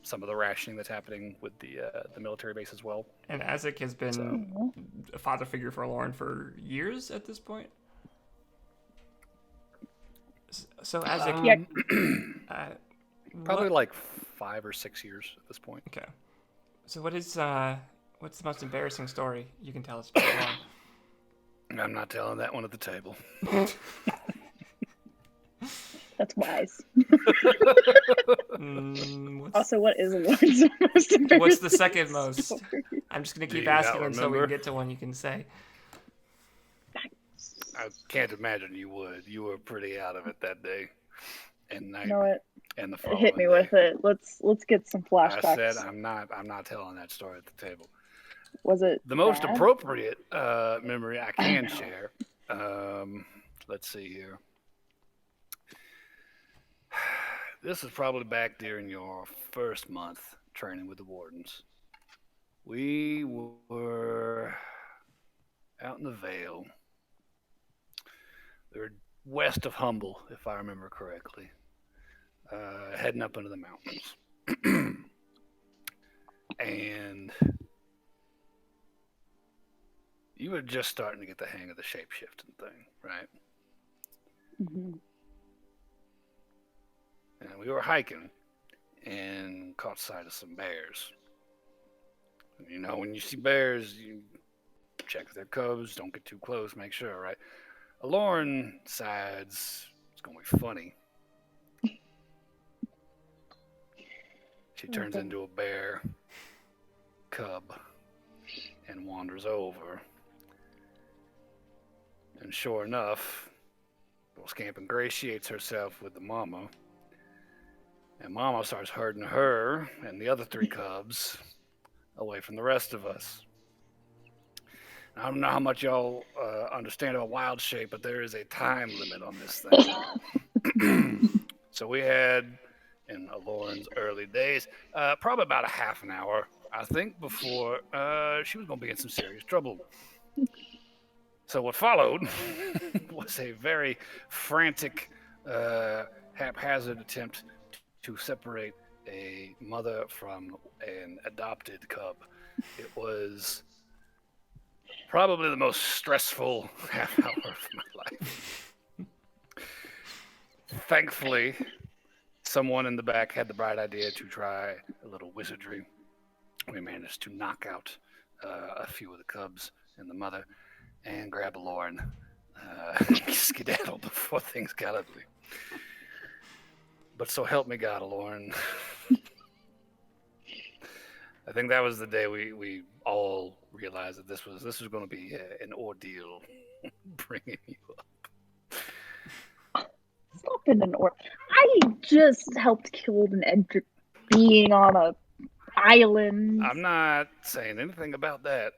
some of the rationing that's happening with the military base as well. And Azek has been a father figure for Lauren for years at this point. So Azek, Probably like 5 or 6 years at this point. Okay. So what's the most embarrassing story you can tell us about Lauren? I'm not telling that one at the table. That's wise. What's, Also, what is Lauren's most embarrassing what's the second most? story? I'm just gonna Do keep you not asking until we remember? get to one you can say. I can't imagine you would. You were pretty out of it that day and night You know what? and the following Hit me day. with it. Let's get some I flashbacks. said I'm not telling that story at the table. Was it The most bad? appropriate memory I can share. Let's see here. This is probably back during your first month training with the wardens. We were out in the Vale. They were west of Humble, if I remember correctly, heading up into the mountains. And you were just starting to get the hang of the shape-shifting thing, right? Mhm. And we were hiking and caught sight of some bears. And you know, when you see bears, you check their cubs, don't get too close, make sure, right? Lauren decides it's going to be funny. She turns into a bear cub and wanders over. And sure enough, little Scamp ingratiates herself with the mama. And Mama starts herding her and the other 3 cubs away from the rest of us. I don't know how much y'all understand about wild shape, but there is a time limit on this thing. So we had, in Lauren's early days, probably about a half an hour, I think, before she was going to be in some serious trouble. So what followed was a very frantic, haphazard attempt to separate a mother from an adopted cub. It was probably the most stressful half hour of my life. Thankfully, someone in the back had the bright idea to try a little wizardry. We managed to knock out a few of the cubs and the mother and grab Lauren, skedaddle before things got ugly. But so help me God, Lauren. I think that was the day we all realized that this was going to be an ordeal, bringing you up. It's not been an I just helped kill an Edric being on a island. I'm not saying anything about that.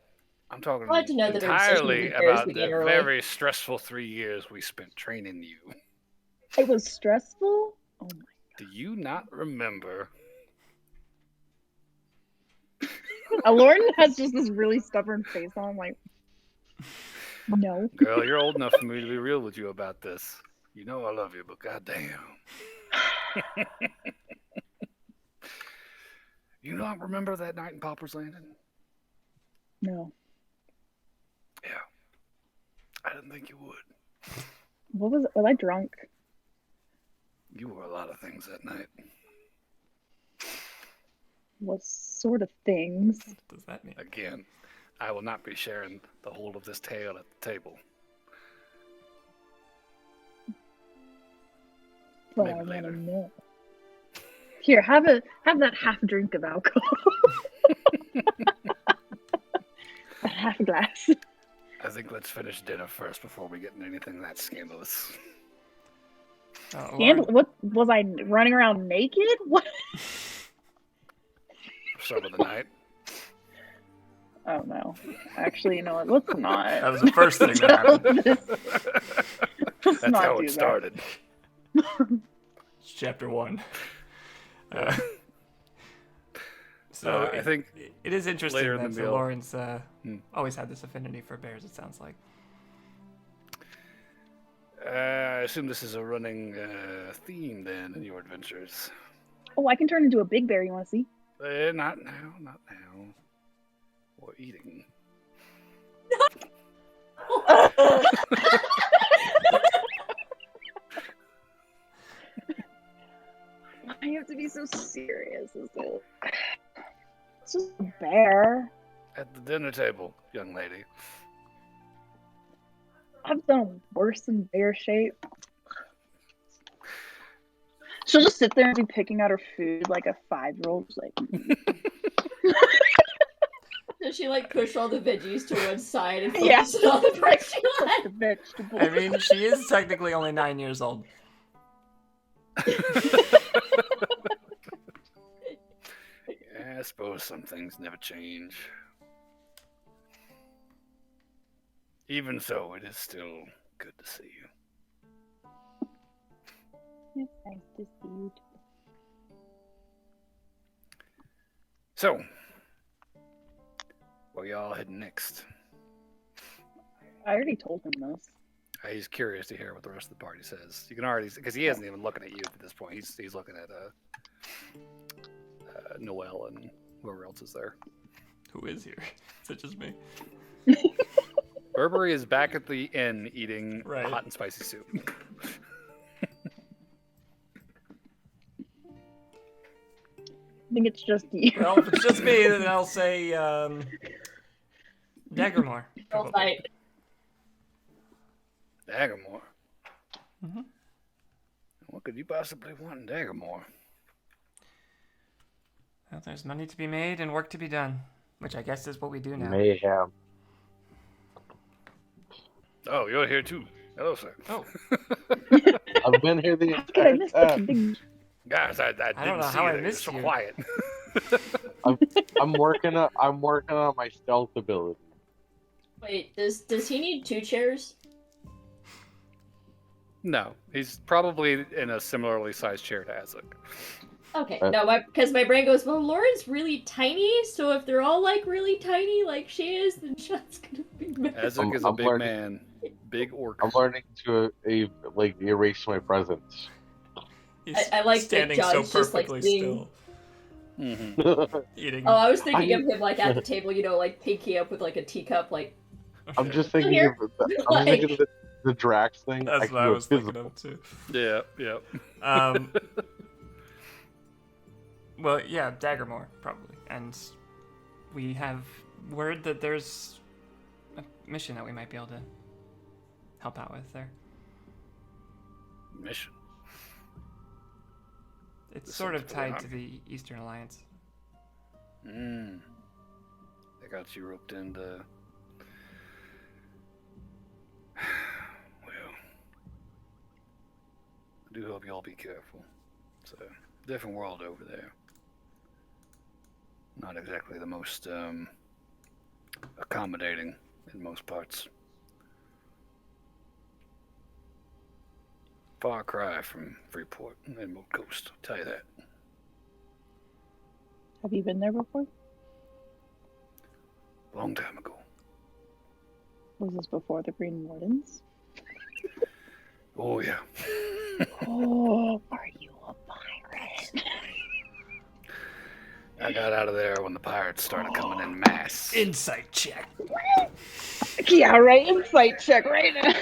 I'm talking I'd like to know that her entirely obsession with bears about the began early. very stressful 3 years we spent training you. It was stressful. Oh my! Do you not remember? Lauren has just this really stubborn face on, like, no. Girl, you're old enough for me to be real with you about this. You know I love you, but goddamn. You not remember that night in Pauper's Landing? No. Yeah. I didn't think you would. What was it? Was I drunk? You were a lot of things that night. What sort of things? What does that mean? Again, I will not be sharing the whole of this tale at the table. Well, Maybe I want later. to know. Here, have that half drink of alcohol. Half a glass. I think let's finish dinner first before we get into anything that scandalous. Scandal? What was I running around naked? What? Start with the night. Oh no. Actually, you know what? Let's not. That was the first thing that happened. Let's That's not how do it that. started. It's chapter 1. So I think it is interesting later in that the meal- Lauren's always had this affinity for bears, it sounds like. I assume this is a running theme then in your adventures. Oh, I can turn into a big bear. You want to see? Not now, not now. We're eating. Why do you have to be so serious? It's just a bear. At the dinner table, young lady. I've done worse than bear shape. She'll just sit there and be picking out her food like a 5-year-old. Like, Does she like push all the veggies to one side and Yeah. focus it on the part she the likes? vegetables. I mean, she is technically only 9 years old. Yeah, I suppose some things never change. Even so, it is still good to see you. It's nice to see you. So, where y'all heading next? I already told him this. He's curious to hear what the rest of the party says. You can already, because he isn't even looking at you at this point. He's looking at Noel and whoever else is there. Who is here? Is it just me? Burberry is back at the inn eating Right. hot and spicy soup. I think it's just you. Well, if it's just me, then I'll say Daggermore. Girl probably. fight. Daggermore. Mhm. What could you possibly want in Daggermore? Well, there's money to be made and work to be done, which I guess is what we do now. Mayhem. Oh, you're here too. Hello, sir. Oh, I've been here the I entire missed the time. big. Guys, I didn't don't know see how you I there. You're missed so you. quiet. I'm working on my stealth ability. Wait, does he need 2 chairs? No, he's probably in a similarly sized chair to Azuk. Okay, Uh, no, because my brain goes, well, Lauren's really tiny, so if they're all like really tiny, like she is, then Sean's gonna be mad. Azuk is a I'm big learning- man, big orc. I'm learning to erase my presence. he's I like that standing so John's just, like, perfectly being- still, Mm-hmm. eating. Oh, I was thinking I- of him like at the table, you know, like pinky up with like a teacup, like. I'm just thinking Here. of I'm just thinking of the Drax thing. That's can what I go was thinking physical. of too. Yeah, yeah. Well, yeah, Daggermore probably, and we have word that there's a mission that we might be able to help out with there. Mission. It's This sort of sounds pretty tied to hard. the Eastern Alliance. Mm. They got you roped into. Well, I do hope you all be careful. It's a different world over there. Not exactly the most accommodating in most parts. Far cry from Freeport and Moat Coast, I'll tell you that. Have you been there before? Long time ago. Was this before the Green Wardens? Oh, yeah. Oh, are you a pirate? I got out of there when the pirates started coming in mass. Insight check. Yeah, right. Insight check right now.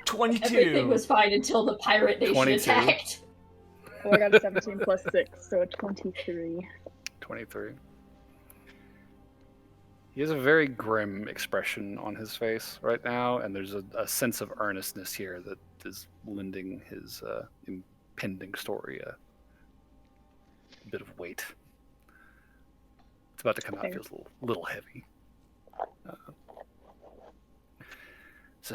22. Everything was fine until the pirate nation 22. attacked. Oh, I got a 17 plus 6, so a 23. 23. He has a very grim expression on his face right now, and there's a sense of earnestness here that is lending his impending story a bit of weight. It's about to come out. Fair. Feels a little heavy. It's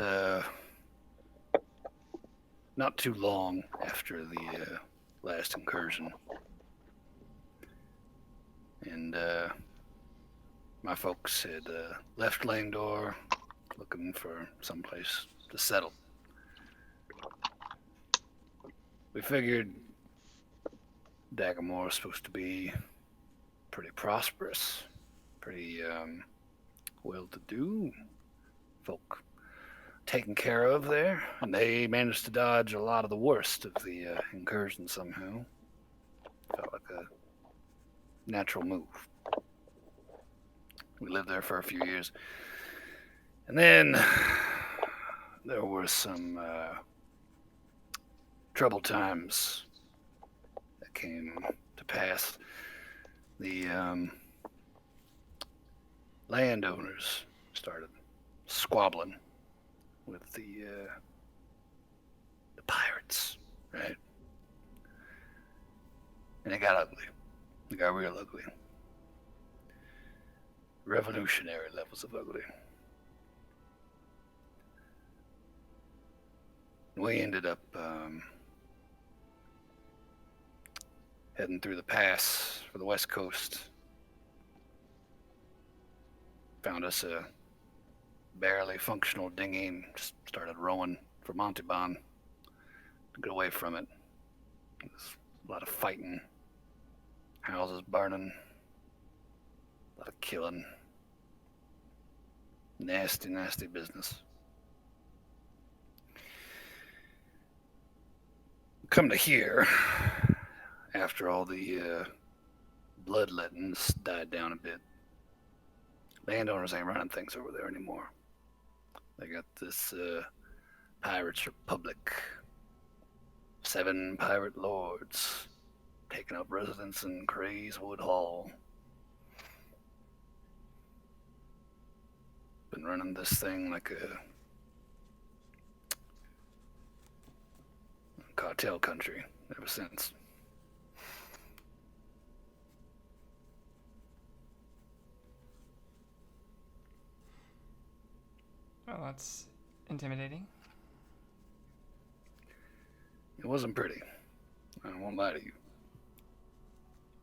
not too long after the last incursion, and my folks had left Langdor looking for someplace to settle. We figured Daggermore was supposed to be pretty prosperous, pretty well-to-do folk taken care of there, and they managed to dodge a lot of the worst of the incursion somehow. Felt like natural move. We lived there for a few years. And then there were some troubled times that came to pass. The landowners started squabbling with the pirates, right? And it got ugly. It got real ugly. Revolutionary levels of ugly. We ended up heading through the pass for the west coast. Found us a barely functional dinghy and just started rowing for Montalban to get away from it. There's a lot of fighting, houses burning, a lot of killing. Nasty, nasty business. Come to hear, after all the bloodlettings died down a bit, landowners ain't running things over there anymore. They got this Pirates Republic. 7 pirate lords taking up residence in Crazewood Hall. Been running this thing like a cartel country ever since. Well, that's intimidating. It wasn't pretty. I won't lie to you.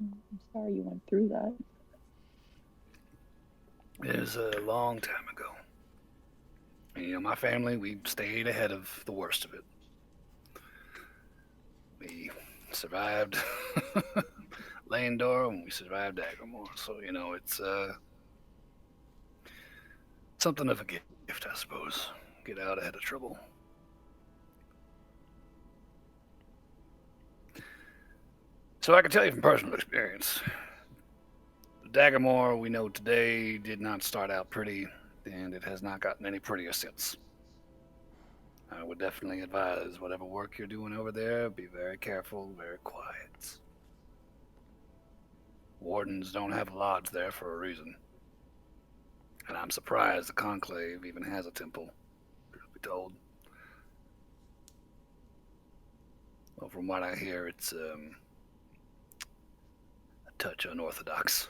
I'm sorry you went through that. It was a long time ago. And, you know, my family, we stayed ahead of the worst of it. We survived Landor and we survived Agamore. So, you know, it's something of a gift, I suppose. Get out ahead of trouble. So I can tell you from personal experience, the Dagamore we know today did not start out pretty, and it has not gotten any prettier since. I would definitely advise whatever work you're doing over there, be very careful, very quiet. Wardens don't have lodge there for a reason. And I'm surprised the Conclave even has a temple, truth be told. Well, from what I hear, it's a touch unorthodox.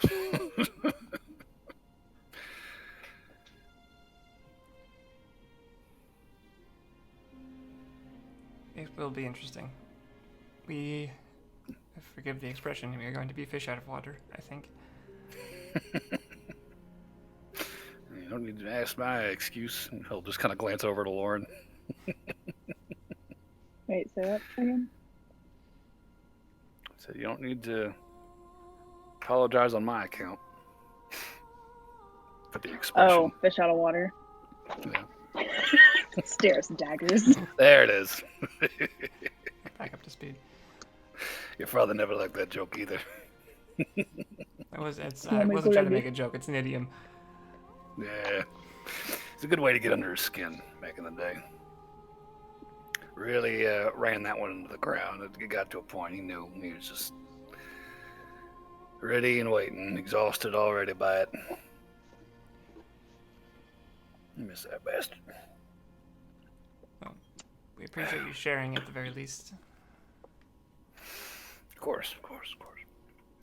It will be interesting. We, forgive the expression, we are going to be fish out of water, I think. You don't need to ask my excuse. He'll just kind of glance over to Lauren. Wait, say that again? So you don't need to apologize on my account for the expression. Oh, fish out of water. Yeah. Stares and daggers. There it is. Back up to speed. Your father never liked that joke either. I wasn't Yeah, trying to maybe. make a joke. It's an idiom. Yeah. It's a good way to get under his skin back in the day. Really ran that one into the ground. It got to a point he knew he was just ready and waiting, exhausted already by it. I miss that bastard. We appreciate you sharing at the very least. Of course, of course, of course.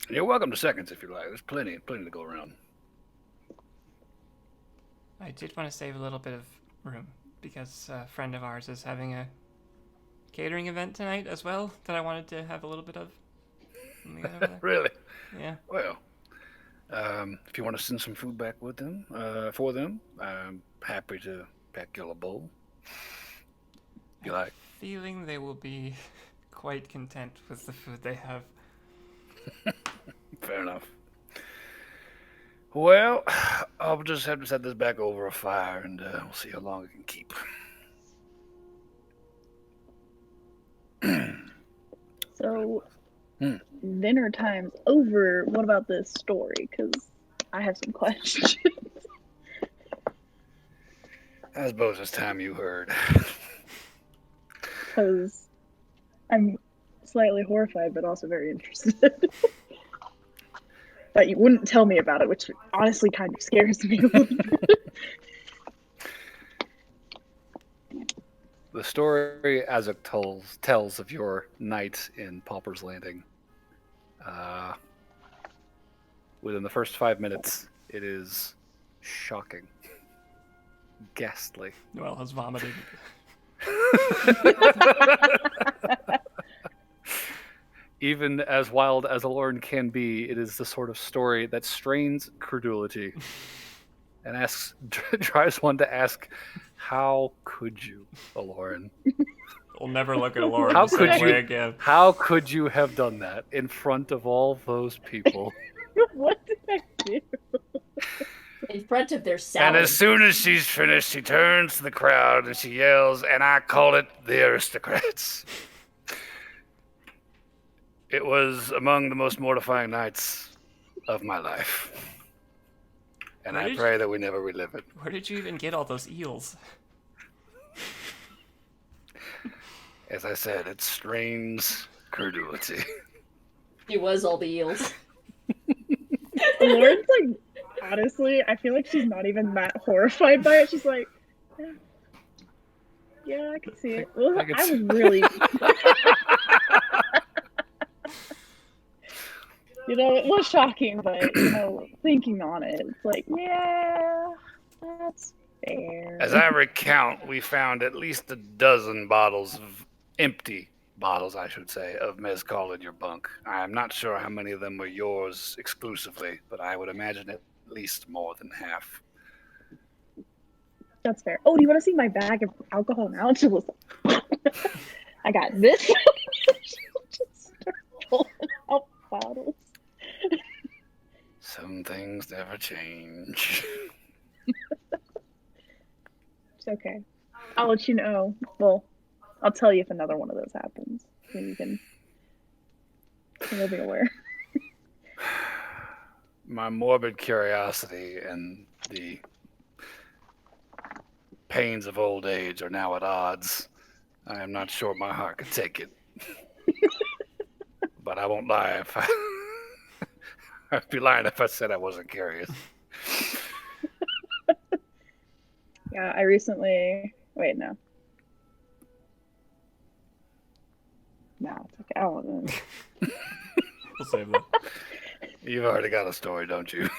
And you're welcome to seconds if you like. There's plenty to go around. I did want to save a little bit of room because a friend of ours is having a catering event tonight as well that I wanted to have a little bit of. When we get over there. Really? Yeah. Well, if you want to send some food back with them, for them, I'm happy to pack you a bowl. You like? Feeling they will be quite content with the food they have. Fair enough. Well, I'll just have to set this back over a fire, and we'll see how long it can keep. So, dinner time's over, what about this story? Because I have some questions. I suppose it's time you heard. Because I'm slightly horrified, but also very interested. That you wouldn't tell me about it, which honestly kind of scares me a little bit. The story as it tells of your night in Pauper's Landing. Within the first 5 minutes, it is shocking. Ghastly. Noelle has vomited. Even as wild as Aloran can be, it is the sort of story that strains credulity and drives one to ask, how could you, Aloran? We'll never look at Laura How the could same you- way again. How could you have done that in front of all those people? What did I do? In front of their And salad. as soon as she's finished, she turns to the crowd and she yells, and I call it the aristocrats. It was among the most mortifying nights of my life. And Where I did pray that we never relive it. Where did you even get all those eels? As I said, it strains credulity. She was all the eels. Lauren's like, honestly, I feel like she's not even that horrified by it. She's like, yeah, I can see it. Well, I can I see- was really, you know, it was shocking, but you know, thinking on it, it's like, yeah, that's fair. As I recount, we found at least a dozen bottles of empty bottles, I should say, of mezcal in your bunk. I'm not sure how many of them were yours exclusively, but I would imagine at least more than half. That's fair. Oh, do you want to see my bag of alcohol now? She was, I got this. She'll just start pulling out bottles. Some things never change. It's okay. I'll let you know. Well, I'll tell you if another one of those happens. So you'll be aware. My morbid curiosity and the pains of old age are now at odds. I am not sure my heart could take it. But I won't lie if I'd be lying if I said I wasn't curious. Yeah, I recently. Wait, no. No, it's okay. I won't. We'll save that. You've already got a story, don't you?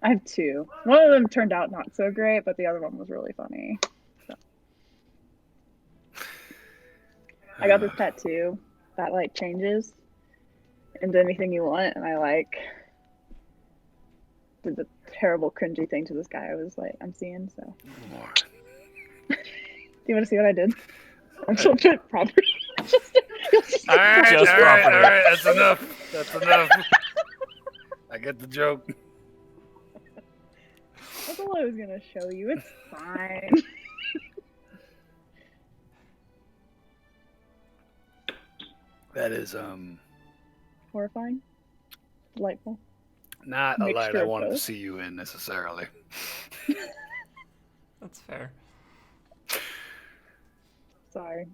I have two. One of them turned out not so great, but the other one was really funny. So. I got this tattoo that like changes into anything you want, and I like did the terrible cringy thing to this guy I was like I'm seeing. So, Lord. do you want to see what I did? I'm still doing property. All right, Just all right, property. all right. That's enough. That's enough. I get the joke. That's all I was gonna show you. It's fine. That is Horrifying. Delightful. not a light Mixture I of wanted to both. see you in necessarily. That's fair. Sorry.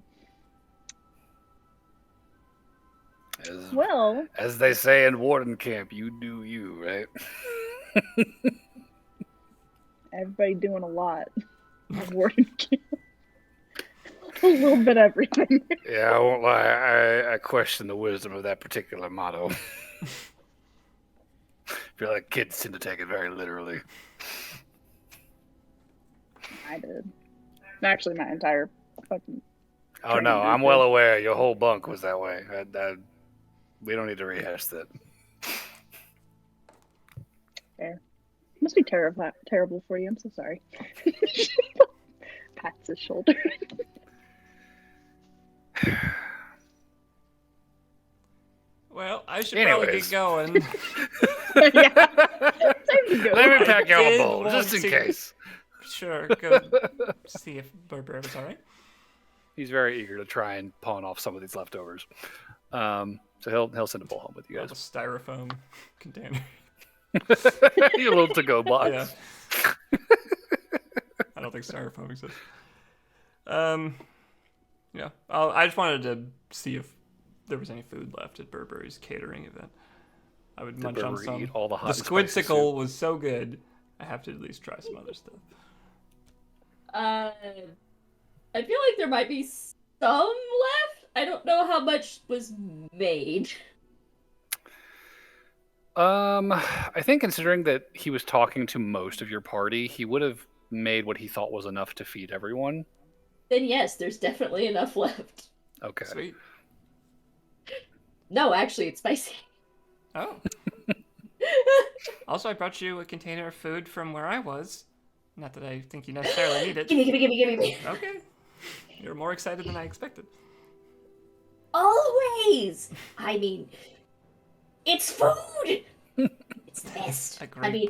As, Well, as they say in Warden Camp, you do you, right? everybody doing a lot of work. A little bit of everything. Yeah, I won't lie. I question the wisdom of that particular motto. I feel like kids tend to take it very literally. I did. Actually, my entire fucking. Oh no, I'm well aware. Your whole bunk was that way. We don't need to rehash that. Must be terrible for you. I'm so sorry. Pats his shoulder. Well, I should probably Anyways. get going. Yeah. Time to go. Let me pack you a did bowl, want just in to- case. Sure, go see if Barbara was alright. He's very eager to try and pawn off some of these leftovers. So he'll send a bowl home with you A guys. styrofoam container. Your little to-go box. Yeah. I don't think styrofoam exists. Yeah. I just wanted to see if there was any food left at Burberry's catering event. I would munch on Burberry some. eat all the hot The and spicy squidsicle was so good. I have to at least try some other stuff. I feel like there might be some left. I don't know how much was made. I think considering that he was talking to most of your party, he would have made what he thought was enough to feed everyone. Then yes, there's definitely enough left. Okay. Sweet. No, actually, it's spicy. Oh. Also, I brought you a container of food from where I was. Not that I think you necessarily need it. Gimme. Okay. You're more excited than I expected. Always! I mean, it's food! It's the best. A great I mean,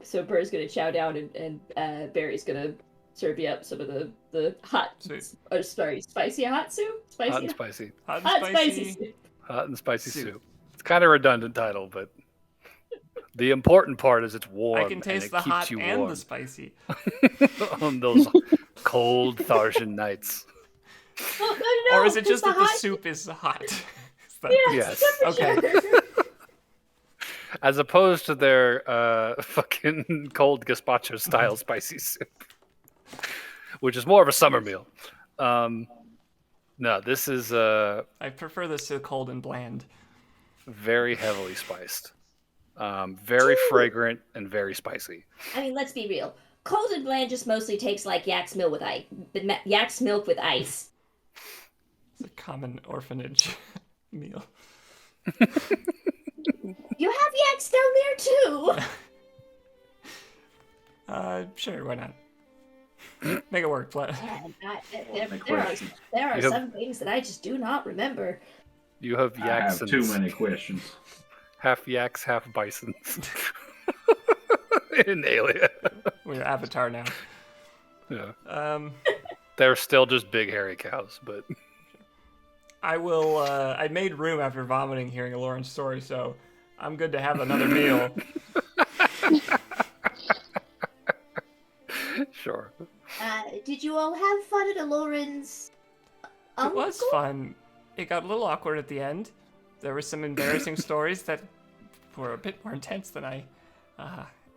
so Burr's gonna chow down and Barry's gonna serve you up some of the hot, spicy hot soup? Spicy Hot and spicy. Hot hot and spicy spicy. soup. Hot and spicy Soup. soup. It's kind of a redundant title, but the important part is it's warm. I can taste and the it keeps hot you and warm the spicy. on those cold Tharshan nights. Well, no, Or is it just that the hot- soup is hot? Is that- Yes. Okay. As opposed to their fucking cold gazpacho style spicy soup, which is more of a summer meal. No, this is I prefer this to cold and bland. very heavily spiced, very fragrant and very spicy. I mean, let's be real. Cold and bland just mostly takes like yak's milk with ice. Yak's milk with ice. It's a common orphanage meal. You have yaks down there too. Sure, why not? Make it work. Man, Make there questions. are You have- some things that I just do not remember. You have I have yaks too and many questions. half yaks, half bisons in Alien. We're Avatar now. Yeah, they're still just big hairy cows, but I will. I made room after vomiting hearing Lauren's story, so I'm good to have another meal. sure. Did you all have fun at Aloran's? It was fun. It got a little awkward at the end. There were some embarrassing stories that were a bit more intense than I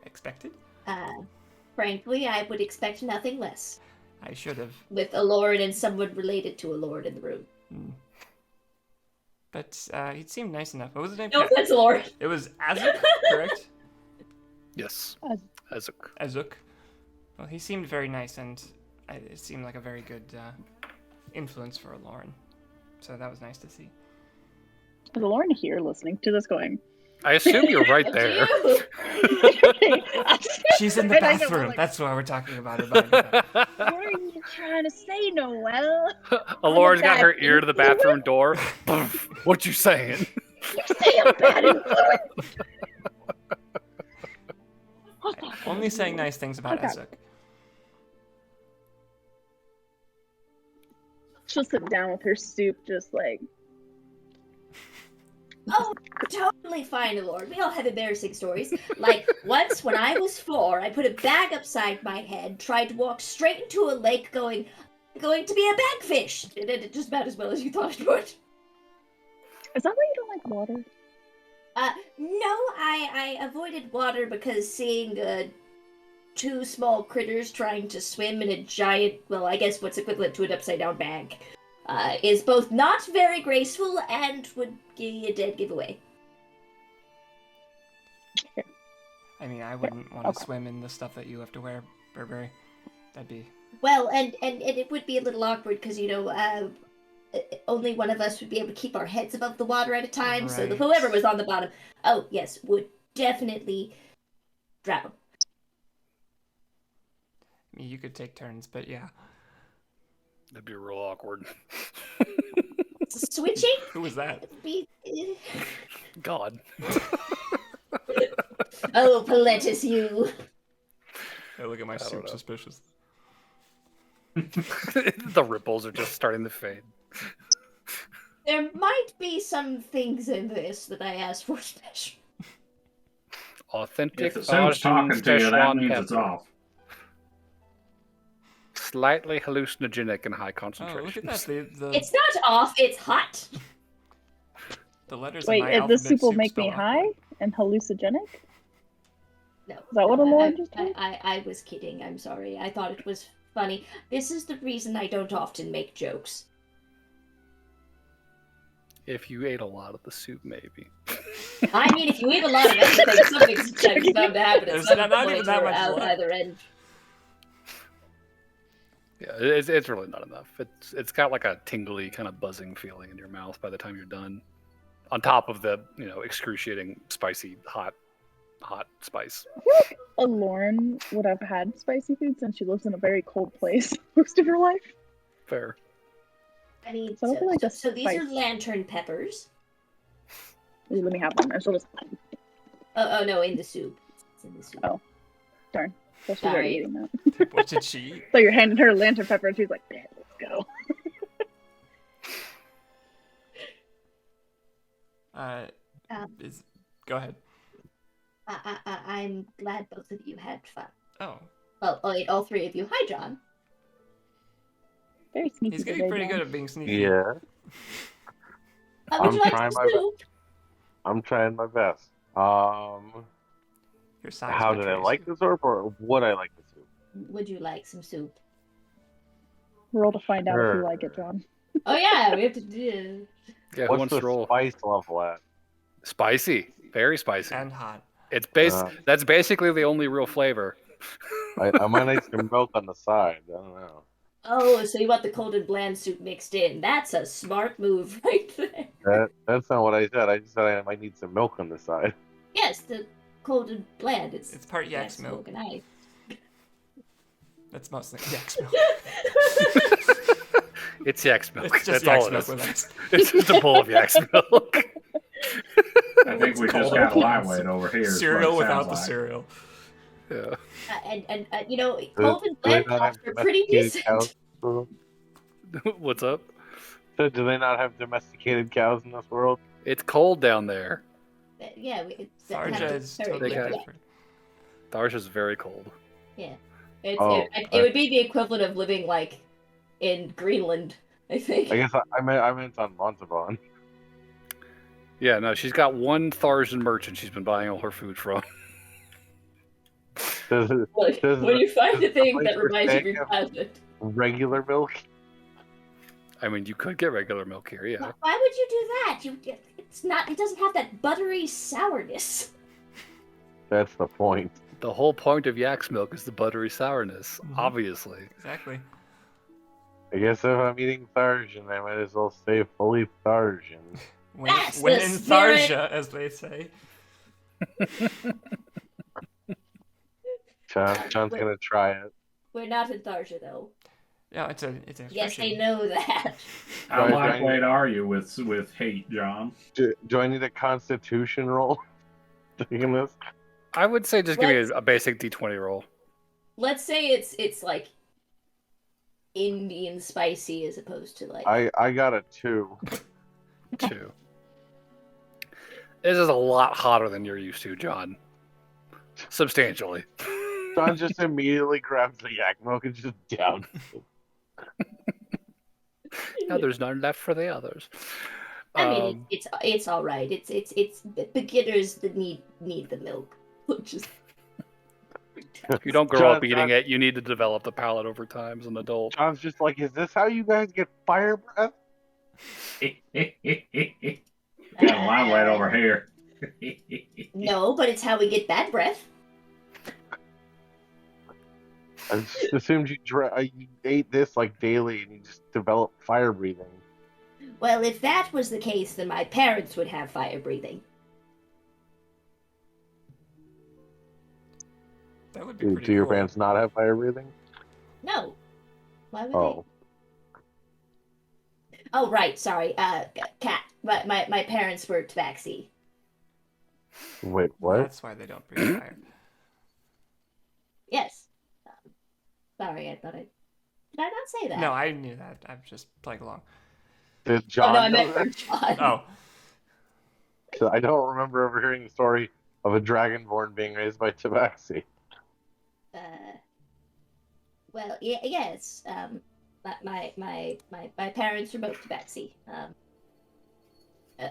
expected. Frankly, I would expect nothing less. I should have. With Aloran and someone related to Aloran in the room. But he seemed nice enough. What was his name? No, that's Aloran. It was Azuk, correct? Yes. Azuk. Azuk. Well, he seemed very nice, and it seemed like a very good influence for Lauren. So that was nice to see. Is Lauren here listening to this going? I assume you're right there. She's in the And I go, bathroom. like- That's why we're talking about her. Behind her back. What are you trying to say, Noel? Allora's got her ear to the bathroom door. What you saying? You say I'm bad influence. Only saying nice things about Okay. Azuk. She'll sit down with her soup, just like. Oh, totally fine, Aloran. We all have embarrassing stories. Like, once when I was 4, I put a bag upside my head, tried to walk straight into a lake going to be a bagfish. It did just about as well as you thought it would. Is that why you don't like water? No, I avoided water because seeing two small critters trying to swim in a giant, well, I guess what's equivalent to an upside-down bag, is both not very graceful and would give you a dead giveaway. I mean, I wouldn't want to Okay. swim in the stuff that you have to wear, Burberry. That'd be. Well, and it would be a little awkward because, only one of us would be able to keep our heads above the water at a time, so Right. whoever was on the bottom, oh, yes, would definitely drown. I mean, you could take turns, but yeah. That'd be real awkward. Switching? Who was that? Would be... God. Oh, Paletus, you. Hey, look at my don't soup know. suspicious. The ripples are just starting to fade. There might be some things in this that I asked for special. Authentic If the soup's Asian talking to you, that Szechuan means it's pepper. off. Slightly hallucinogenic in high Oh, concentrations. look at that. The It's not off, it's hot. the letters Wait, in my if alphabet this soup will soup make me spell high awkward. and hallucinogenic? No. Is that what a no, lord just did? I was kidding. I'm sorry. I thought it was funny. This is the reason I don't often make jokes. If you ate a lot of the soup, maybe. I mean, if you eat a lot of anything, something's bound to happen at There's some not point even that or much out left. either end. Yeah, it's really not enough. It's got like a tingly kind of buzzing feeling in your mouth by the time you're done. On top of the excruciating spicy hot spice. I feel like Lauren would have had spicy food since she lives in a very cold place most of her life. Fair. I mean, So I don't feel like the so these are spice- lantern peppers. Ooh, let me have one. And she'll just Oh no, in the soup. It's in the soup. Oh. darn. So she's already Sorry. eating that. What did she eat? So you're handing her a lantern pepper and she's like, "Yeah, let's go." Go ahead. I'm glad both of you had fun. Oh, Well, all three of you. Hi, John. Very sneaky. he's getting today, pretty John. good at being sneaky. Yeah, Would I'm you like trying some my soup? I'm trying my best. Your size How did I betrays like you. the soup, or would I like the soup? Would you like some soup? Roll to find out if you Sure. like it, John. Oh yeah, we have to do. Yeah, who What's wants the to roll? spice level at? Spicy. Very spicy. And hot. It's Uh, that's basically the only real flavor. I might need some milk on the side. I don't know. Oh, so you want the cold and bland soup mixed in? That's a smart move right there. That's not what I said. I just said I might need some milk on the side. Yes, the cold and bland. It's part yak's yes, milk. and ice. That's mostly yak's milk. It's yak's milk. It's just That's all yak's it milk is. with ice. It's just a bowl of yak's milk. I think we just cold. got lightweight over here. is what Cereal it without sounds the like. cereal. Yeah. And cold and Do they bland not have costs are pretty domesticated decent. cows? What's up? So do they not have domesticated cows in this world? It's cold down there. Yeah, Tharja is very totally got- different. Tharsha's very cold. Oh, it would be the equivalent of living like in Greenland, I think. I guess I meant on Montauban. Yeah, no, she's got one Tharsian merchant she's been buying all her food from. Does it Look, does when you find does a thing the that place we're reminds you of staying your have childhood. regular milk? I mean, you could get regular milk here, yeah. Why would you do that? It doesn't have that buttery sourness. That's the point. The whole point of yak's milk is the buttery sourness, Mhm. obviously. Exactly. I guess if I'm eating Tharsian, I might as well stay fully Tharsian. That's When the in spirit. Tharja, as they say. John's gonna try it. We're not in Tharja, though. No, it's an Yes, expression. they know that. How Right, lightweight are you with hate, John? Do I need a Constitution roll? Taking this? I would say just give me Let's- a basic d20 roll. Let's say it's like Indian spicy as opposed to like. I got a 2. 2. This is a lot hotter than you're used to, John. Substantially. John just immediately grabs the yak milk and just down. Now there's none left for the others. I mean, it's all right. It's beginners that need the milk, which is. You don't grow John- up eating John- it. You need to develop the palate over time as an adult. John's just like, is this how you guys get fire breath? Got a lightweight over here. No, but it's how we get bad breath. I just assumed you ate this like daily and you just developed fire breathing. Well, if that was the case, then my parents would have fire breathing. That would be Do pretty your cool. parents not have fire breathing? No. Why would Oh, they? Oh, right. Sorry. Cat. My parents were tabaxi. wait, what? That's why they don't breathe fire. Yes. Sorry, I thought I Did I not say that? No, I knew that. I'm just playing along. Did Oh John no, I know meant that? for John. Oh, 'Cause I don't remember ever hearing the story of a dragonborn being raised by Tabaxi. Uh, well, yes. My parents are both Tabaxi.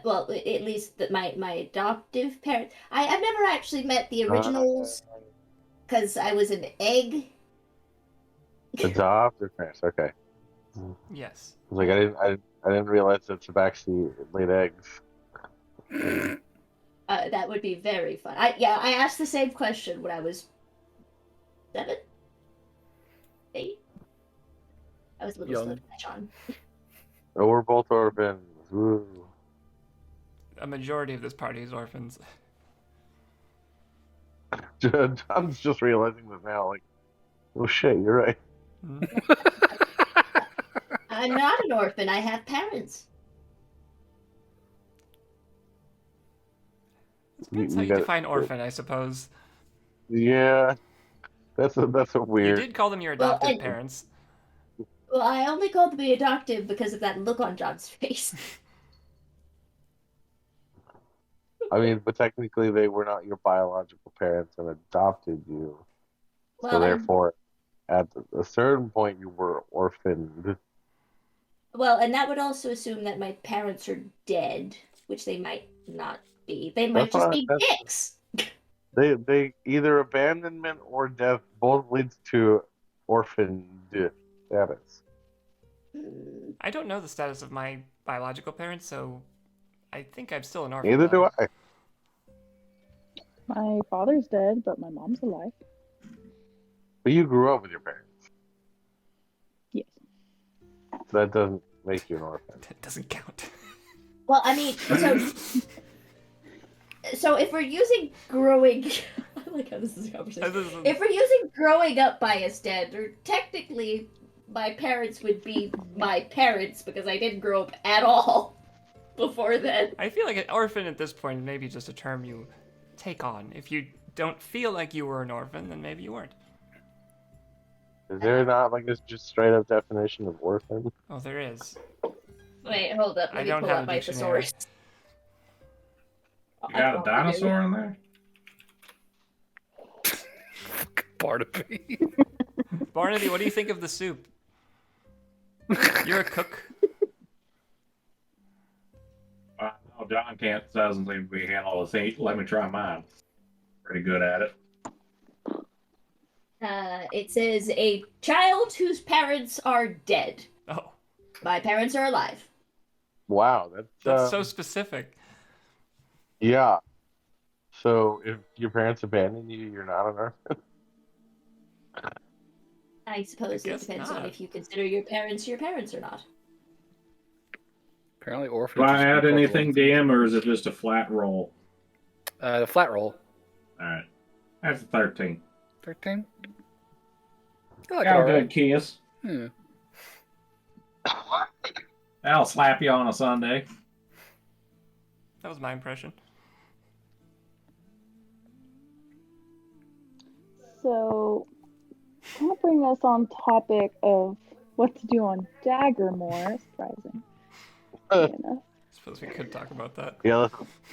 Well, at least my adoptive parents. I've never actually met the originals because I was an egg. Adopted parents. Okay. yes. I was like, I didn't realize that Tabaxi laid eggs. That would be very fun. I asked the same question when I was 7, 8. I was a little slow Young. to catch on. Oh, we're both orphans. Woo. A majority of this party is orphans. John's just realizing this now. Like, oh shit, you're right. Hmm? I'm not an orphan. I have parents. Depends how you got- define orphan, I suppose. Yeah, that's a You weird. did call them your Well, adoptive and- parents. Well, I only called them adoptive because of that look on John's face. I mean, but technically they were not your biological parents and adopted you. So Well, therefore, at a certain point, you were orphaned. and that would also assume that my parents are dead, which they might not be. They might That's just not- be that's- dicks. They either abandonment or death both leads to orphan status. Hmm. I don't know the status of my biological parents, so I think I'm still an orphan. Neither do though. I. My father's dead, but my mom's alive. But you grew up with your parents. Yes. So that doesn't make you an orphan. That doesn't count. Well, I mean, so if we're using growing, I like how this is a conversation. If we're using growing up by a standard, technically, my parents would be my parents because I didn't grow up at all before then. I feel like an orphan at this point may be just a term you take on. If you don't feel like you were an orphan, then maybe you weren't. Is there not like this just straight up definition of orphan? Oh, there is. Wait, hold up. I Let me don't pull have up a my dictionary. thesaurus. You got a dinosaur in there? Barnaby. Barnaby, what do you think of the soup? You're a cook. No, John can't doesn't seem to be handling this heat. Let me try mine. Pretty good at it. It says a child whose parents are dead. Oh, My parents are alive. Wow, that's so specific. Yeah. So if your parents abandon you, you're not an orphan. I suppose I it guess depends on not. if you consider your parents or not. Apparently, orphan. Do I add anything, DM, or is it just a flat roll? The flat roll. All right, that's a 13. 13. I like it Got a all good right. kiss. Yeah. I'll slap you on a Sunday. That was my impression. So, kind of bring us on topic of what to do on Daggermore. Surprising. Enough. Suppose we could talk about that. Yeah,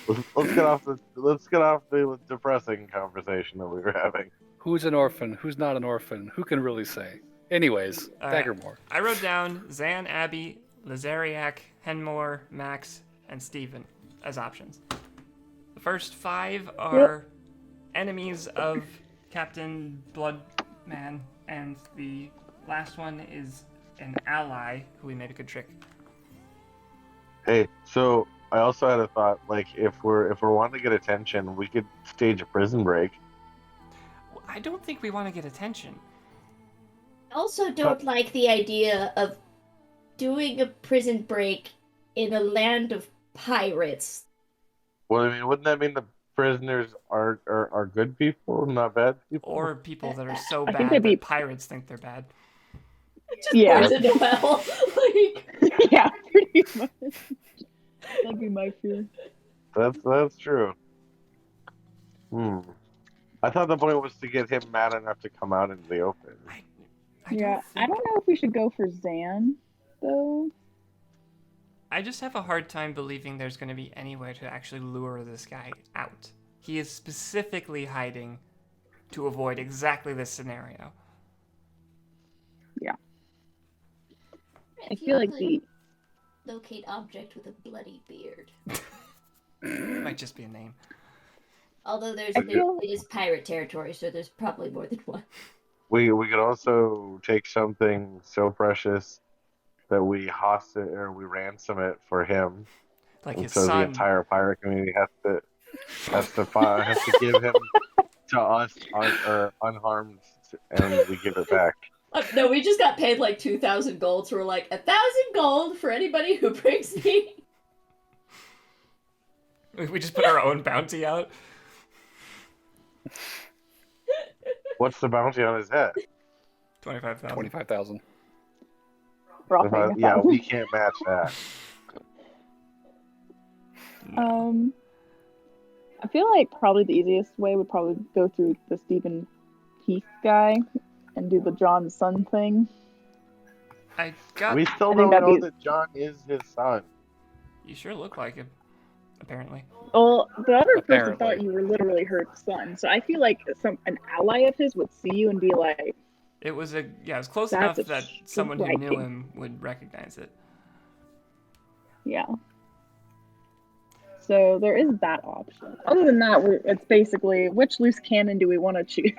let's get off the depressing conversation that we were having. Who's an orphan? Who's not an orphan? Who can really say? Anyways, All right. Daggermore. I wrote down Zan, Abby, Lazariak, Henmore, Max, and Steven as options. The first 5 are enemies of Captain Bloodman, and the last one is an ally who we maybe could trick. Hey, so I also had a thought. Like, if we're wanting to get attention, we could stage a prison break. I don't think we want to get attention. I also don't like the idea of doing a prison break in a land of pirates. Well, I mean, wouldn't that mean the prisoners are good people, not bad people? Or people that are so I think bad they'd be- that pirates think they're bad. Just Yeah. poison to hell. Like, Yeah, pretty much. That'd be my fear. That's true. I thought the point was to get him mad enough to come out into the open. Yeah, I don't know if we should go for Zan, though. I just have a hard time believing there's going to be any way to actually lure this guy out. He is specifically hiding to avoid exactly this scenario. Yeah. I If you feel like could locate object with a bloody beard. Might just be a name. Although it is pirate territory, so there's probably more than one. We could also take something so precious that we we ransom it for him. Like his so son. the entire pirate community has to give him to us unharmed, and we give it back. No, we just got paid like 2,000 gold, so we're like 1,000 gold for anybody who brings me. We just put our own bounty out. What's the bounty on his head? 25,000. 25,000. Yeah, we can't match that. I feel like probably the easiest way would probably go through the Stephen Heath guy and do the John's son thing. We still don't know that John is his son. You sure look like him, apparently. Well, the other person thought you were literally her son, so I feel like an ally of his would see you and be like, it was close enough that someone who knew him would recognize it. Yeah. So there is that option. Other than that, it's basically which loose cannon do we want to choose?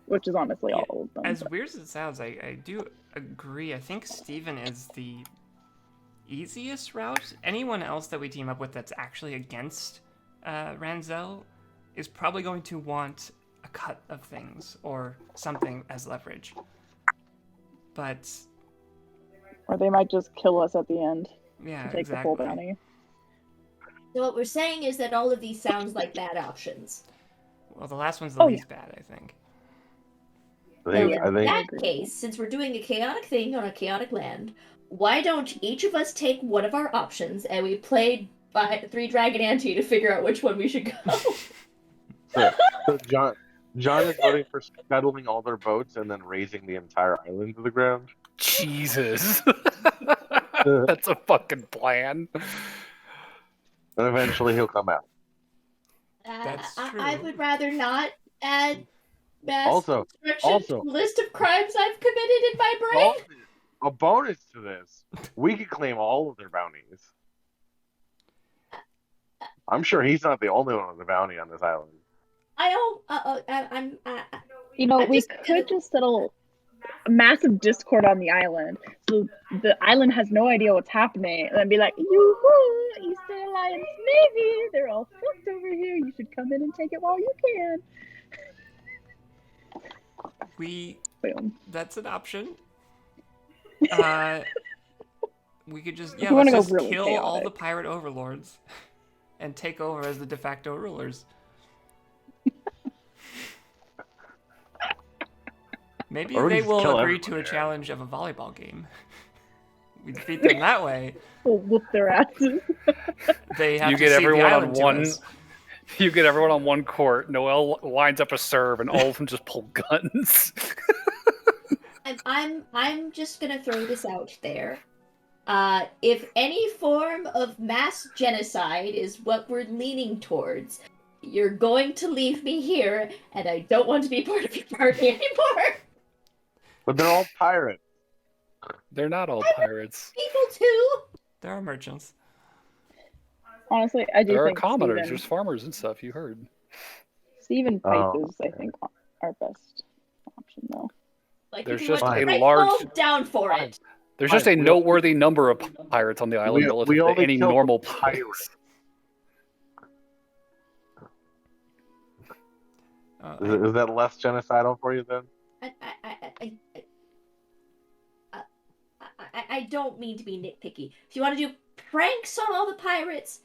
Which is honestly all of them. As weird as it sounds, I do agree. I think Steven is the easiest route. Anyone else that we team up with that's actually against Ranzel is probably going to want a cut of things or something as leverage. But... or they might just kill us at the end. Yeah, to take the full bounty. So what we're saying is that all of these sounds like bad options. Well, the last one's the least bad, I think. In that case, since we're doing a chaotic thing on a chaotic land, why don't each of us take one of our options and we play by 3 Dragon Ante to figure out which one we should go? So John is voting for scuttling all their boats and then raising the entire island to the ground. Jesus. That's a fucking plan. And eventually he'll come out. That's true. I would rather not add Also, list of crimes I've committed in my brain. A bonus to this, we could claim all of their bounties. I'm sure he's not the only one with a bounty on this island. We could just settle a massive discord on the island, so the island has no idea what's happening, and then be like, "Yoo-hoo, Eastern Alliance Navy, they're all fucked over here. You should come in and take it while you can." Boom. That's an option. We could just let's just really kill chaotic. all the pirate overlords and take over as the de facto rulers. Maybe they will agree to a challenge of a volleyball game. We defeat them that way. We'll whoop their asses. They have you to get see everyone the on island one. to us. You get everyone on one court. Noelle lines up a serve, and all of them just pull guns. I'm just gonna throw this out there. If any form of mass genocide is what we're leaning towards, you're going to leave me here, and I don't want to be part of your party anymore. But they're all pirates. They're not all pirates. People too. There are merchants. Honestly, I do There are think commoners. There's farmers and stuff. You heard. Stephen Pike is, I think, our best option, though. Like, There's if you just want a to large. down for it. There's just a noteworthy number of pirates on the island relative to only any killed normal the place. Is that less genocidal for you then? I don't mean to be nitpicky. If you want to do pranks on all the pirates,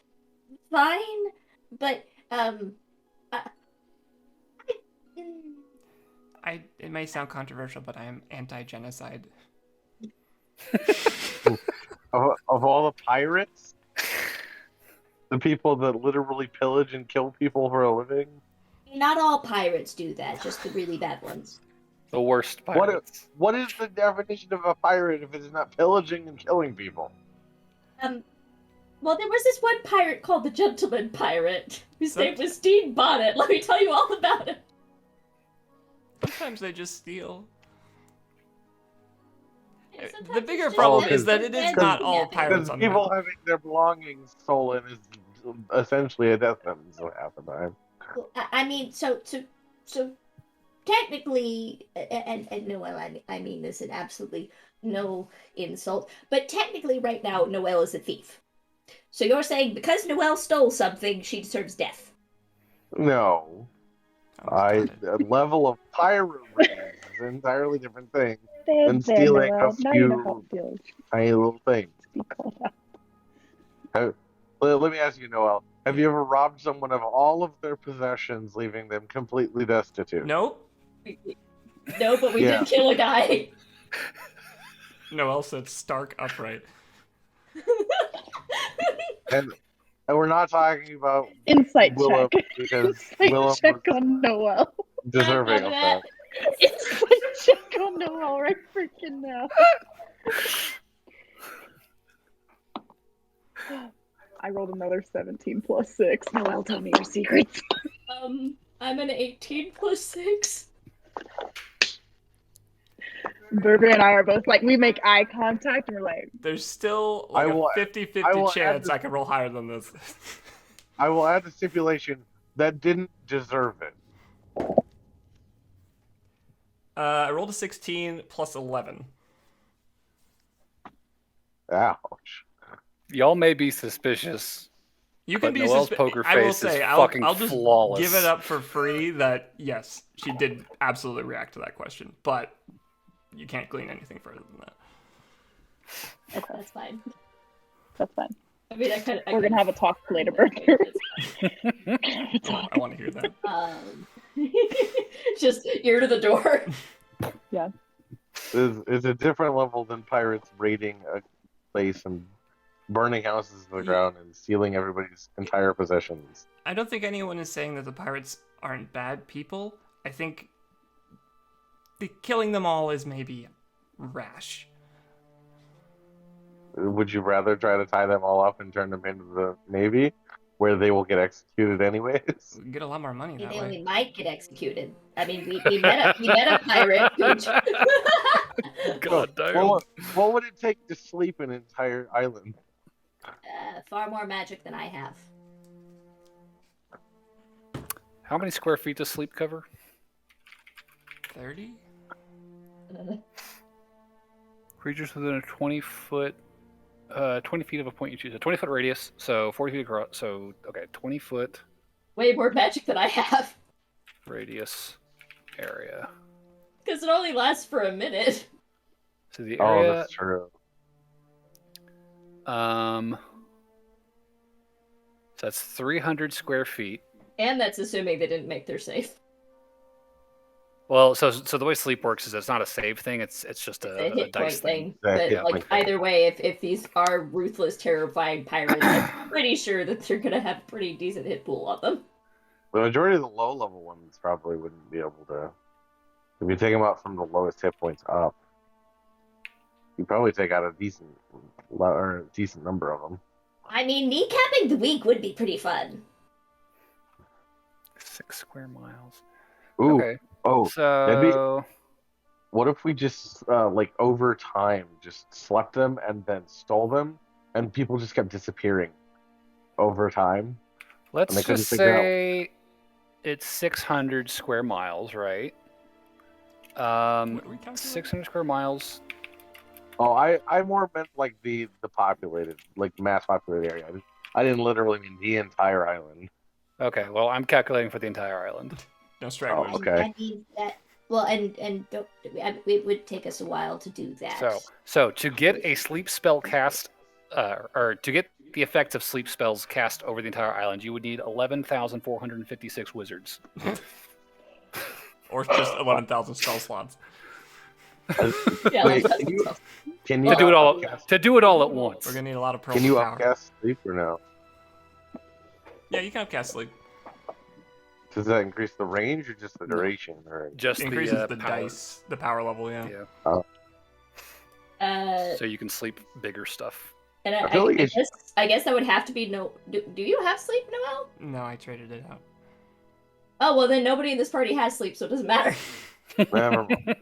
fine. But it may sound controversial, but I am anti-genocide. Of all the pirates, the people that literally pillage and kill people for a living. not all pirates do that. Just the really bad ones. The worst What pirates. what is the definition of a pirate if it is not pillaging and killing people? Well, there was this one pirate called the Gentleman Pirate, whose name Somet- was Dean Bonnet. Let me tell you all about it. Sometimes they just steal. And sometimes The it's bigger just problem nice is that and it is random not all kidnapping. pirates Because on people that. having their belongings stolen is essentially a death sentence half the time. Well, I mean, so technically, and Noel, I mean this in absolutely no insult, but technically, right now, Noel is a thief. So you're saying because Noel stole something, she deserves death? No. The level of pirate raise is an entirely different thing There, than there, stealing a Noel. Now you know how few it feels to tiny little things. be called out. Let me ask you, Noel. Have you ever robbed someone of all of their possessions, leaving them completely destitute? Nope. No, but we Yeah. did kill a guy. Noel said stark upright. And we're not talking about Insight Willem check. because Insight Willem check was on Noel. deserving of that. Insight check on Noel right freaking now. I rolled another 17 plus 6. Noel, tell me your secrets. I'm an 18 plus 6. Berber and I are both like, we make eye contact and we're like, There's still like I will- a I 50-50 will add chance this- I can roll higher than this. I will add the stipulation that didn't deserve it. I rolled a 16 plus 11. Ouch. Y'all may be suspicious. You can But be Noel's suspi- poker I will face is say, fucking I'll just flawless. give it up for free that yes, she did absolutely react to that question, but you can't glean anything further than that. That's fine. that's fine. I mean, We're gonna have a talk later, Berber. I want to hear that. Just ear to the door. It's a different level than pirates raiding a place and burning houses to the ground and stealing everybody's entire possessions. I don't think anyone is saying that the pirates aren't bad people. I think killing them all is maybe rash. Would you rather try to tie them all up and turn them into the Navy, where they will get executed anyways? We get a lot more money that They way. only might get executed. I mean, we met a pirate who. God damn. What would it take to sleep an entire island? Far more magic than I have. How many square feet does sleep cover? 30? Creatures within a 20 feet of a point you choose. A 20-foot radius, so 40 feet across. So, okay, 20 foot Way more magic than I have. radius area. Because it only lasts for a minute. So the Oh, area, that's true. so that's 300 square feet. And that's assuming they didn't make their safe. Well, so the way sleep works is it's not a save thing. It's just It's a a hit point dice thing. thing. But Yeah, like like- either way, if these are ruthless, terrifying pirates, I'm pretty sure that they're gonna have pretty decent hit pool on them. The majority of the low-level ones probably wouldn't be able to. If you take them out from the lowest hit points up, you probably take out a decent number of them. I mean, kneecapping the weak would be pretty fun. 6 square miles. Ooh, Okay. oh, So what if we just like over time just slept them and then stole them, and people just kept disappearing over time? let's they couldn't just figure out- say it's 600 square miles, right? What are we calculating? 600 square miles. Oh, I more meant like the populated, like mass populated area. I didn't literally mean the entire island. Okay, well, I'm calculating for the entire island. No stragglers. Oh, okay. I mean that. Well, and don't, it would take us a while to do that. So to get a sleep spell cast, or to get the effects of sleep spells cast over the entire island, you would need 11,456 wizards. Or just 11,000 spell slots. Yeah, Wait, that's- can you To do it all upcast- to do it all at once. We're gonna need a lot of Can you power. upcast sleep or no? Yeah, you can upcast sleep. Does that increase the range or just the No. duration? Or Just Increases the the power. dice, the power level. Yeah. Yeah. So you can sleep bigger stuff. And I feel like it's- I guess that would have to be no. Do you have sleep, Noel? No, I traded it out. Oh well, then nobody in this party has sleep, so it doesn't matter. Never mind.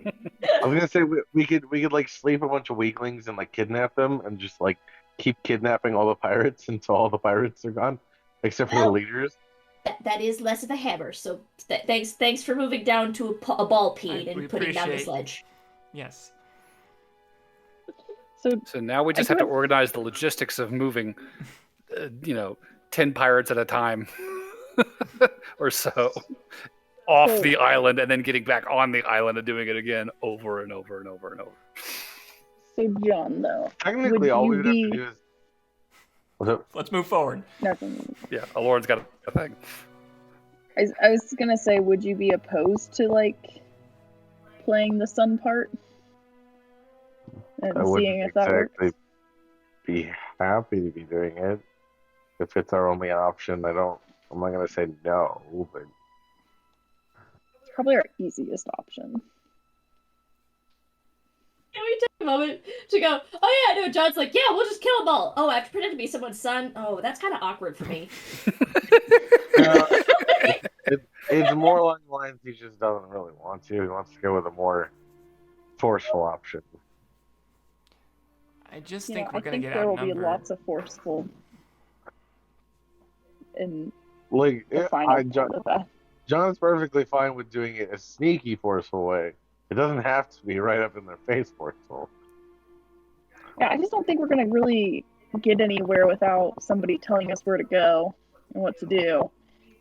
I was gonna say we could like sleep a bunch of weaklings and like kidnap them and just like keep kidnapping all the pirates until all the pirates are gone, except for the Well- leaders. That is less of a hammer. So thanks for moving down to a ball peen We and putting down the appreciate- sledge. Yes. So now we just I have to do organize the logistics of moving, 10 pirates at a time or so off So- the island and then getting back on the island and doing it again over and over and over and over. So John, though, Technically, all we would have to do is. What's up? Let's move forward. nothing. Yeah, Aloran's got a thing. I was gonna say, would you be opposed to like playing the sun part and I seeing wouldn't if that works? exactly be happy to be doing it if it's our only option. I'm not gonna say no, but It's probably our easiest option. Can we take a moment to go, oh yeah, no, John's like, yeah, we'll just kill them all. Oh, I have to pretend to be someone's son? Oh, that's kind of awkward for me. it's more along the lines he just doesn't really want to. He wants to go with a more forceful option. I just You think know, we're I gonna think get there will be outnumbered. lots of forceful in Like, the final part of that. John's perfectly fine with doing it a sneaky, forceful way. It doesn't have to be right up in their face forceful. Yeah, I just don't think we're gonna really get anywhere without somebody telling us where to go and what to do.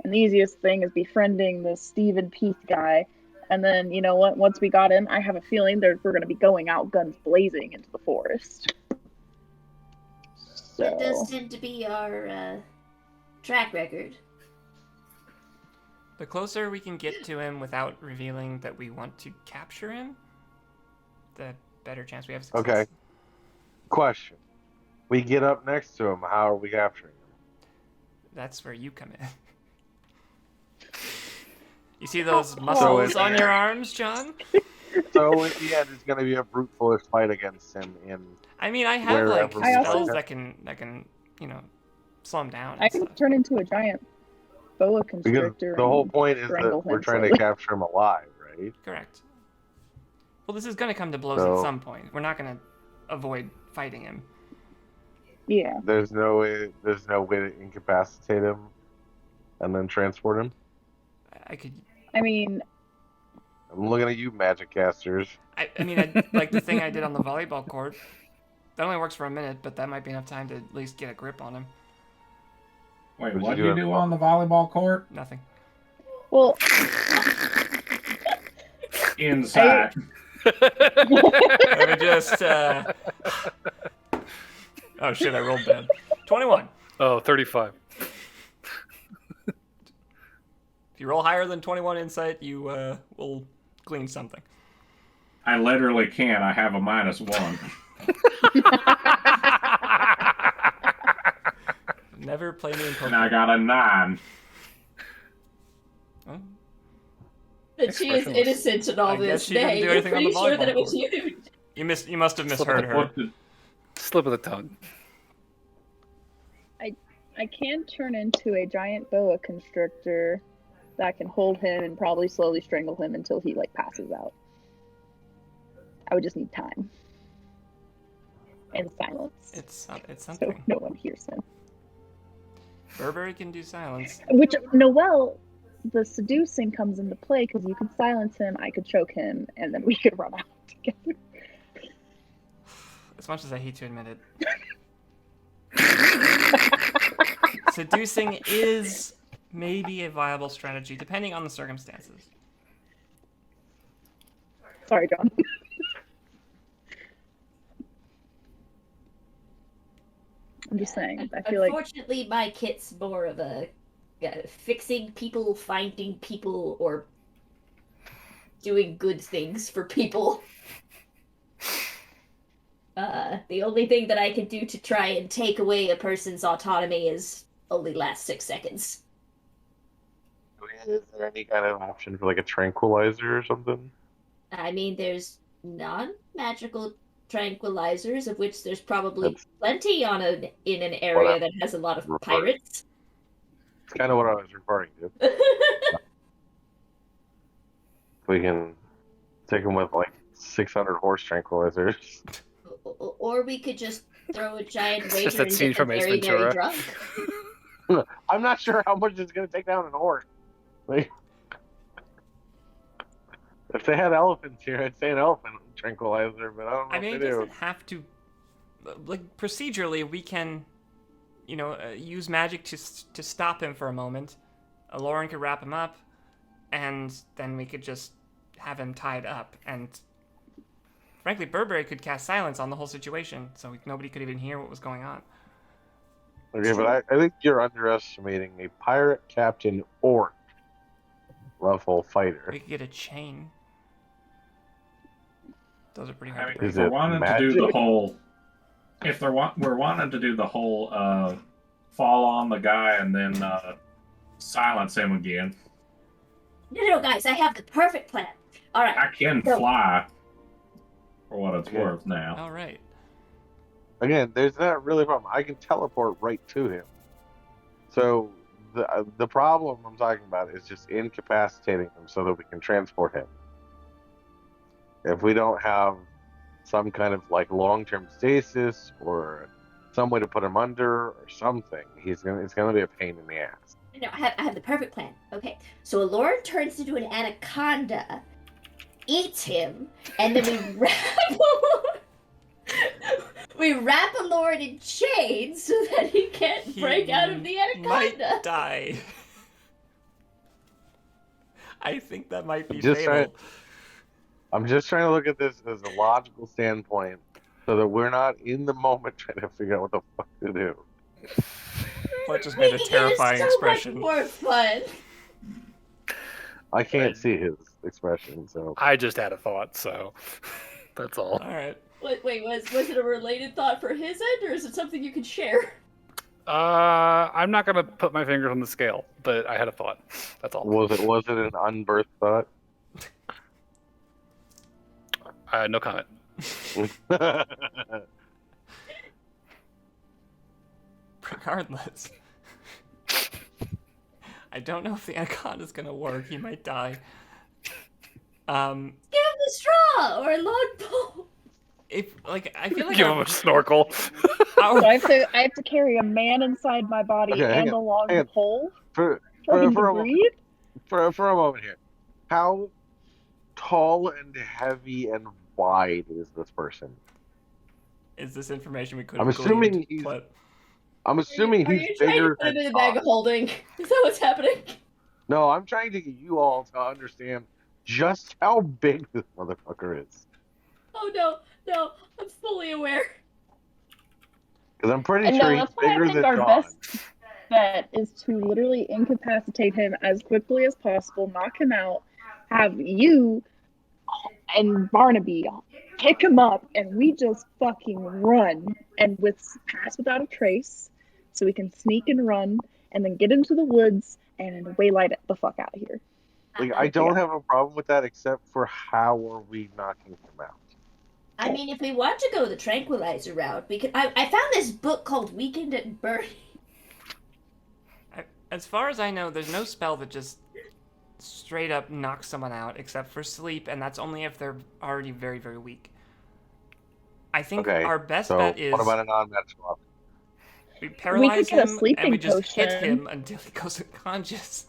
And the easiest thing is befriending this Stephen Peace guy. And then, you know what? Once we got him, I have a feeling that we're going to be going out guns blazing into the forest. That does So, tend to be our track record. The closer we can get to him without revealing that we want to capture him, the better chance we have of success. Okay. Question. We get up next to him. How are we capturing him? That's where you come in. You see those muscles on your arms, John? So in the end, it's going to be a brute force fight against him in. I mean, I have like Wherever we spells go. that can slow him down. I And can stuff. turn into a giant boa Because constrictor. the whole and point is strangle that we're him trying to slowly. capture him alive, right? Correct. Well, this is going to come to blows So- at some point. We're not going to avoid fighting him. Yeah. There's no way to incapacitate him and then transport him. I could. I mean, I'm looking at you, magic casters. I mean, like the thing I did on the volleyball court. That only works for a minute, but that might be enough time to at least get a grip on him. Wait, What'd what you did you do do at- on the volleyball court? Nothing. well, Inside. Let me just. Oh shit! I rolled bad. 21. Oh, 35. If you roll higher than 21 insight, you will glean something. I literally can't. I have a -1. Never play me in And I poker. got a 9. Oh, That she is Expressionless. innocent in all I guess this. she didn't Nay, do you're anything on pretty the sure that it volleyball was you. you must have misheard her. What the- Slip of the tongue. I can turn into a giant boa constrictor that can hold him and probably slowly strangle him until he like passes out. I would just need time and silence, It's so something. no one hears him. Burberry can do silence. Which Noelle, the seducing comes into play because you could silence him, I could choke him, and then we could run out together. As much as I hate to admit it. Seducing is maybe a viable strategy, depending on the circumstances. Sorry, John. I'm just saying. I feel like Unfortunately, my kit's more of a fixing people, finding people, or doing good things for people. The only thing that I can do to try and take away a person's autonomy is only last 6 seconds. Is there any kind of option for like a tranquilizer or something? I mean, there's non-magical tranquilizers, of which there's probably That's plenty in an what area I'm that has a lot of referring. pirates. It's kind of what I was referring to. We can take them with like 600 horse tranquilizers. Or we could just throw a giant It's just wager that and scene get them from Ace very, very Ventura. drunk. I'm not sure how much it's going to take down an horse. Like, if they had elephants here, I'd say an elephant tranquilizer, but I don't know I mean, if it they do. doesn't have to. Like procedurally, we can, use magic to stop him for a moment. Lauren could wrap him up, and then we could just have him tied up. And frankly, Burberry could cast silence on the whole situation, so nobody could even hear what was going on. Okay, but I think you're underestimating a pirate captain or level fighter. We could get a chain. Those are pretty I hard mean, to break. if we're wanting to do magic? the whole, we're wanting to do the whole fall on the guy and then silence him again. No, guys, I have the perfect plan. All right. I can So- fly, for what it's Yeah. worth now. All right. Again, there's not really a problem. I can teleport right to him. So the problem I'm talking about is just incapacitating him so that we can transport him. If we don't have some kind of like long-term stasis or some way to put him under or something, it's gonna be a pain in the ass. No, I have the perfect plan. Okay, so Lauren turns into an anaconda, eats him, and then we wrap Lauren in chains so that he can't break out of the He anaconda. might die. I think that might be Just fatal. I'm just trying to look at this as a logical standpoint so that we're not in the moment trying to figure out what the fuck to do. What just made a Making it terrifying so expression. much more fun. I can't see his expression, so I just had a thought, so that's all. All right. Wait, was it a related thought for his end, or is it something you can share? I'm not gonna put my fingers on the scale, but I had a thought. That's all. was it an unbirthed thought? No comment. Regardless. I don't know if the anaconda's gonna work. He might die. Give him the straw or a long pole. I feel like Give him a snorkel. So I have to carry a man inside my body Okay, hang and a long hang on. pole for for him for to a, breathe. for a moment here, how tall and heavy and wide is this person? is this information we could I'm have assuming gleaned, he's- but I'm assuming Are he's you trying to bigger put him than in a bag of us. holding? Is that what's happening? No, I'm trying to get you all to understand just how big this motherfucker is. Oh no, I'm fully aware. Because I'm pretty And sure no, he's that's why I bigger think than our John. best bet is to literally incapacitate him as quickly as possible, knock him out, have you and Barnaby pick him up, and we just fucking run and pass without a trace, so we can sneak and run, and then get into the woods and waylight the fuck out of here. Like, I don't have a problem with that, except for how are we knocking him out? I mean, if we want to go the tranquilizer route, we could. I found this book called Weekend at Bernie. as far as I know, there's no spell that just straight up knocks someone out except for sleep, and that's only if they're already very, very weak. I think Okay, our best so bet is what about a non-magical option? we paralyze get a him and sleeping we just hit potion. him until he goes unconscious.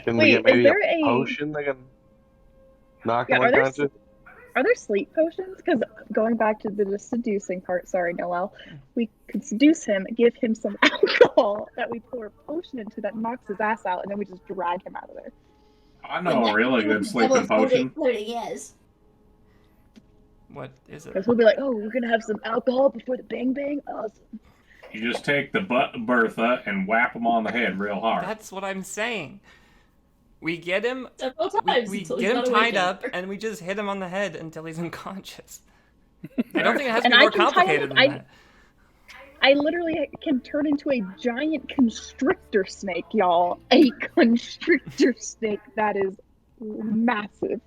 Can Wait, we get maybe is there a a- potion that can knock Yeah, him are there unconscious? Are there sleep potions? Because going back to the seducing part, sorry, Noel, we could seduce him, give him some alcohol that we pour a potion into that knocks his ass out, and then we just drag him out of there. I know a really good sleeping potion. Yes. What is it? Because we'll be like, oh, we're going to have some alcohol before the bang bang? Awesome. You just take the Bertha and whap him on the head real hard. That's what I'm saying. We get him, Several times we until get he's him not awake tied up, anymore. and we just hit him on the head until he's unconscious. I don't think it has to And be I more can tie him- complicated than that. I literally can turn into a giant constrictor snake, y'all. A constrictor snake that is massive.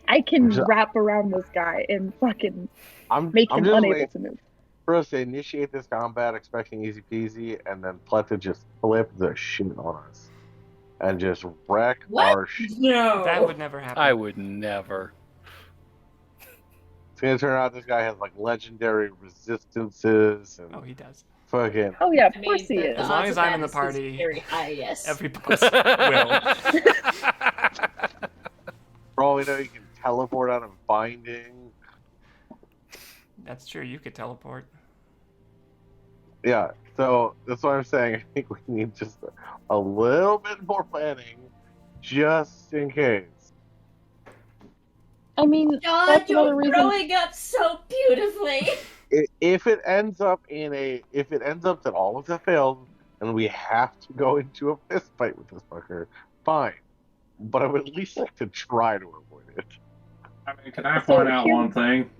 I can Just- wrap around this guy and fucking I'm make I'm him just unable waiting to move. for us to initiate this combat, expecting easy peasy, and then Pleth to just flip the shit on us and just wreck What? our shit. No. That would never happen. I would never. It's gonna turn out this guy has like legendary resistances and Oh, he does. fucking. Oh yeah, of I course mean, he the is. As long odds as of I'm in that the is party, very high, yes. Every boss will. For all we know, you can teleport out of binding. That's true. You could teleport. Yeah, so that's what I'm saying. I think we need just a little bit more planning, just in case. I mean, John, that's another you're reason. growing up so beautifully. If it ends up that all of that fails and we have to go into a fist fight with this fucker, fine. But I would at least like to try to avoid it. I mean, can I So point out here- one thing?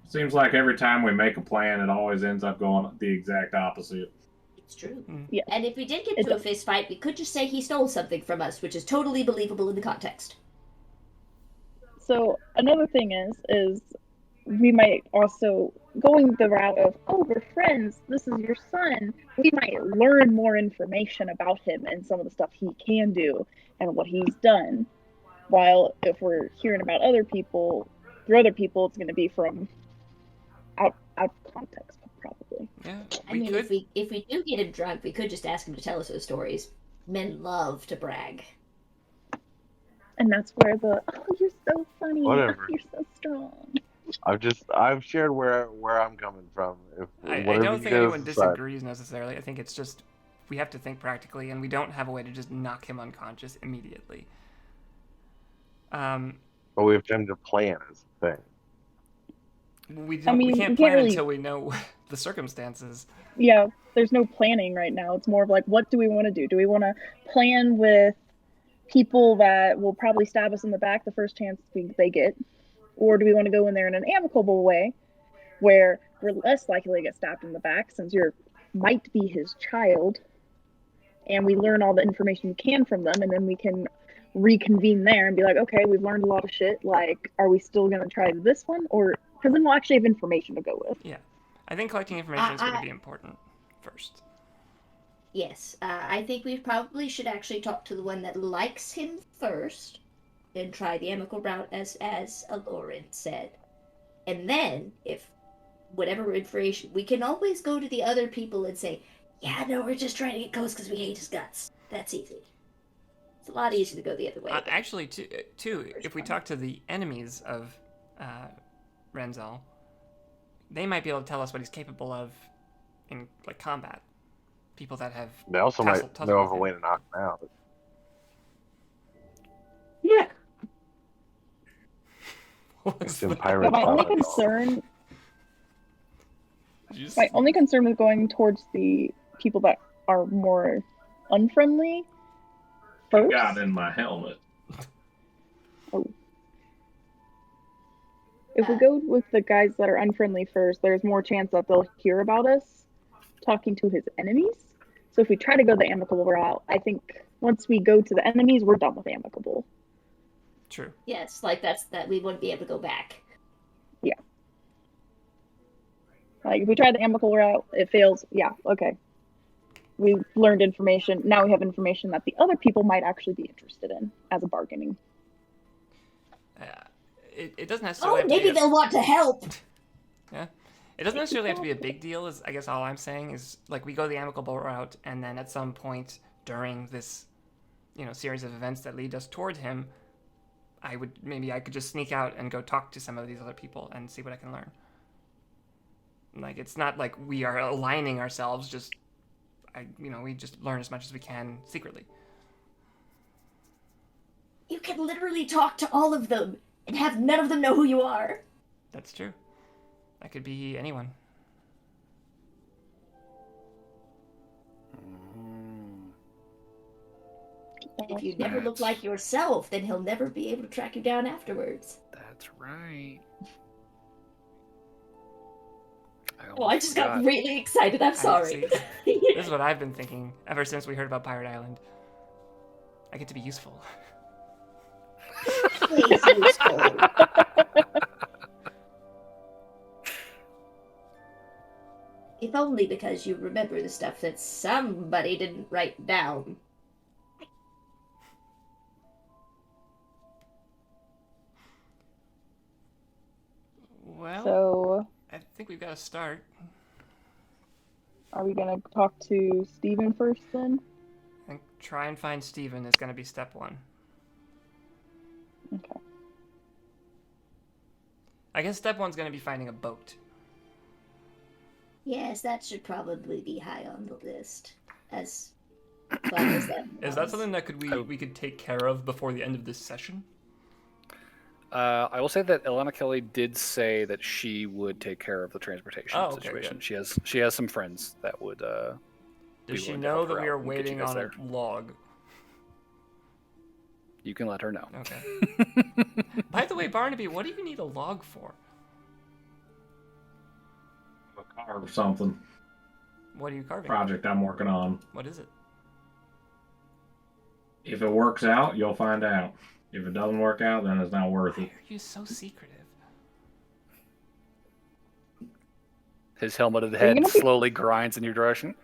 Seems like every time we make a plan, it always ends up going the exact opposite. It's true. Yeah. And if we did get It into a does. fist fight, we could just say he stole something from us, which is totally believable in the context. So another thing is we might also going the route of, oh, we're friends, this is your son. We might learn more information about him and some of the stuff he can do and what he's done. While if we're hearing about other people, through other people, it's going to be from out of context, probably. Yeah, I we mean, could. if we do get him drunk, we could just ask him to tell us those stories. Men love to brag. And that's where the, oh, you're so funny, Whatever. you're so strong. I've shared where I'm coming from. If I whatever don't you think guys anyone decide. disagrees necessarily. I think it's just we have to think practically, and we don't have a way to just knock him unconscious immediately. But we have time to plan is the thing. We don't. mean, we we can't can't plan really- until we know the circumstances. Yeah, there's no planning right now. It's more of like, what do we want to do? Do we want to plan with people that will probably stab us in the back the first chance they get? Or do we want to go in there in an amicable way where we're less likely to get stabbed in the back since you might be his child and we learn all the information we can from them and then we can reconvene there and be like, okay, we've learned a lot of shit. Like, are we still going to try this one? Or, because then we'll actually have information to go with. Yeah, I think collecting information is going to be important first. Yes, I think we probably should actually talk to the one that likes him first, and try the amicable route, as Aloran said. And then, if whatever information, we can always go to the other people and say, yeah, no, we're just trying to get close because we hate his guts. That's easy. It's a lot easier to go the other way. Actually, too, if we talk to the enemies of Renzel, they might be able to tell us what he's capable of in like combat. People that have They also tussled might know of with a him. way to knock him out. Yeah. What's It's in that? Pirate My only Tower, though. concern Did you just- My only concern was going towards the people that are more unfriendly first. Got in my helmet. If we go with the guys that are unfriendly first, there's more chance that they'll hear about us talking to his enemies. So if we try to go the amicable route, I think once we go to the enemies, we're done with amicable. True. Yes, like that we wouldn't be able to go back. Like if we try the amicable route, it fails. Yeah, okay. We've learned information. Now we have information that the other people might actually be interested in as a bargaining. It doesn't necessarily. Oh, have to be maybe a- they'll want to help. Yeah. It doesn't necessarily have to be a big deal, is I guess all I'm saying is like we go the amicable route and then at some point during this, series of events that lead us toward him, I could just sneak out and go talk to some of these other people and see what I can learn. Like it's not like we are aligning ourselves, we just learn as much as we can secretly. You can literally talk to all of them and have none of them know who you are. That's true. That could be anyone. If you never look like yourself, then he'll never be able to track you down afterwards. That's right. Oh, I just got really excited. I'm sorry. This is what I've been thinking ever since we heard about Pirate Island. I get to be useful. Please, useful. If only because you remember the stuff that somebody didn't write down. Well, So, I think we've got to start. are we gonna talk to Steven first then? I think try and find Steven is going to be step one. Okay. I guess step one's going to be finding a boat. Yes, that should probably be high on the list. As fun as that Is that was. something that we could take care of before the end of this session? I will say that Ilana Kelly did say that she would take care of the transportation Oh, okay, situation. good. She has some friends that would. Does she willing to know help that her we are out and get you waiting guys on there. a log? You can let her know. Okay. By the way, Barnaby, what do you need a log for? A car or something. What are you carving? Project I'm working on. What is it? If it works out, you'll find out. If it doesn't work out, then it's not worth Why it. are you so secretive? His helmeted you head gonna be- slowly grinds in your direction.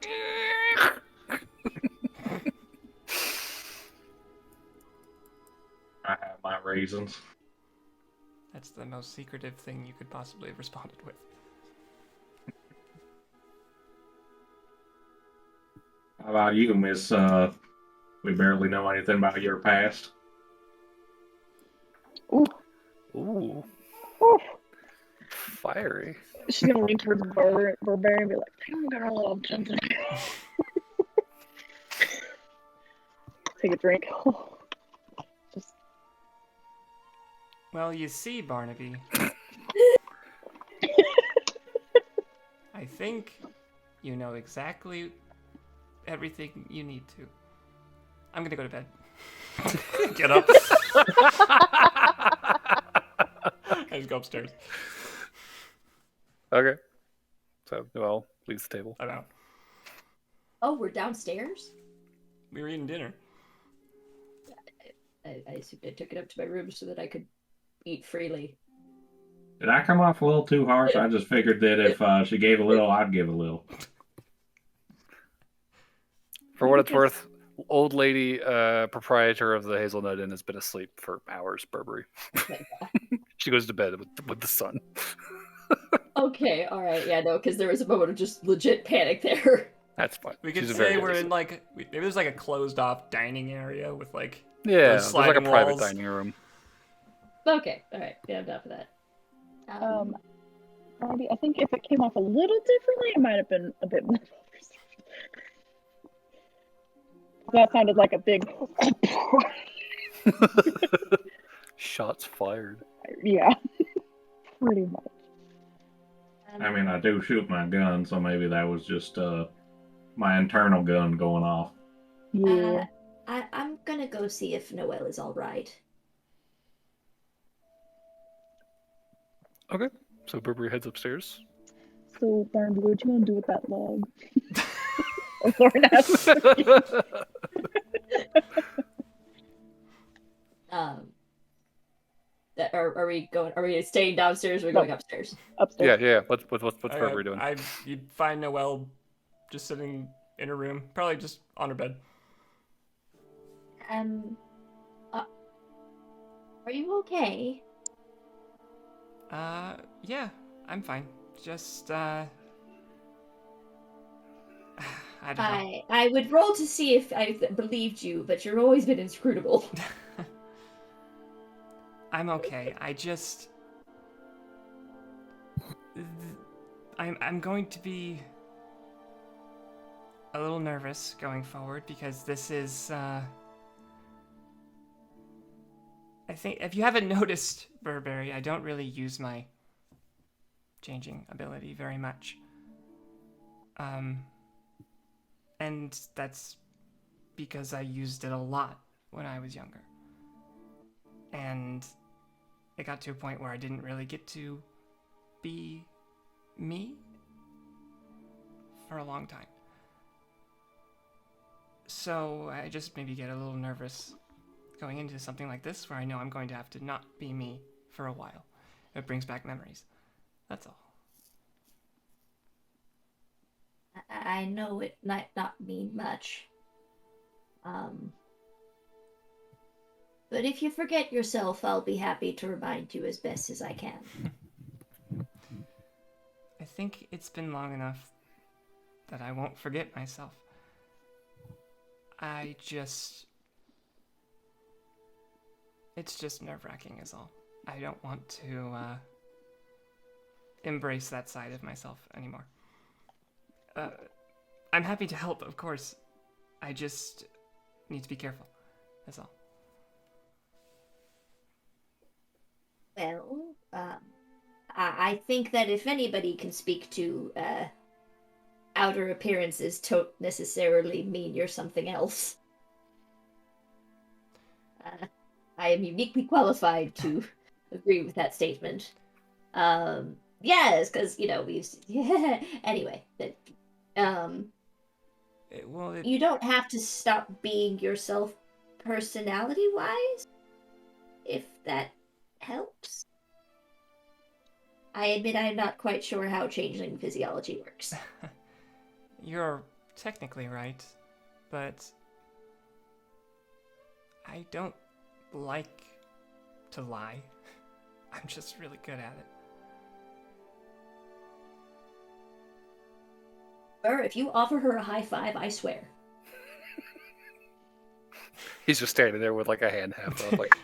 I have my reasons. That's the most secretive thing you could possibly have responded with. How about you, Miss? We barely know anything about your past. Ooh, Ooh, ooh. fiery. She's gonna lean towards Burberry and be like, "Come on, girl, something." Take a drink. Just Well, you see, Barnaby. I think you know exactly everything you need to. I'm gonna go to bed. Get up. I just go upstairs. Okay. So Noelle leaves the table. I'm out. Oh, we're downstairs? We were eating dinner. I assumed I took it up to my room so that I could eat freely. Did I come off a little too harsh? I just figured that if she gave a little, I'd give a little. For what it's worth, old lady proprietor of the Hazelnut Inn has been asleep for hours. Burberry. She goes to bed with the sun. Okay, alright, yeah, no, because there was a moment of just legit panic there. That's fine. We could She's a very say good we're in listener. like maybe there's like a closed off dining area with like Yeah, those there's like a sliding private walls. dining room. Okay, alright, yeah, I'm down for that. Maybe I think if it came off a little differently, it might have been a bit more. That sounded like a big. Shots fired. Yeah, pretty much. I mean, I do shoot my gun, so maybe that was just my internal gun going off. Yeah. I'm gonna go see if Noelle is alright. Okay. So Burberry heads upstairs. So, Barnaby, what you want to do with that log? Lauren asks. Are we going? Are we staying downstairs? Or are we No. going upstairs? Upstairs. Yeah. What's Burberry doing? You find Noelle just sitting in her room, probably just on her bed. Are you okay? Yeah, I'm fine. Just I don't know. I would roll to see if I believed you, but you've always been inscrutable. I'm okay. I'm going to be a little nervous going forward because this is I think if you haven't noticed, Burberry, I don't really use my changing ability very much. And that's because I used it a lot when I was younger. And it got to a point where I didn't really get to be me for a long time. So I just maybe get a little nervous going into something like this where I know I'm going to have to not be me for a while. It brings back memories. That's all. I know it might not mean much. But if you forget yourself, I'll be happy to remind you as best as I can. I think it's been long enough that I won't forget myself. It's just nerve-wracking is all. I don't want to embrace that side of myself anymore. I'm happy to help, of course. I just need to be careful. That's all. Well, I think that if anybody can speak to outer appearances, don't necessarily mean you're something else. I am uniquely qualified to agree with that statement. Yes, because we've anyway. You don't have to stop being yourself, personality-wise, if that helps. I admit I'm not quite sure how changeling physiology works. You're technically right, but I don't like to lie. I'm just really good at it. If you offer her a high five, I swear. He's just standing there with like a hand half up, like.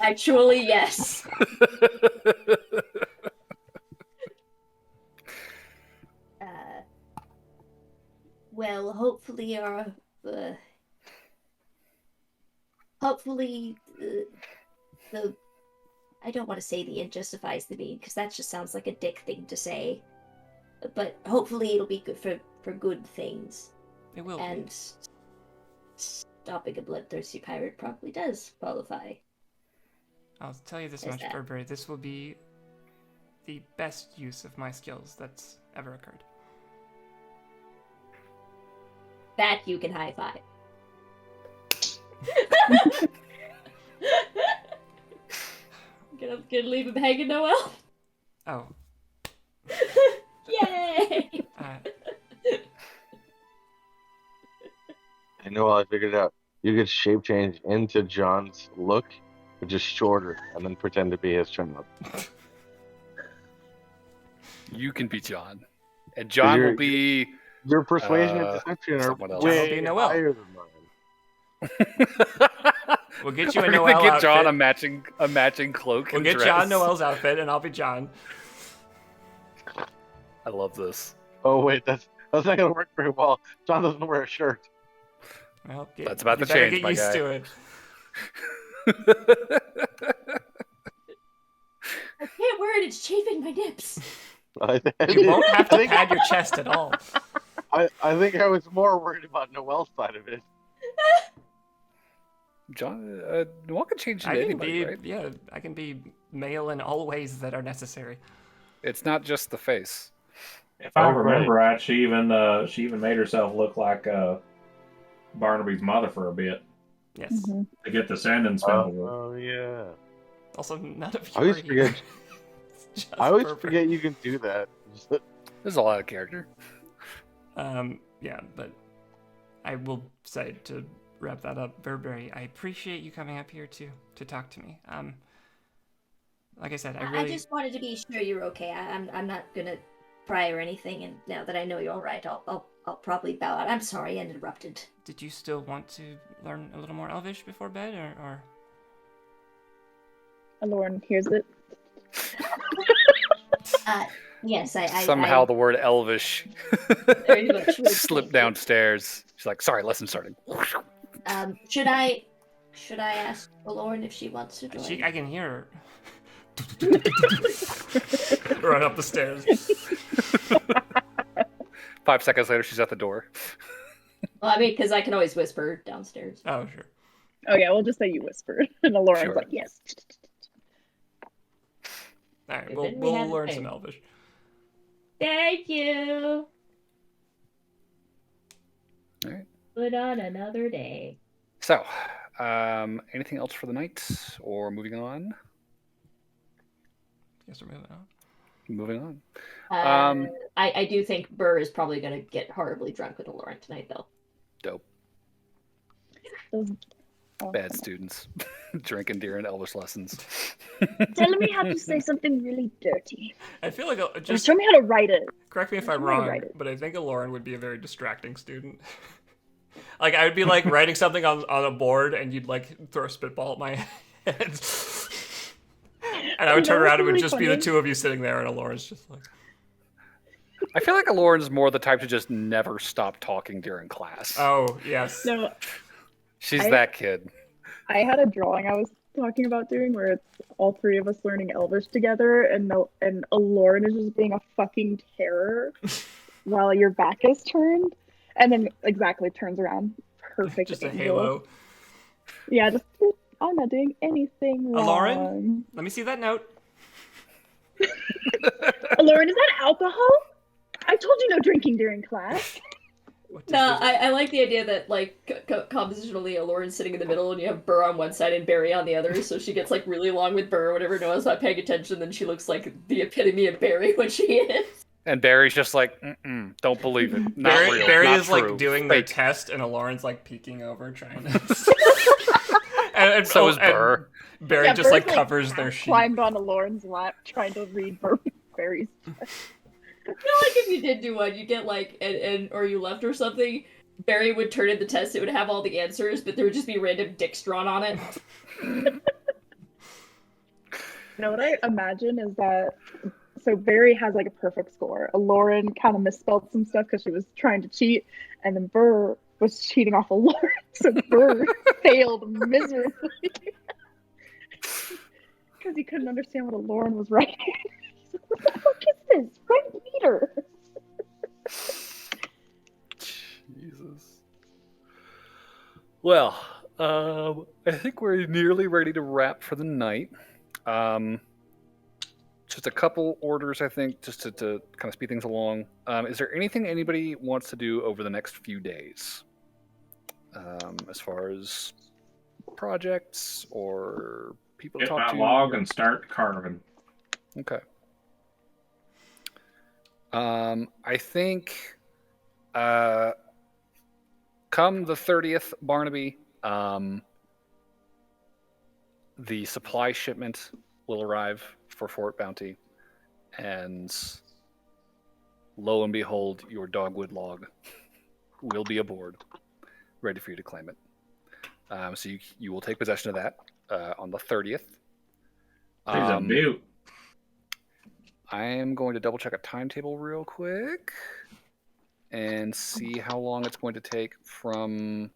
Actually, yes. Well, hopefully the I don't want to say the end justifies the mean, because that just sounds like a dick thing to say. But hopefully it'll be good for good things. It will and be. Stopping a bloodthirsty pirate probably does qualify. I'll tell you this much, Burberry. This will be the best use of my skills that's ever occurred. That you can high five. Gonna leave him hanging, Noel? Oh. Yay! I know, I figured it out. You could shape change into John's look, but just shorter, and then pretend to be his child. You can be John, and John will be. Your persuasion and deception are way higher than mine. We'll get you a We're Noel gonna get outfit. John a matching cloak. We'll and get dress. John Noel's outfit, and I'll be John. I love this. Oh wait, that's not gonna work very well. John doesn't wear a shirt. Well, that's about to better change, get my used guy. to it. I can't wear it. It's chafing my nips. You won't have to pad your chest at all. I think I was more worried about Noel's side of it. John, Noel can change into anybody, right? Yeah, I can be male in all ways that are necessary. It's not just the face. If I remember right, she even made herself look like Barnaby's mother for a bit. Yes. Mm-hmm. To get the sanding spindle. Oh yeah. Also, none of you. I always are here. forget. I always forget you can do that. There's a lot of character. Yeah, but I will say to wrap that up, Burberry, I appreciate you coming up here to talk to me. Like I said, I just wanted to be sure you're okay. I'm not gonna pry or anything, and now that I know you're all right, I'll probably bow out. I'm sorry I interrupted. Did you still want to learn a little more Elvish before bed, or? Lauren hears it. Yes, Somehow the word Elvish very much slipped downstairs. She's like, "Sorry, lesson starting." Should I ask Lauren if she wants to join? I can hear her. Run up the stairs. 5 seconds later, she's at the door. Well, I mean, because I can always whisper downstairs. Oh, sure. Oh yeah, we'll just say you whispered, and Lauren's Sure. like, yes. All right, we'll learn some Elvish. Thank you. All right. Put on another day. So, anything else for the night, or moving on? Guess we're moving on. Moving on. I do think Burr is probably going to get horribly drunk with Lauren tonight, though. Dope. Those Bad awesome. students drinking during Elvish lessons. Telling me how to say something really dirty. I feel like Just just show me how to write it. correct me if Just I'm show me how to wrong, write it. but I think Lauren would be a very distracting student. Like I would be like writing something on a board, and you'd like throw a spitball at my head, and I would You know turn around, what's and it would really just be the funny? two of you sitting there, and Lauren's just like. I feel like Lauren's more the type to just never stop talking during class. Oh yes. No, She's I- that kid. I had a drawing I was talking about doing where it's all three of us learning Elvish together, and Lauren is just being a fucking terror while your back is turned, and then exactly turns around. Perfect. Just a angel. halo. Yeah, just I'm not doing anything wrong. Lauren? Let me see that note. Lauren, is that alcohol? I told you no drinking during class. What does No, this- I like the idea that, like, compositionally, Lauren's sitting in the middle and you have Burr on one side and Barry on the other, so she gets, like, really along with Burr whenever Noah's not paying attention, then she looks like the epitome of Barry when she is. And Barry's just like, don't believe it. Not Barry, real. Barry not is true. like doing their Fake. test, and Lauren's like peeking over, trying to. and So is and Burr. Barry Yeah, just Burr's, like covers their half sheet. climbed onto Lauren's lap trying to read Barry's. I feel like if you did do one, you get like or you left or something, Barry would turn in the test, it would have all the answers, but there would just be random dicks drawn on it. You know what I imagine is that so Barry has like a perfect score. Lauren kind of misspelled some stuff because she was trying to cheat, and then Burr was cheating off of Lauren, so Burr failed miserably because he couldn't understand what Lauren was writing. He's like, "What the fuck is this? Write meter." Jesus. Well, I think we're nearly ready to wrap for the night. Just a couple orders, I think, just to kind of speed things along. Is there anything anybody wants to do over the next few days? As far as projects or people to Get talk my to? log and start carving. Okay. I think come the 30th, Barnaby, the supply shipment will arrive for Fort Bounty, and lo and behold, your dogwood log will be aboard, ready for you to claim it. So you will take possession of that on the 30th. He's a beaut. I am going to double check a timetable real quick and see how long it's going to take from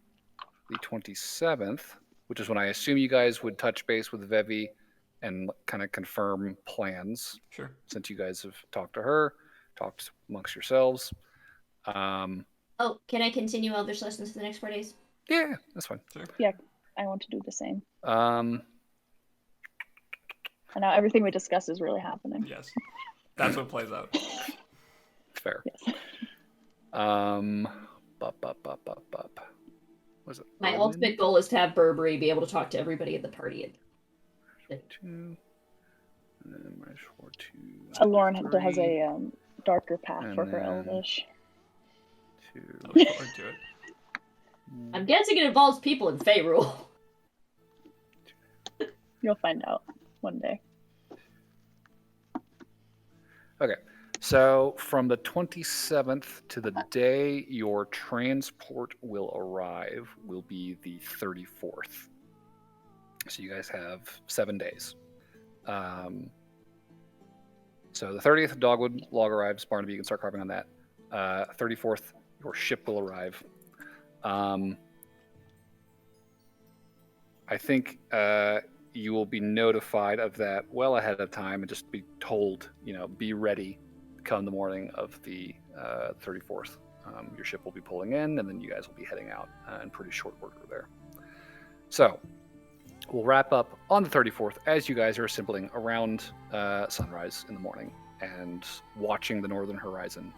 the 27th, which is when I assume you guys would touch base with Vevi and kind of confirm plans, Sure. since you guys have talked to her, talked amongst yourselves. Oh, can I continue Elvish lessons for the next 4 days? Yeah, that's fine. Sure. I want to do the same. Um, And now everything we discuss is really happening. Yes. That's what plays out. fair. Yes. Was it My Owen? ultimate goal is to have Burberry be able to talk to everybody at the party. Two, and then minus 4, 2. Lauren three, has a darker path for and her then- Elvish. 2. I look forward to it. I'm guessing it involves people in Faerul. You'll find out one day. Okay, so from the 27th to the day your transport will arrive will be the 34th. So you guys have 7 days. So the 30th, Dogwood log arrives. Barnaby, you can start carving on that. 34th, your ship will arrive. I think you will be notified of that well ahead of time and just be told, be ready come the morning of the 34th. Your ship will be pulling in, and then you guys will be heading out in pretty short order there. So we'll wrap up on the 34th as you guys are assembling around sunrise in the morning. and watching the northern horizon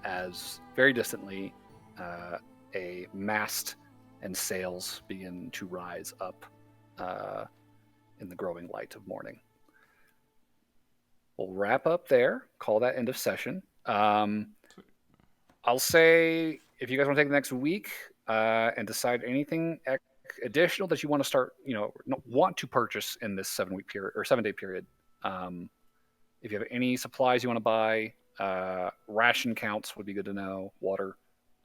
as very distantly a mast and sails begin to rise up in the growing light of morning. We'll wrap up there, call that end of session. I'll say if you guys want to take the next week and decide anything additional that you want to start, want to purchase in this 7-week period or 7-day period. If you have any supplies you want to buy, ration counts would be good to know. Water,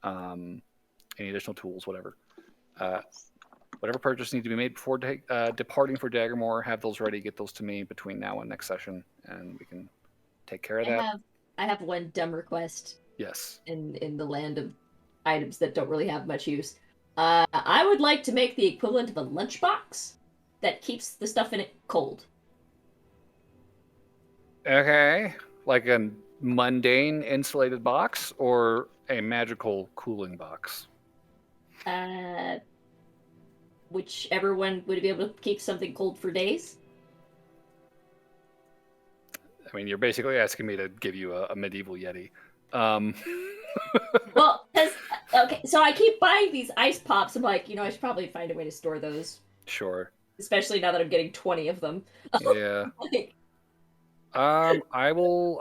any additional tools, whatever. Whatever purchase needs to be made before departing for Daggermore, have those ready. Get those to me between now and next session, and we can take care of that. I have one dumb request. Yes. In the land of items that don't really have much use. I would like to make the equivalent of a lunchbox that keeps the stuff in it cold. Okay. Like a mundane insulated box or a magical cooling box? Whichever one would be able to keep something cold for days. I mean, you're basically asking me to give you a medieval Yeti. Well, okay, so I keep buying these ice pops. I'm like, I should probably find a way to store those. Sure. Especially now that I'm getting 20 of them. Yeah. I will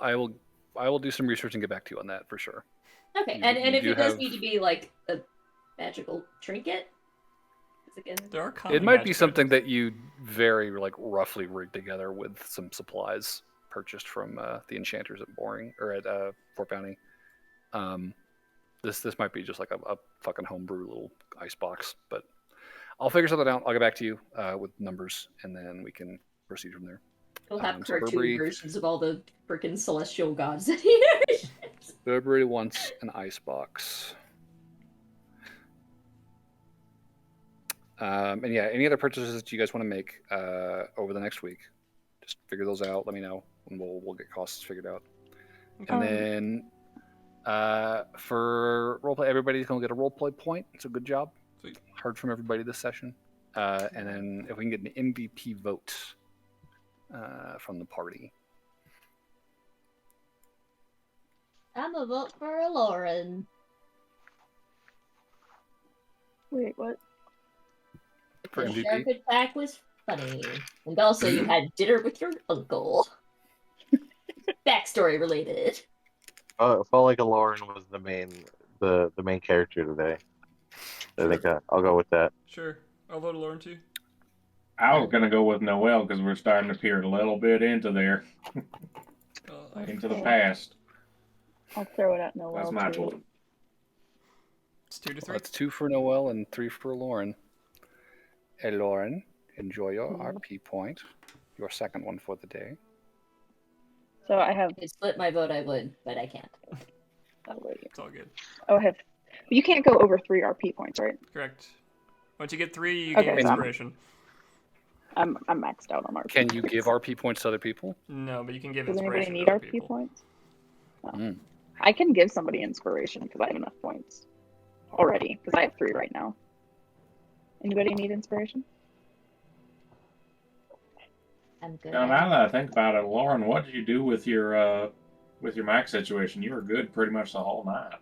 do some research and get back to you on that for sure. Okay, and if it does need to be like a magical trinket, again, it might be something that you very roughly rig together with some supplies purchased from the enchanters at Boring or at Fort Bounty. This might be just like a fucking homebrew little ice box, but I'll figure something out. I'll get back to you with numbers, and then we can proceed from there. We'll have so cartoon Burberry, versions of all the freaking celestial gods. Burberry wants an ice box. And yeah, any other purchases that you guys want to make over the next week, just figure those out. Let me know, and we'll get costs figured out. And then for roleplay, everybody's gonna get a roleplay point. So good job. Sweet. Heard from everybody this session. And then if we can get an MVP vote from the party. I'm a vote for Lauren. Wait, what? For The MVP? shark attack was funny. And also you had dinner with your uncle. Backstory related. It felt like Lauren was the main character today. I think I'll go with that. Sure. I'll vote Lauren too. I was gonna go with Noel because we're starting to peer a little bit into there, into the past. I'll throw it at Noel. That's my too. choice. It's 2 to 3. That's 2 for Noel and 3 for Lauren. Hey, Lauren, enjoy your RP point. Your second one for the day. So I have. If it split my vote, I would, but I can't. Oh, wait. It's all good. Oh, I have. You can't go over 3 RP points, right? Correct. Once you get 3, you Okay, get so inspiration. I'm maxed out on RP. Can you points. give RP points to other people? No, but you can give Does anybody inspiration need to other RP people. points? Oh. Mm. I can give somebody inspiration because I have enough points already. Because I have 3 right now. Anybody need inspiration? I'm good. Now that I think about it, Lauren, what did you do with your max situation? You were good pretty much the whole night.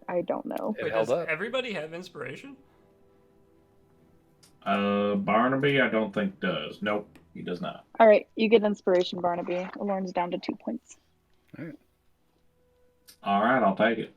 I don't know. It Wait, held does up. everybody have inspiration? Barnaby, I don't think does. Nope, he does not. All right, you get inspiration, Barnaby. Lauren's down to 2 points. All right, I'll take it.